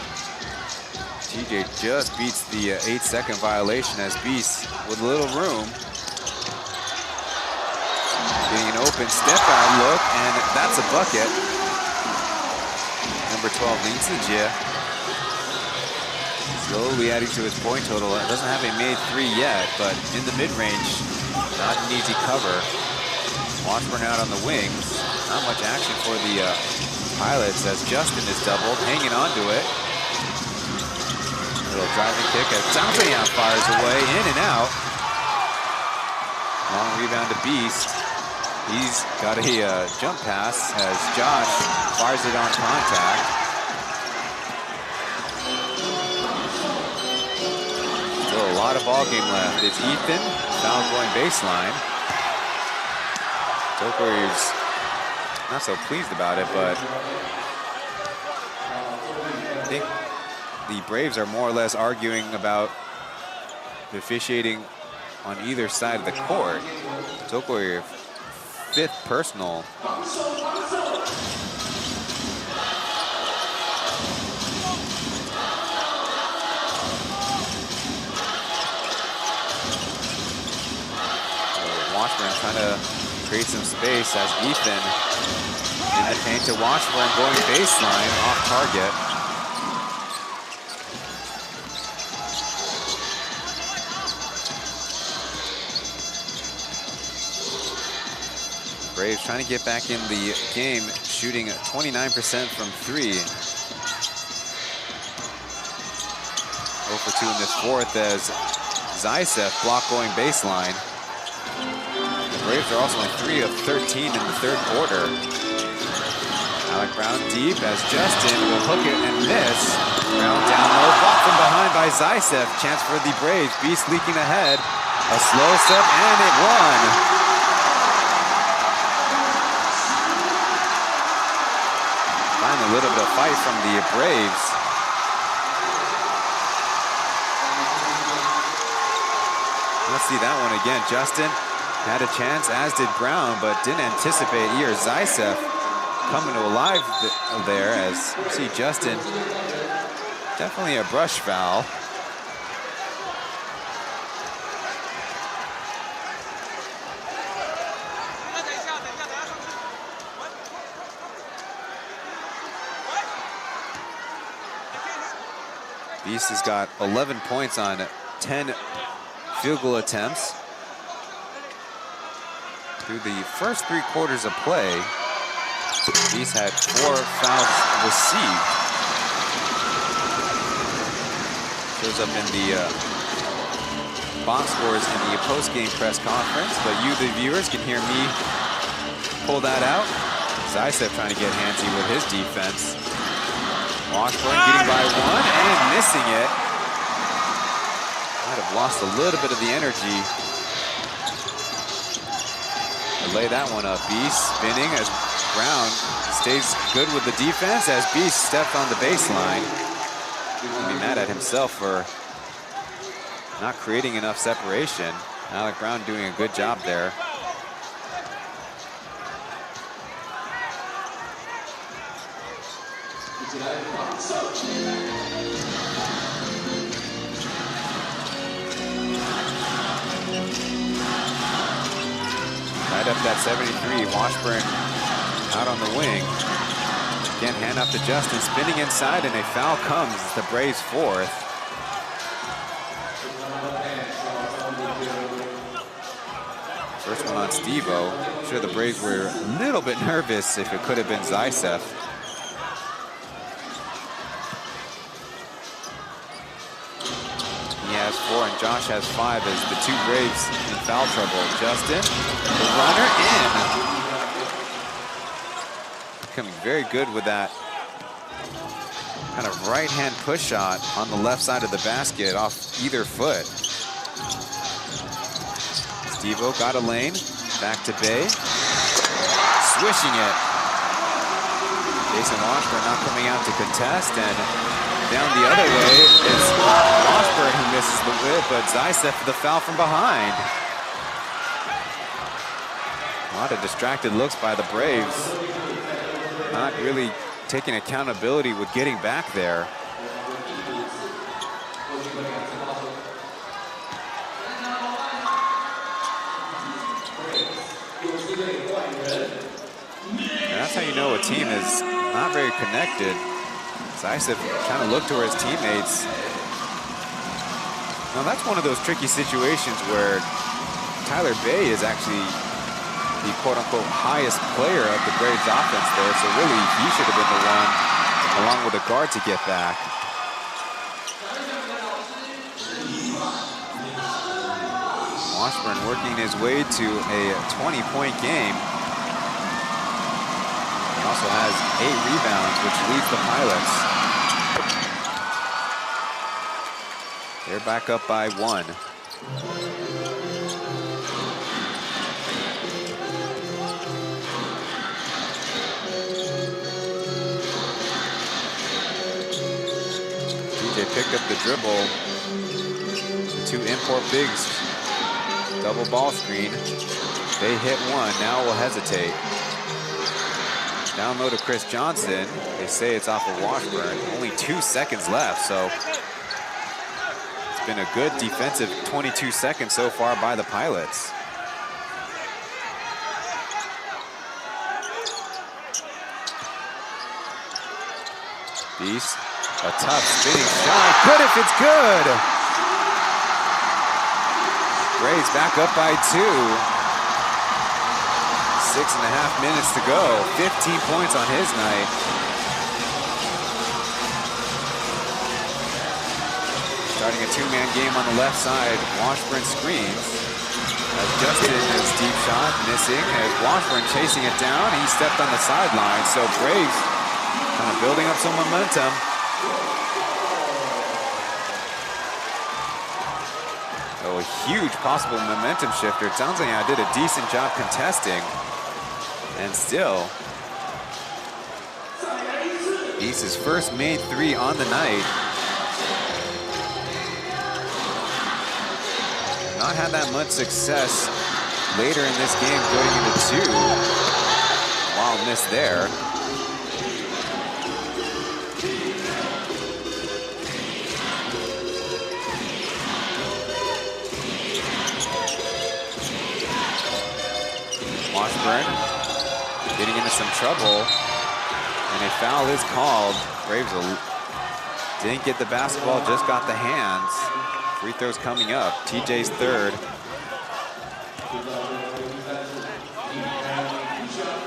TJ just beats the 8-second violation as Beast with a little room. Getting an open step out look, and that's a bucket. Number 12, Lin Zijie. Slowly adding to his point total. Doesn't have a made 3 yet, but in the mid-range, not an easy cover. Washburn out on the wings. Not much action for the pilots as Justin is doubled, hanging on to it. Little driving kick as Taoyuan fires away, in and out. Long rebound to Beast. He's got a jump pass as Josh fires it on contact. Still a lot of ball game left. It's Ethan, foul going baseline. Toko's not so pleased about it, but I think the Braves are more or less arguing about the officiating on either side of the court. Toko, 5th personal. Washburn trying to create some space as Ethan in the paint to Washburn going baseline off target. Braves trying to get back in the game, shooting 29% from 3. 0 for 2 in this 4th as Zaitsev block going baseline. The Braves are also in 3 of 13 in the 3rd quarter. Alec Brown deep as Justin will hook it and miss. Brown down low, blocked from behind by Zaitsev. Chance for the Braves. Beast leaking ahead. A slow step and it won. Finally, a little bit of fight from the Braves. Let's see that one again. Justin had a chance, as did Brown, but didn't anticipate here. Zaitsev coming to alive there as you see Justin. Definitely a brush foul. Beast has got 11 points on 10 field goal attempts. Through the first 3 quarters of play, Beast had 4 fouls received. Shows up in the box scores in the post-game press conference, but you, the viewers, can hear me pull that out. Zaitsev trying to get handsy with his defense. Washburn getting by 1 and missing it. Might have lost a little bit of the energy. Lay that one up. Beast spinning as Brown stays good with the defense as Beast stepped on the baseline. He'll be mad at himself for not creating enough separation. Alec Brown doing a good job there. Right up that 73, Washburn out on the wing. Again, hand up to Justin, spinning inside, and a foul comes. It's the Braves' 4th. First one on Steve-O. I'm sure the Braves were a little bit nervous if it could have been Zaitsev. He has 4 and Josh has 5 as the 2 Braves in foul trouble. Justin, the runner in. Becoming very good with that kind of right-hand push shot on the left side of the basket off either foot. Steve-O got a lane, back to Bay, swishing it. Jason Washburn not coming out to contest, and down the other way, it's Washburn who misses the whip, but Zaitsev for the foul from behind. A lot of distracted looks by the Braves. Not really taking accountability with getting back there. And that's how you know a team is not very connected. Zaitsev trying to look to his teammates. Now that's one of those tricky situations where Tyler Bay is actually the quote-unquote highest player of the Braves offense there, so really he should have been the one, along with a guard, to get back. Washburn working his way to a 20-point game. He also has 8 rebounds, which leads the Pilots. They're back up by 1. TJ picked up the dribble. The 2 import bigs. Double ball screen. They hit 1. Now will hesitate. Down low to Chris Johnson. They say it's off of Washburn. Only 2 seconds left, so it's been a good defensive 22 seconds so far by the Pilots. Beast, a tough spinning shot. Good if it's good. Braves back up by 2. 6.5 minutes to go. 15 points on his night. Starting a 2-man game on the left side. Washburn screens. As Justin his deep shot missing. As Washburn chasing it down. He stepped on the sideline. So Braves kind of building up some momentum. Oh, a huge possible momentum shifter. It sounds like I did a decent job contesting. And still, East's first made 3 on the night. Not had that much success later in this game, going into 2. Wild miss there. Washburn getting into some trouble, and a foul is called. Braves didn't get the basketball, just got the hands. Free throws coming up. TJ's third.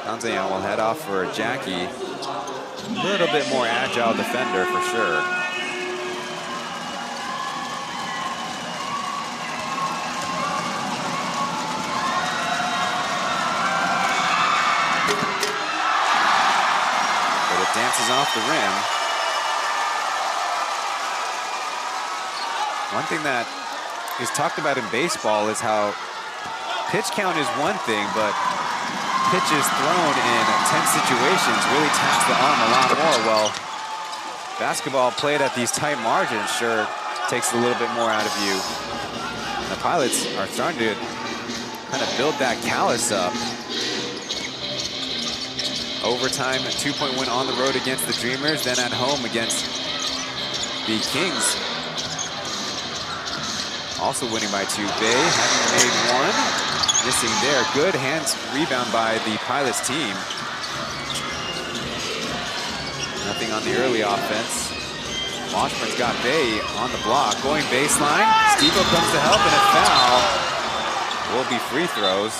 Tanzania will head off for Jackie. A little bit more agile defender for sure. Dances off the rim. One thing that is talked about in baseball is how pitch count is one thing, but pitches thrown in tense situations really tax the arm a lot more. Well, basketball played at these tight margins sure takes a little bit more out of you. And the Pilots are starting to kind of build that callus up. Overtime, a 2-point win on the road against the Dreamers, then at home against the Kings. Also winning by 2. Bay having made 1, missing there. Good hands rebound by the Pilots team. Nothing on the early offense. Washburn's got Bay on the block, going baseline. Stevo comes to help, and a foul. Will be free throws.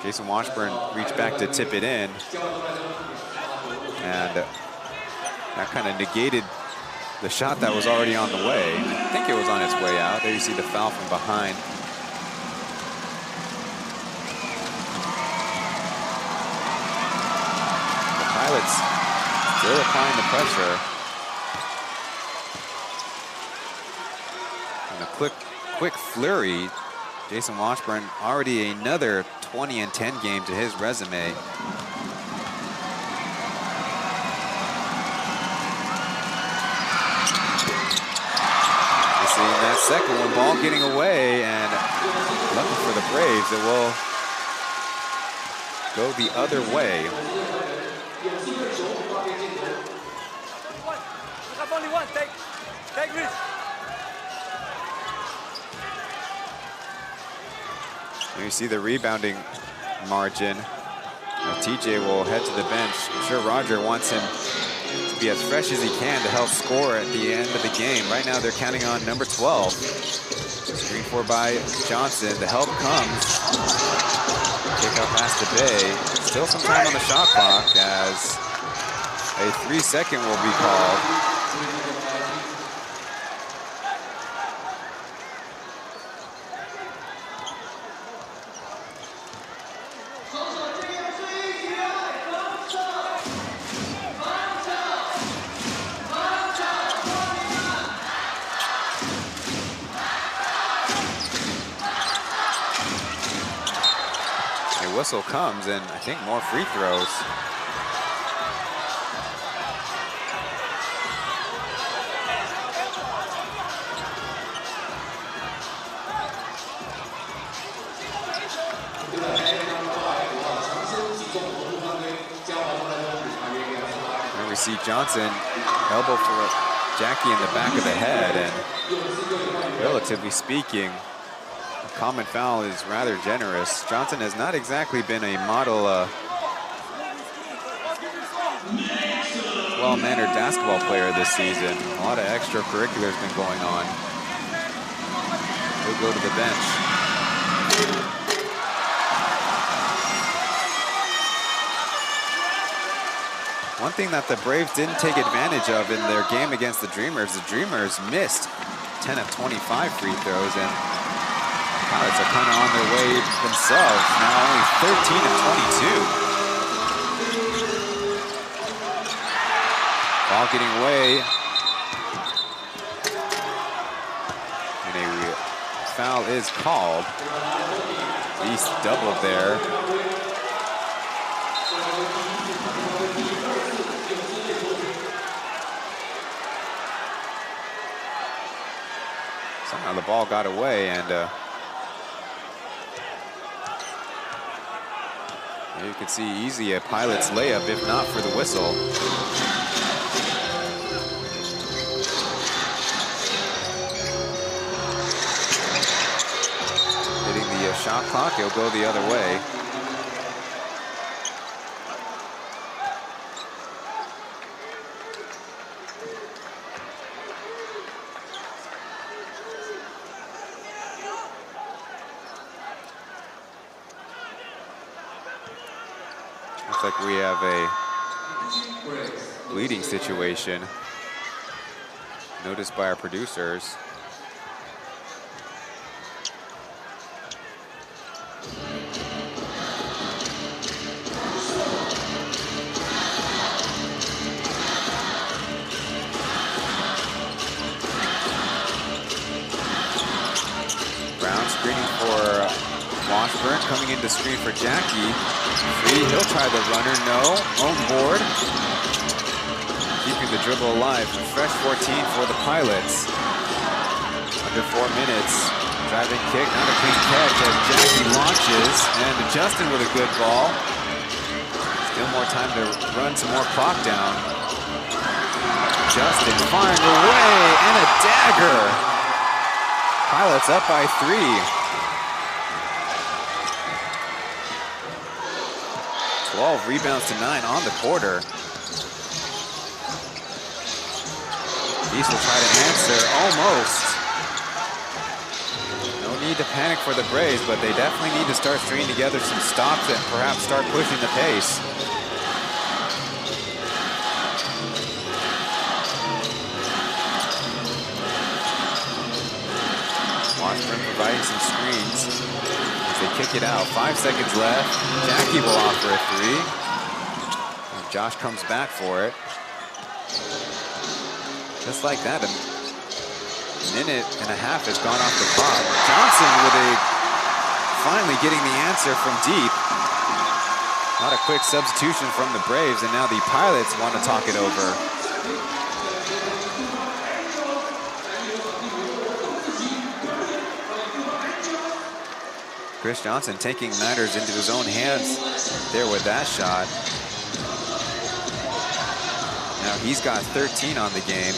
Jason Washburn reached back to tip it in, and that kind of negated the shot that was already on the way. I think it was on its way out. There you see the foul from behind. The Pilots still applying the pressure. And a quick flurry. Jason Washburn already another 20 and 10 game to his resume. Missing that second one, ball getting away, and lucky for the Braves, it will go the other way. Only one, take risk. You see the rebounding margin. Now TJ will head to the bench. I'm sure Roger wants him to be as fresh as he can to help score at the end of the game. Right now, they're counting on number 12. Screen for by Johnson. The help comes. Kick out past the Bay. Still some time on the shot clock as a 3-second will be called. Whistle comes, and I think more free throws. And we see Johnson elbow for Jackie in the back of the head, and relatively speaking, common foul is rather generous. Johnson has not exactly been a model well-mannered basketball player this season. A lot of extracurriculars been going on. He'll go to the bench. One thing that the Braves didn't take advantage of in their game against the Dreamers missed 10 of 25 free throws, and Pilots are kind of on their way themselves. Now only 13 of 22. Ball getting away. And a foul is called. At least doubled there. Somehow the ball got away, and you can see easy a Pilot's layup if not for the whistle. Hitting the shot clock, he'll go the other way. Looks like we have a bleeding situation noticed by our producers. Brown screening for Washburn, coming into screen for Jackie. Free, he'll try the runner, no. Own board. Keeping the dribble alive. Fresh 14 for the Pilots. Under 4 minutes. Driving kick, not a clean catch as Jackie launches. And Justin with a good ball. Still more time to run some more clock down. Justin firing away, and a dagger. Pilots up by 3. 12 rebounds to 9 on the quarter. East will try to answer, almost. No need to panic for the Braves, but they definitely need to start stringing together some stops and perhaps start pushing the pace. Washburn providing some screens. They kick it out, 5 seconds left. Jackie will offer a 3. And Josh comes back for it. Just like that, a minute and a half has gone off the clock. Johnson finally getting the answer from deep. Not a quick substitution from the Braves, and now the Pilots want to talk it over. Chris Johnson taking matters into his own hands there with that shot. Now he's got 13 on the game.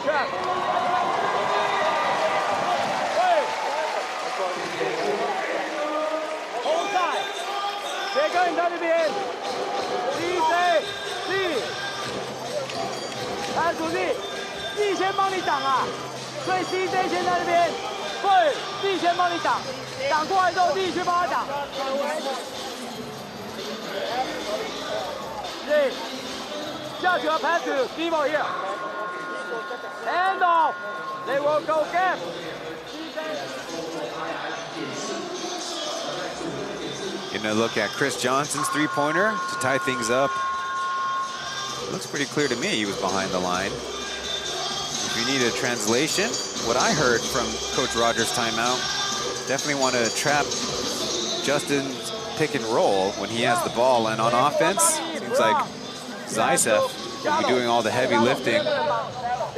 Chen。喂，红赛，杰哥你在那边 ，DJ D， 来主力 ，D 先帮你挡啊，所以 DJ 先在那边，对 ，D 先帮你挡，挡过来之后 D 去帮他挡。D， 下球 pass to Steve here。 Hand off. They will go gap. Gonna look at Chris Johnson's three-pointer to tie things up. Looks pretty clear to me he was behind the line. If you need a translation, what I heard from Coach Rogers' timeout, definitely want to trap Justin's pick and roll when he has the ball, and on offense, seems like Zaitsev will be doing all the heavy lifting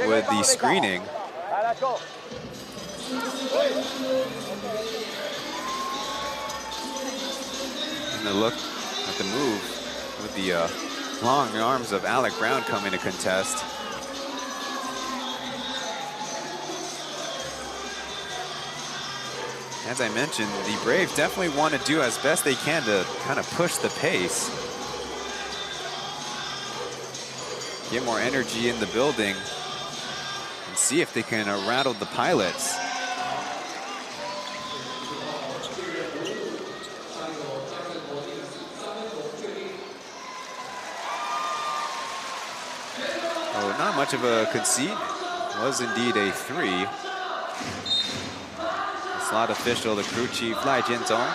with the screening. And a look at the move with the long arms of Alec Brown coming to contest. As I mentioned, the Braves definitely want to do as best they can to kind of push the pace. Get more energy in the building and see if they can rattle the Pilots. Oh, not much of a concede. Was indeed a 3. The slot official, the crew chief, Lai Jianzong,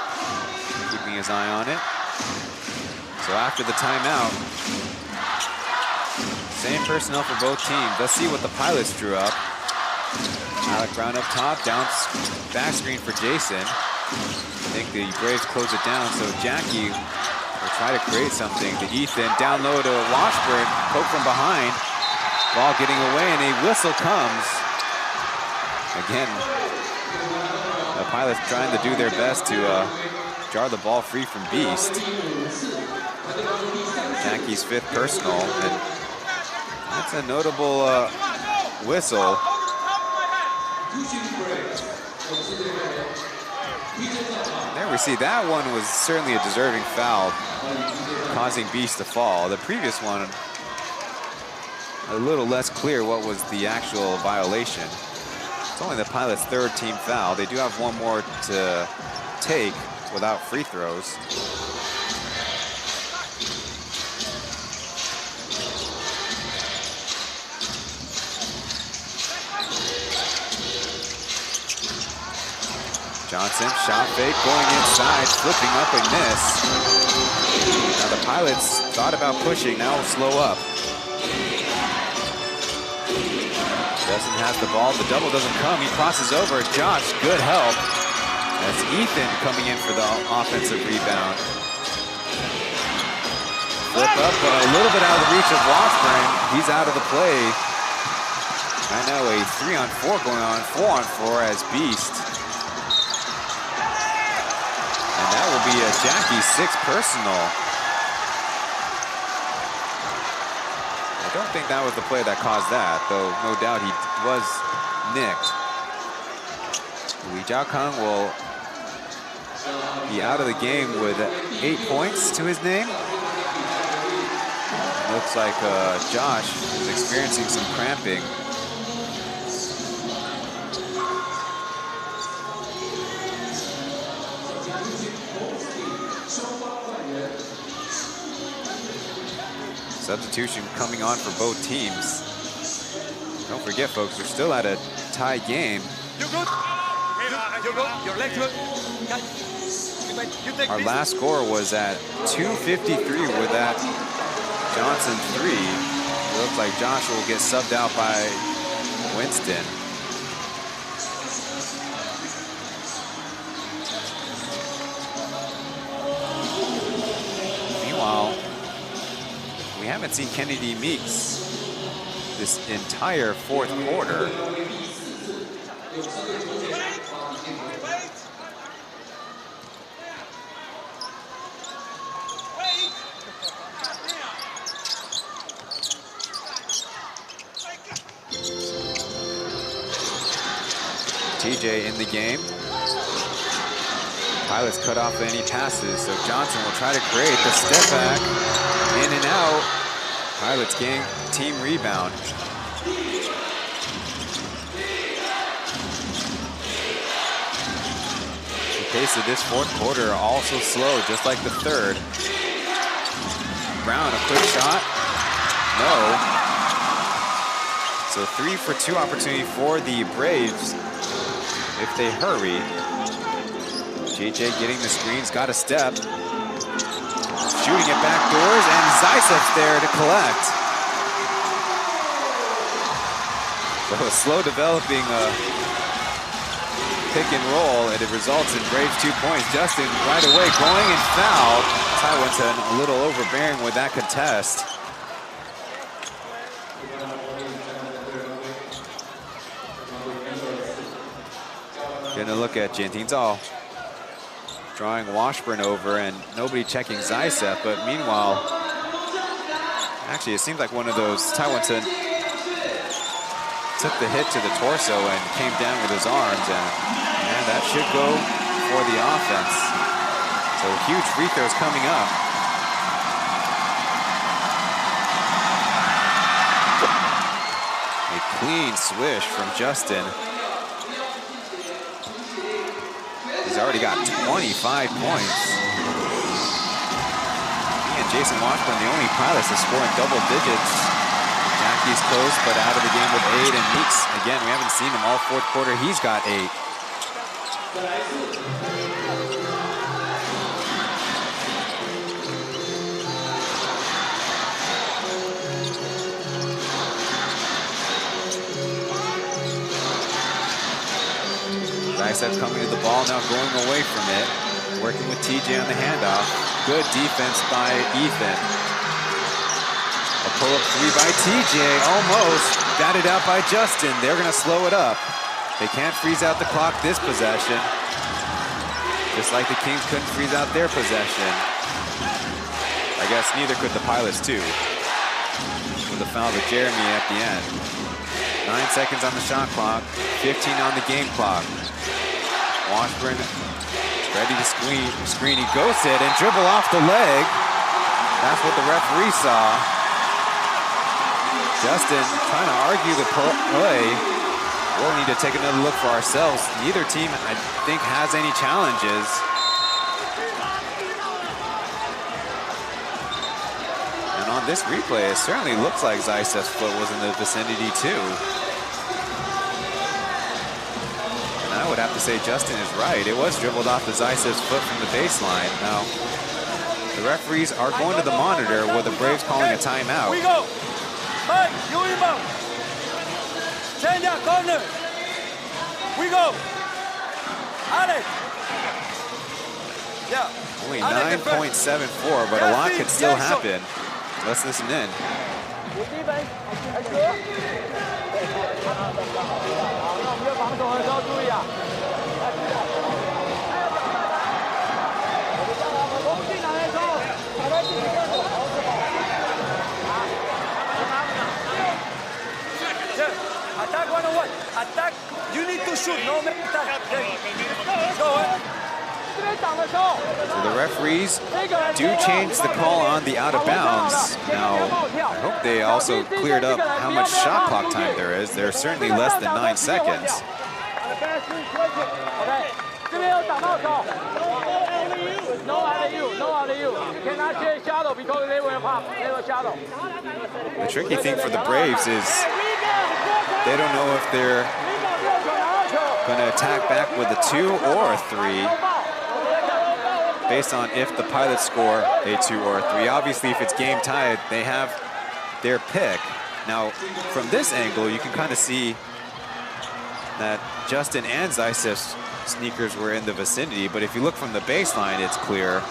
keeping his eye on it. So after the timeout, same personnel for both teams. Let's see what the Pilots drew up. Alec Brown up top, down back screen for Jason. I think the Braves close it down, so Jackie will try to create something. To Ethan, down low to Washburn, poke from behind. Ball getting away, and a whistle comes. Again, the Pilots trying to do their best to jar the ball free from Beast. Jackie's 5th personal, and that's a notable whistle. There we see, that one was certainly a deserving foul, causing Beast to fall. The previous one, a little less clear what was the actual violation. It's only the Pilots' 3rd team foul. They do have one more to take without free throws. Johnson, shot fake, going inside, flipping up and miss. Now the Pilots thought about pushing, now will slow up. Justin has the ball, the double doesn't come, he crosses over, Josh, good help. That's Ethan coming in for the offensive rebound. Flip up, a little bit out of the reach of Washburn, he's out of the play. I know a 3-on-4 going on, 4-on-4 as Beast. And that will be a Jackie's 6th personal. I don't think that was the play that caused that, though no doubt he was nicked. Li Jiakang will be out of the game with 8 points to his name. Looks like Josh is experiencing some cramping. Substitution coming on for both teams. Don't forget, folks, we're still at a tie game. Our last score was at 2:53 with that Johnson 3. It looks like Josh will get subbed out by Winston. Meanwhile, we haven't seen Kennedy Meeks this entire 4th quarter. TJ in the game. Pilots cut off any passes, so Johnson will try to create the step back, in and out. Pilots gain team rebound. The pace of this fourth quarter also slow, just like the third. Brown, a quick shot. No. So 3 for 2 opportunity for the Braves if they hurry. JJ getting the screens, got a step. Shooting it back doors, and Zaisev's there to collect. So a slow developing pick and roll, and it results in Braves 2 points. Justin right away going and fouled. Taoyuan a little overbearing with that contest. Gonna look at Jian Zhao drawing Washburn over and nobody checking Zaisev, but meanwhile, actually it seems like one of those, Taoyuan took the hit to the torso and came down with his arms, and that should go for the offense. So huge free throws coming up. A clean swish from Justin. He's already got 25 points. He and Jason Washburn, the only pilots to score in double digits. Jackie's close, but out of the game with 8. And Meeks, again, we haven't seen him all fourth quarter. He's got 8. Zaisev's coming to the ball now, going away from it. Working with TJ on the handoff. Good defense by Ethan. A pull-up 3 by TJ, almost. Batted out by Justin. They're going to slow it up. They can't freeze out the clock this possession. Just like the Kings couldn't freeze out their possession. I guess neither could the Pilots too. With a foul to Jeremy at the end. 9 seconds on the shot clock, 15 on the game clock. Washburn ready to screen. He goes it and dribble off the leg. That's what the referee saw. Justin trying to argue the play. We'll need to take another look for ourselves. Neither team, I think, has any challenges. And on this replay, it certainly looks like Zaisev's foot was in the vicinity too. I would have to say Justin is right. It was dribbled off the Zaisev's foot from the baseline. Now, the referees are going to the monitor with the Braves calling a timeout. We go. Mike, you inbound. Change that corner. We go. Alex. Yeah. Only 9.74, but a lot could still happen. Let's listen in. Attack 101. Attack. You need to shoot. No make attack. Go ahead. So the referees do change the call on the out of bounds. Now, I hope they also cleared up how much shot clock time there is. There's certainly less than 9 seconds. The tricky thing for the Braves is they don't know if they're going to attack back with a 2 or a 3. Based on if the Pilots score a 2 or a 3. Obviously, if it's game tied, they have their pick. Now, from this angle, you can kind of see that Justin and Zaisev's sneakers were in the vicinity, but if you look from the baseline, it's clear.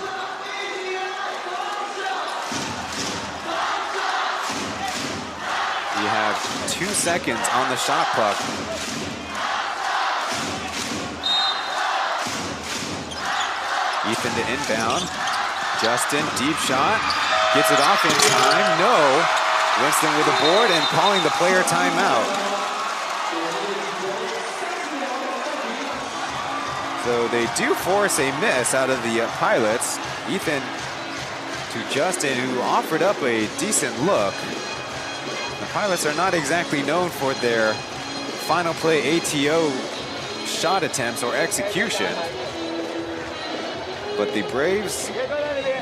You have 2 seconds on the shot clock. Ethan to inbound. Justin, deep shot. Gets it off in time. No. Winston with a board and calling the player timeout. So they do force a miss out of the Pilots. Ethan to Justin, who offered up a decent look. The Pilots are not exactly known for their final play ATO shot attempts or execution. But the Braves,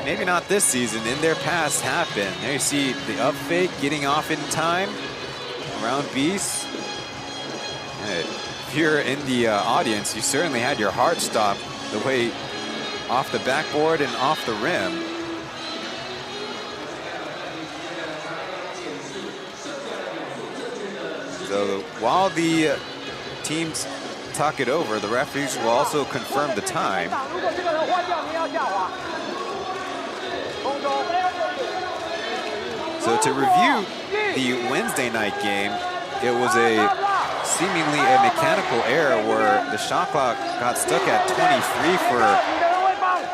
maybe not this season, in their past have been. There you see the up fake getting off in time around Beast. If you're in the audience, you certainly had your heart stop the way off the backboard and off the rim. So while the teams talk it over, the referees will also confirm the time. So to review the Wednesday night game, it was seemingly a mechanical error where the shot clock got stuck at 23 for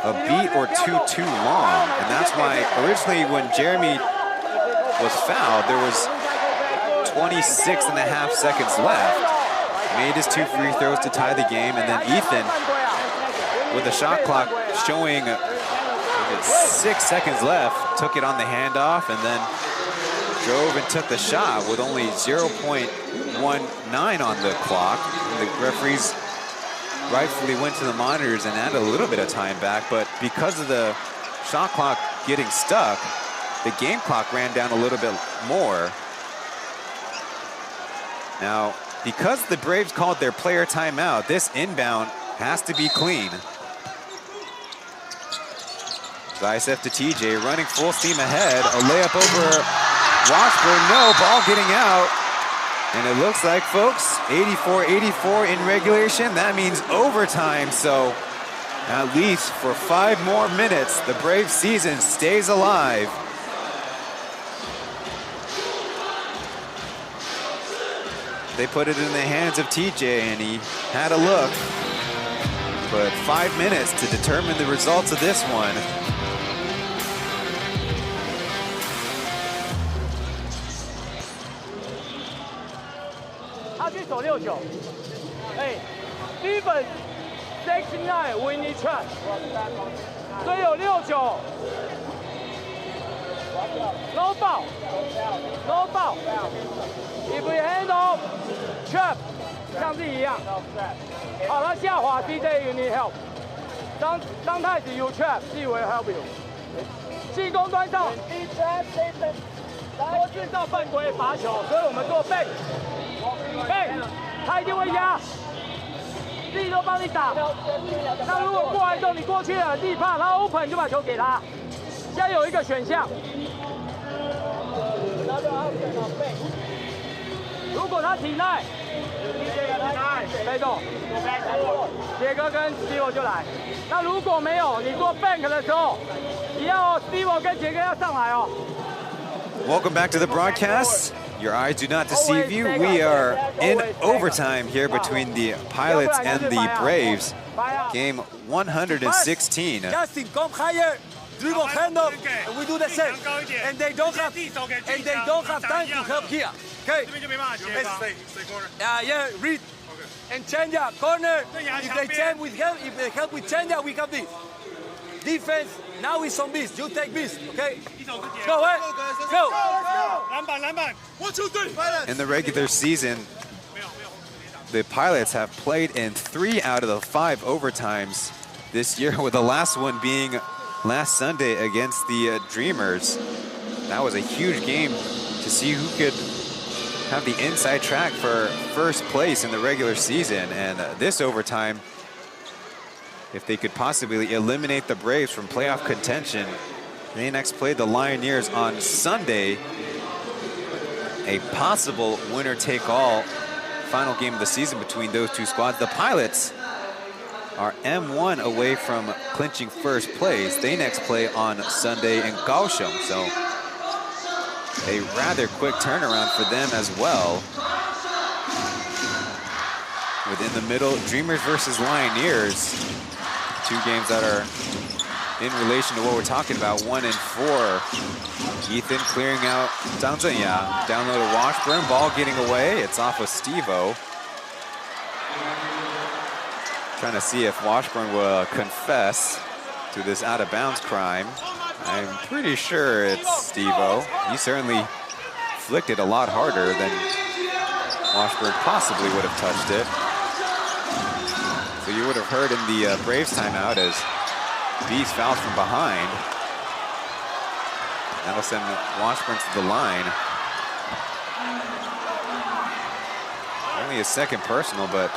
a beat or two too long. And that's why originally when Jeremy was fouled, there was 26.5 seconds left. Made his 2 free throws to tie the game, and then Ethan, with the shot clock showing 6 seconds left, took it on the handoff and then drove and took the shot with only 0.19 on the clock. And the referees rightfully went to the monitors and added a little bit of time back, but because of the shot clock getting stuck, the game clock ran down a little bit more. Now, because the Braves called their player timeout, this inbound has to be clean. Zaitsev to TJ, running full steam ahead. A layup over Washburn. No, ball getting out. And it looks like, folks, 84-84 in regulation. That means overtime. So at least for 5 more minutes, the Braves season stays alive. They put it in the hands of TJ, and he had a look. But 5 minutes to determine the results of this one. Even 69 win each shot. 所以有6-9。No foul. No foul. If we handle trap, 像自己一样。好，他下滑 DJ you need help. 张太子 you trap, he will help you. 进攻端上。多制造犯规罚球，所以我们做背。他一定会压。自己都帮你打。那如果过来之后你过去了，地怕他 open 就把球给他。现在有一个选项。如果他体内，被动，杰哥跟 Steve 就来。那如果没有，你做 bank 的时候，你要 Steve 跟杰哥要上来哦。Welcome back to the broadcast. Your eyes do not deceive you. We are in overtime here between the Pilots and the Braves. Game 116. Justin, come higher. Dribble handle, and we do the same. And they don't have time to help here. Okay? Yeah, read. And change up, corner. If they help with change up, we have this. Defense, now it's on Beast. You take Beast, okay? Go, go. In the regular season, the Pilots have played in 3 out of the 5 overtimes this year, with the last one being last Sunday against the Dreamers. That was a huge game to see who could have the inside track for first place in the regular season. And this overtime, if they could possibly eliminate the Braves from playoff contention, they next played the Lioneers on Sunday. A possible winner-take-all final game of the season between those two squads. The Pilots are M1 away from clinching first place. They next play on Sunday in Kaohsiung, so a rather quick turnaround for them as well. Within the middle, Dreamers versus Lioneers. 2 games that are in relation to what we're talking about, 1 and 4. Ethan clearing out Zhang Zhenya. Down low to Washburn, ball getting away. It's off of Steve-O. Trying to see if Washburn will confess to this out-of-bounds crime. I'm pretty sure it's Steve-O. He certainly flicked it a lot harder than Washburn possibly would have touched it. So you would have heard in the Braves timeout as Beast fouls from behind. That'll send Washburn to the line. Only his second personal, but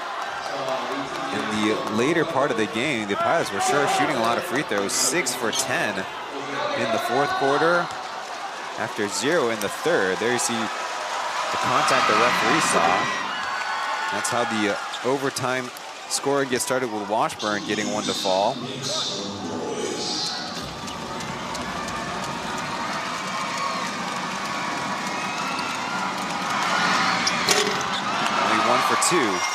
in the later part of the game, the Pilots were sure shooting a lot of free throws. 6 for 10 in the fourth quarter, after 0 in the third. There you see the contact the referee saw. That's how the overtime scoring gets started, with Washburn getting one to fall. Only 1 for 2.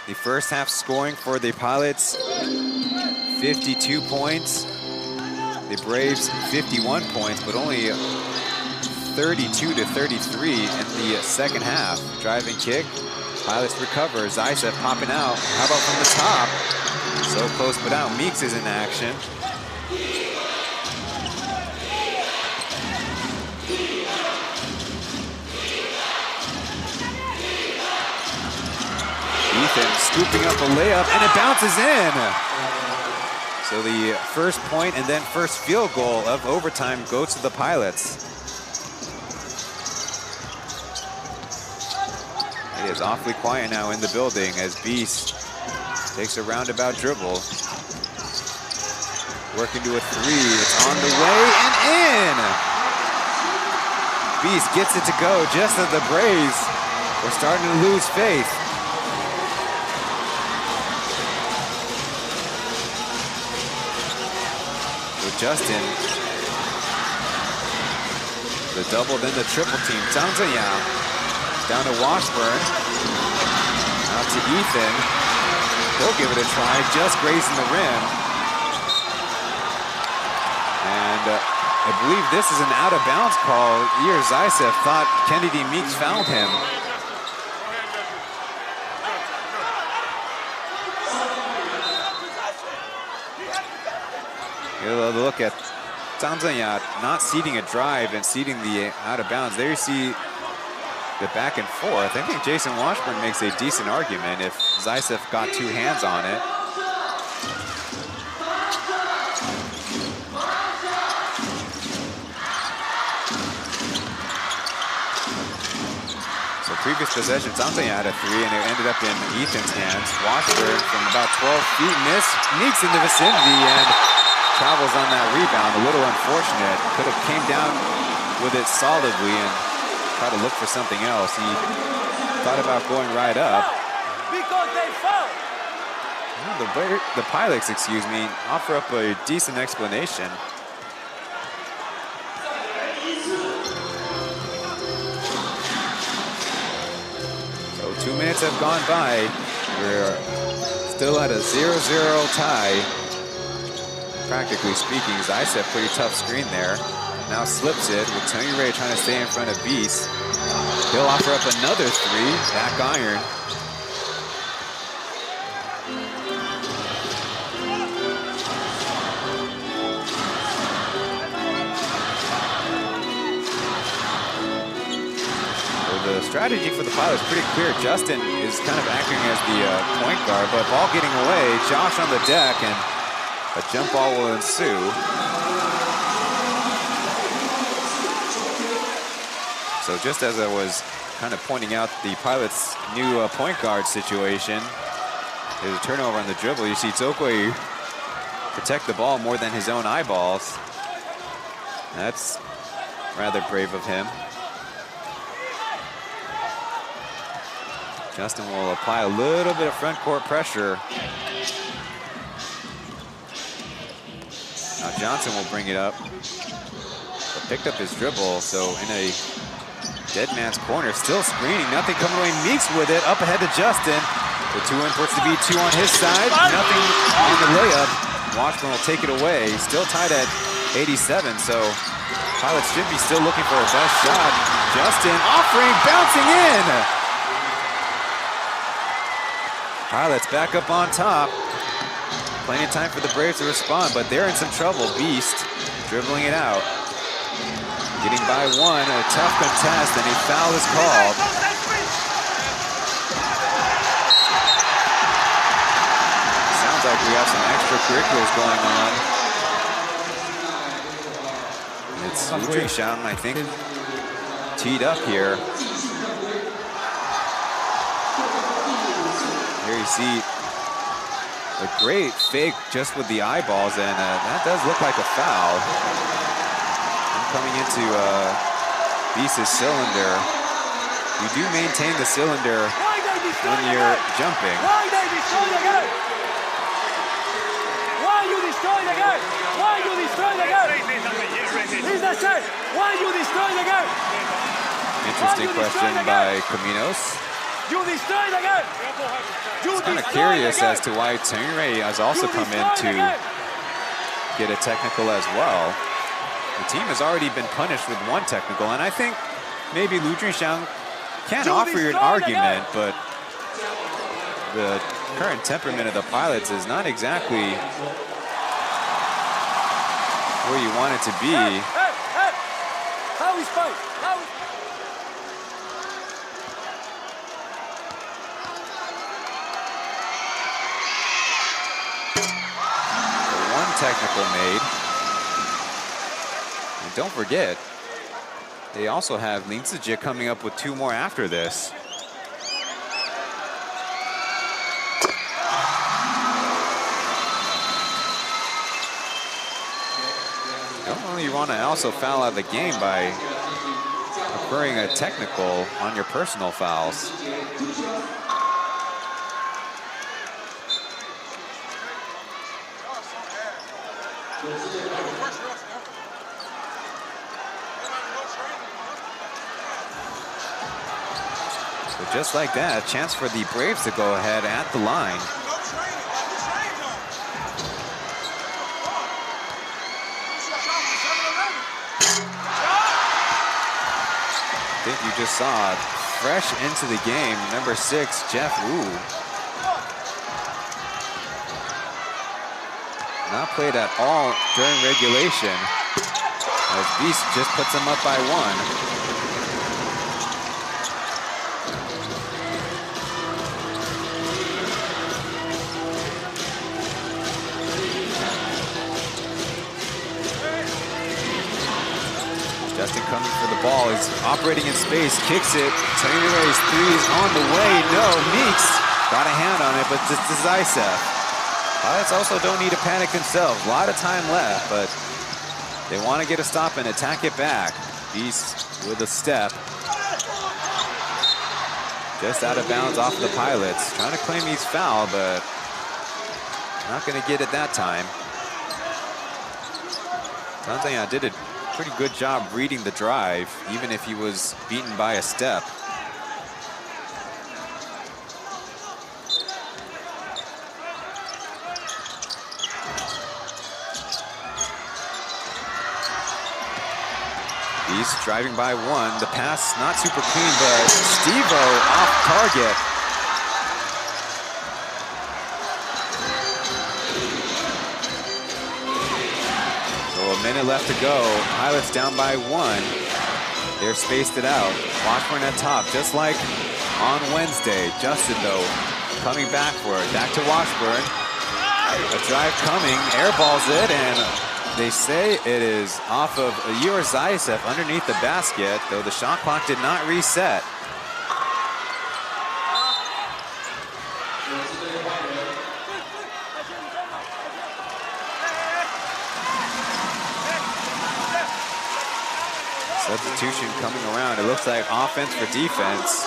The first half scoring for the Pilots, 52 points. The Braves, 51 points, but only 32 to 33 in the second half. Driving kick, Pilots recover. Zaisev popping out. How about from the top? So close but out. Meeks is in action. Ethan scooping up a layup, and it bounces in. So the first point and then first field goal of overtime go to the Pilots. It is awfully quiet now in the building as Beast takes a roundabout dribble. Working to a 3, it's on the way and in! Beast gets it to go just as the Braves were starting to lose faith. Justin, the double, then the triple team. Taoyuan down to Washburn. Out to Ethan. He'll give it a try, just grazing the rim. And I believe this is an out-of-bounds call. Here, Zaisev thought Kennedy Meeks fouled him. A look at Taoyuan not seeding a drive and seeding the out of bounds. There you see the back and forth. I think Jason Washburn makes a decent argument if Zaisev got 2 hands on it. So previous possession, Taoyuan had a 3 and it ended up in Ethan's hands. Washburn from about 12 feet, Meeks in the vicinity and travels on that rebound. A little unfortunate. Could have came down with it solidly and tried to look for something else. He thought about going right up. Because they fouled. The Pilots, excuse me, offer up a decent explanation. So 2 minutes have gone by. We're still at a 0-0 tie. Practically speaking, Zaisev pretty tough screen there. Now slips it with Tony Ray trying to stay in front of Beast. He'll offer up another 3, back iron. So the strategy for the Pilots is pretty clear. Justin is kind of acting as the point guard, but ball getting away. Josh on the deck, and a jump ball will ensue. So just as I was kind of pointing out the Pilots' new point guard situation, there's a turnover on the dribble. You see Zokwe protect the ball more than his own eyeballs. That's rather brave of him. Justin will apply a little bit of front court pressure. Now Johnson will bring it up. But picked up his dribble, so in a dead man's corner, still screening, nothing coming away. Meeks with it, up ahead to Justin. The 2 inputs to be 2 on his side, nothing on the layup. Washburn will take it away, still tied at 87, so Pilots should be still looking for a best shot. Justin offering, bouncing in. Pilots back up on top. Plenty of time for the Braves to respond, but they're in some trouble. Beast dribbling it out. Getting by one, a tough contest, and a foul is called. Sounds like we have some extracurriculars going on. It's Wu Shan, I think, teed up here. Here you see a great fake just with the eyeballs, and that does look like a foul. And coming into Beast's cylinder, you do maintain the cylinder when you're jumping. Why they destroy the game? Why you destroy the game? Why you destroy the game? He's the same. Why you destroy the game? Interesting question by Caminos. You destroy the game. It's kind of curious as to why Taoyuan has also come in to get a technical as well. The team has already been punished with one technical, and I think maybe Lu Junxiang can offer you an argument, but the current temperament of the Pilots is not exactly where you want it to be. How is fight? How is Technical made. And don't forget, they also have Lin Zijie coming up with 2 more after this. Don't really want to also foul out the game by occurring a technical on your personal fouls. So just like that, a chance for the Braves to go ahead at the line. I think you just saw fresh into the game, number 6, Jeff Wu. Not played at all during regulation, as Beast just puts him up by 1. Justin coming for the ball, he's operating in space, kicks it. Taoyuan's 3 is on the way. No, Meeks got a hand on it, but it's decisive. Pilots also don't need to panic themselves. A lot of time left, but they want to get a stop and attack it back. Beast with a step. Just out of bounds off the Pilots. Trying to claim he's foul, but not going to get it that time. Tanzania did a pretty good job reading the drive, even if he was beaten by a step. He's driving by 1. The pass not super clean, but Steve-O off target. So a minute left to go. Pilots down by 1. They're spaced it out. Washburn at top, just like on Wednesday. Justin, though, coming back for it. Back to Washburn. A drive coming, airballs it, and they say it is off of Yuri Zaitsev underneath the basket, though the shot clock did not reset. Substitution coming around. It looks like offense for defense.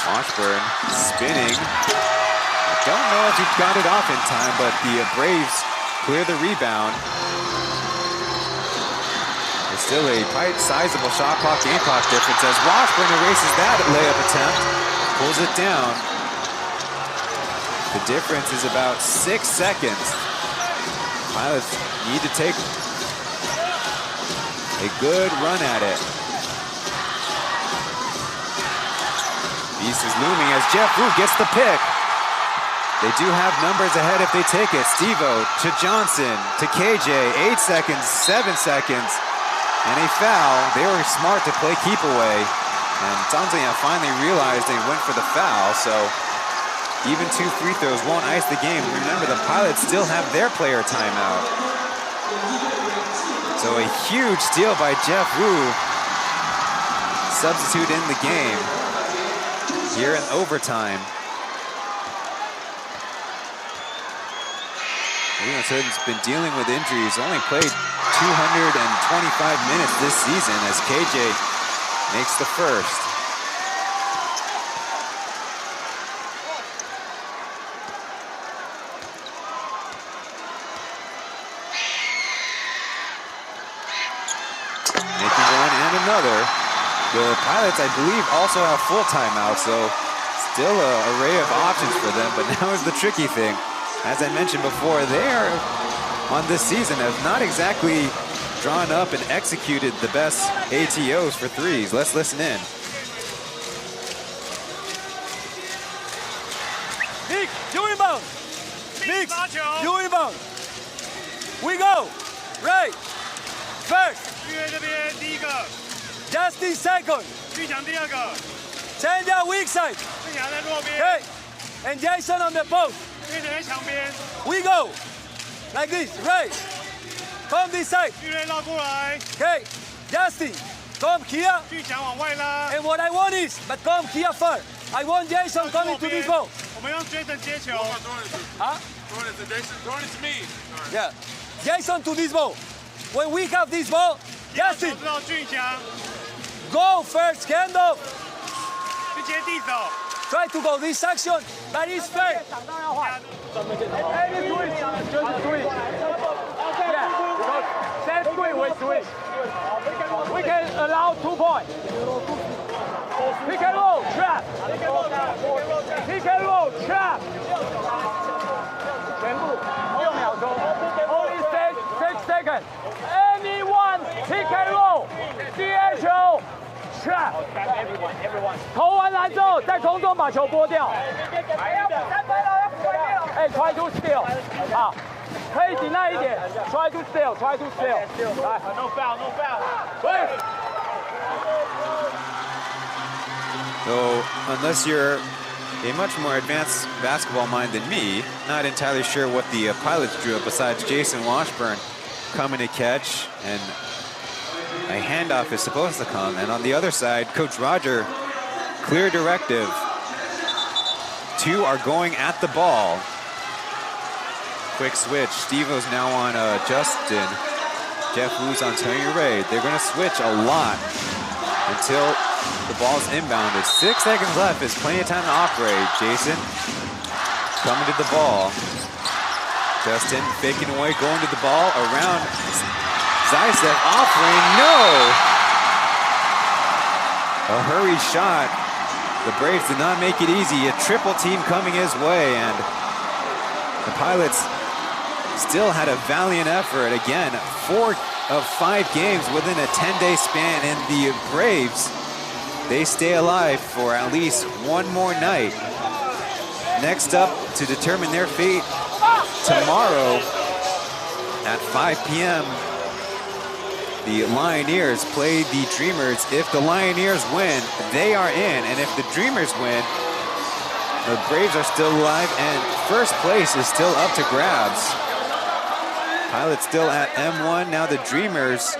Washburn spinning. I don't know if he got it off in time, but the Braves clear the rebound. There's still a quite sizable shot clock, game clock difference as Washburn erases that layup attempt, pulls it down. The difference is about 6 seconds. Pilots need to take a good run at it. Beast is looming as Jeff Wu gets the pick. They do have numbers ahead if they take it. Steve-O to Johnson to KJ, 8 seconds, 7 seconds, and a foul. They were smart to play keep away, and Tanzania finally realized they went for the foul, so even 2 free throws won't ice the game. Remember, the Pilots still have their player timeout. So a huge steal by Jeff Wu, substitute in the game here in overtime. Williams been dealing with injuries, only played 225 minutes this season as KJ makes the first. Making one and another. The Pilots, I believe, also have full timeout, so still an array of options for them, but now is the tricky thing. As I mentioned before, they are, on this season, have not exactly drawn up and executed the best ATOs for threes. Let's listen in. Nick, you rebound. Nick, you rebound. We go. Right. First. Justin second. Chen down weak side. Okay. And Jason on the post. We go. Like this, right. Come this side. Okay. Justin, come here. And what I want is, but come here first. I want Jason coming to this ball. Huh? Jordan's me. Yeah. Jason to this ball. When we have this ball, Justin, go first, hand up. Try to go this action, but it's fair. Same swing with swing. We can allow 2 points. Pick and roll, trap. Pick and roll, trap. Only 6 seconds. Anyone, pick and roll. DHO, trap.投完篮之后，在空中把球拨掉。哎 ，try to steal， 好，可以deny一点 ，try to steal，try to steal， 来 ，no foul，no foul， So, unless you're a much more advanced basketball mind than me, not entirely sure what the Pilots drew up besides Jason Washburn coming to catch, and a handoff is supposed to come. And on the other side, Coach Roger, clear directive. 2 are going at the ball. Quick switch. Steve-O's now on Justin. Jeff Wu's on Taoyuan. They're going to switch a lot until the ball's inbounded. 6 seconds left. It's plenty of time to operate. Jason coming to the ball. Justin faking away, going to the ball around Zaisev, offering, no! A hurried shot. The Braves did not make it easy. A triple team coming his way, and the Pilots still had a valiant effort. Again, 4 of 5 games within a 10-day span, and the Braves, they stay alive for at least one more night. Next up, to determine their fate tomorrow at 5 p.m., the Lioneers play the Dreamers. If the Lioneers win, they are in. And if the Dreamers win, the Braves are still alive, and first place is still up to grabs. Pilots still at M1. Now the Dreamers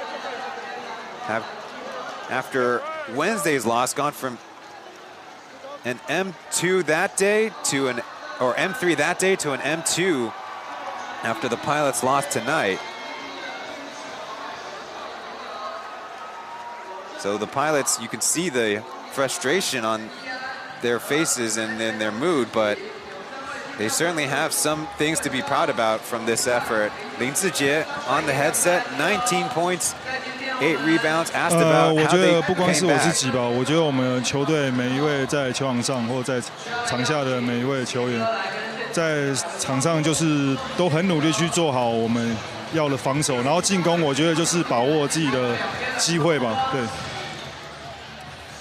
have, after Wednesday's loss, gone from an M2 that day to an, or M3 that day to an M2 after the Pilots lost tonight. So the Pilots, you can see the frustration on their faces and in their mood, but they certainly have some things to be proud about from this effort. Lin Zijie on the headset, 19 points, 8 rebounds. Asked about how they 不光是我自 came 己 back. 吧，我觉得我们球队每一位在球场上或在场下的每一位球员，在场上就是都很努力去做好我们要的防守，然后进攻，我觉得就是把握自己的机会吧，对。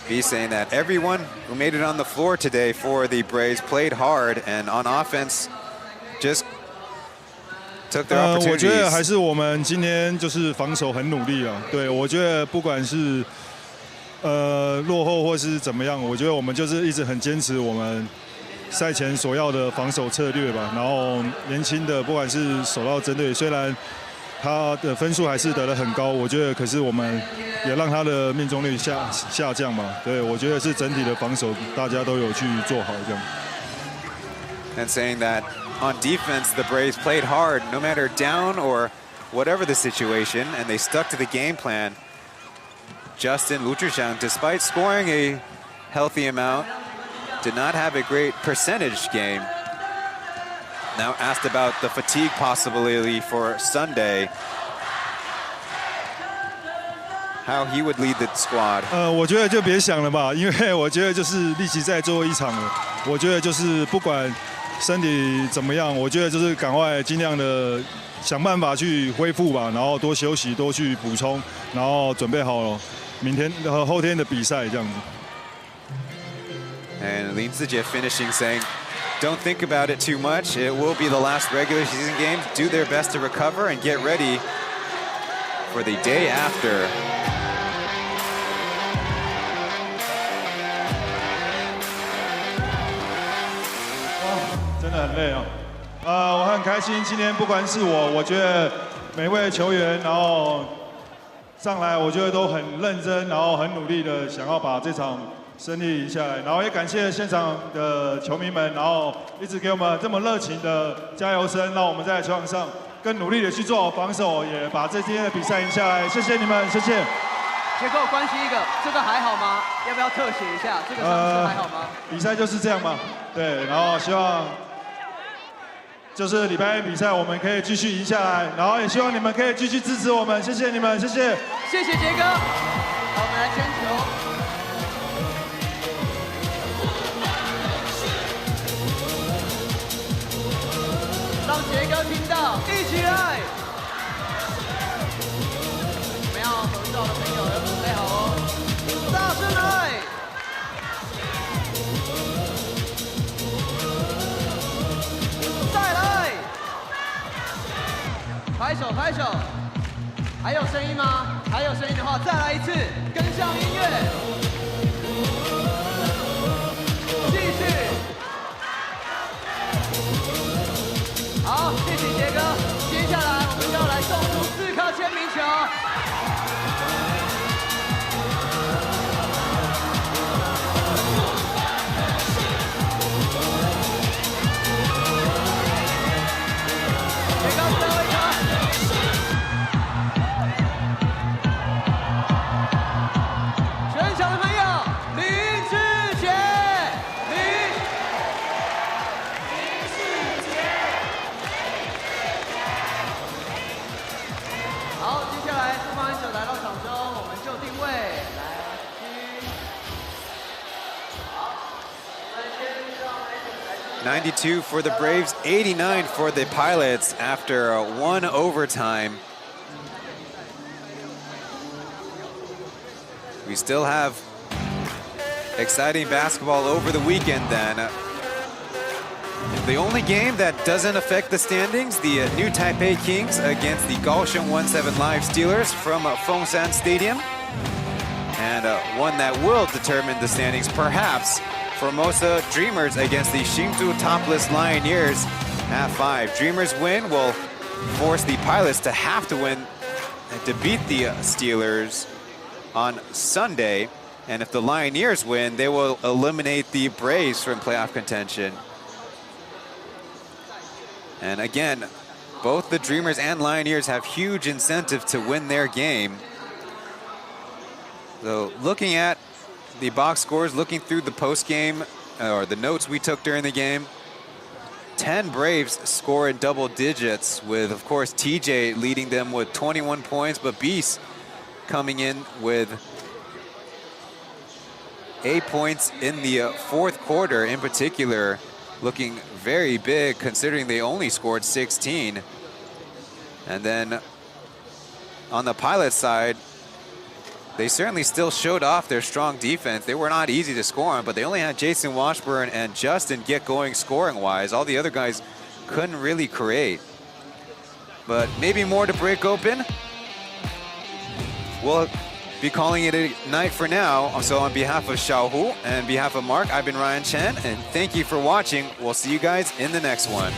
He's saying that everyone who made it on the floor today for the Braves played hard and on offense just took their 我觉得 opportunities. 还是我们今天就是防守很努力啊。对，我觉得不管是落后或是怎么样，我觉得我们就是一直很坚持我们赛前所要的防守策略吧。然后年轻的不管是手到针对，虽然他的分数还是得得很高，我觉得可是我们也让他的命中率下降嘛。对，我觉得是整体的防守大家都有去做好这样。And saying that on defense, the Braves played hard, no matter down or whatever the situation, and they stuck to the game plan. Justin Lu Zhixiang, despite scoring a healthy amount, did not have a great percentage game. Now asked about the fatigue possibility for Sunday, how he would lead the squad. 我觉得就别想了吧，因为我觉得就是例行赛最后一场了。我觉得就是不管身体怎么样，我觉得就是赶快尽量的想办法去恢复吧，然后多休息，多去补充，然后准备好明天和后天的比赛这样子。And Lin Zijie finishing saying, don't think about it too much. It will be the last regular season game. Do their best to recover and get ready for the day after. 真的很累啊！我很开心，今天不管是我觉得每位球员，然后上来，我觉得都很认真，然后很努力的想要把这场胜利赢下来。然后也感谢现场的球迷们，然后一直给我们这么热情的加油声，让我们在球场上更努力的去做好防守，也把今天的比赛赢下来。谢谢你们，谢谢。结构关心一个，这个还好吗？要不要特写一下？这个伤势还好吗？比赛就是这样嘛，对，然后希望。就是礼拜一比赛，我们可以继续赢下来，然后也希望你们可以继续支持我们，谢谢你们，谢谢，谢谢杰哥。好，我们来牵球。让杰哥听到，一起来。我们要合照的朋友要准备好哦，大声来。拍手拍手，还有声音吗？还有声音的话，再来一次，跟上音乐，继续。好，谢谢杰哥。接下来我们就要来送出4颗签名球。杰哥最后一颗。全场的朋友，林志杰，林志杰。好，接下来富邦勇士来到场中，我们就定位，来92 for the Braves, 89 for the Pilots after one overtime. We still have exciting basketball over the weekend then. The only game that doesn't affect the standings, the new Taipei Kings against the Kaohsiung 17 Live Steelers from Fengshan Stadium. And one that will determine the standings, perhaps, Formosa Dreamers against the Hsinchu Topless Lioneers at 5. Dreamers win will force the Pilots to have to win to beat the Steelers on Sunday. And if the Lioneers win, they will eliminate the Braves from playoff contention. And again, both the Dreamers and Lioneers have huge incentive to win their game. So looking at the box scores, looking through the post game or the notes we took during the game, 10 Braves score in double digits with, of course, TJ leading them with 21 points, but Beast coming in with 8 points in the fourth quarter in particular, looking very big considering they only scored 16. And then on the Pilot side, they certainly still showed off their strong defense. They were not easy to score on, but they only had Jason Washburn and Justin get going scoring-wise. All the other guys couldn't really create. But maybe more to break open. We'll be calling it a night for now. So on behalf of Xiaohu and behalf of Mark, I've been Ryan Chen, and thank you for watching. We'll see you guys in the next one.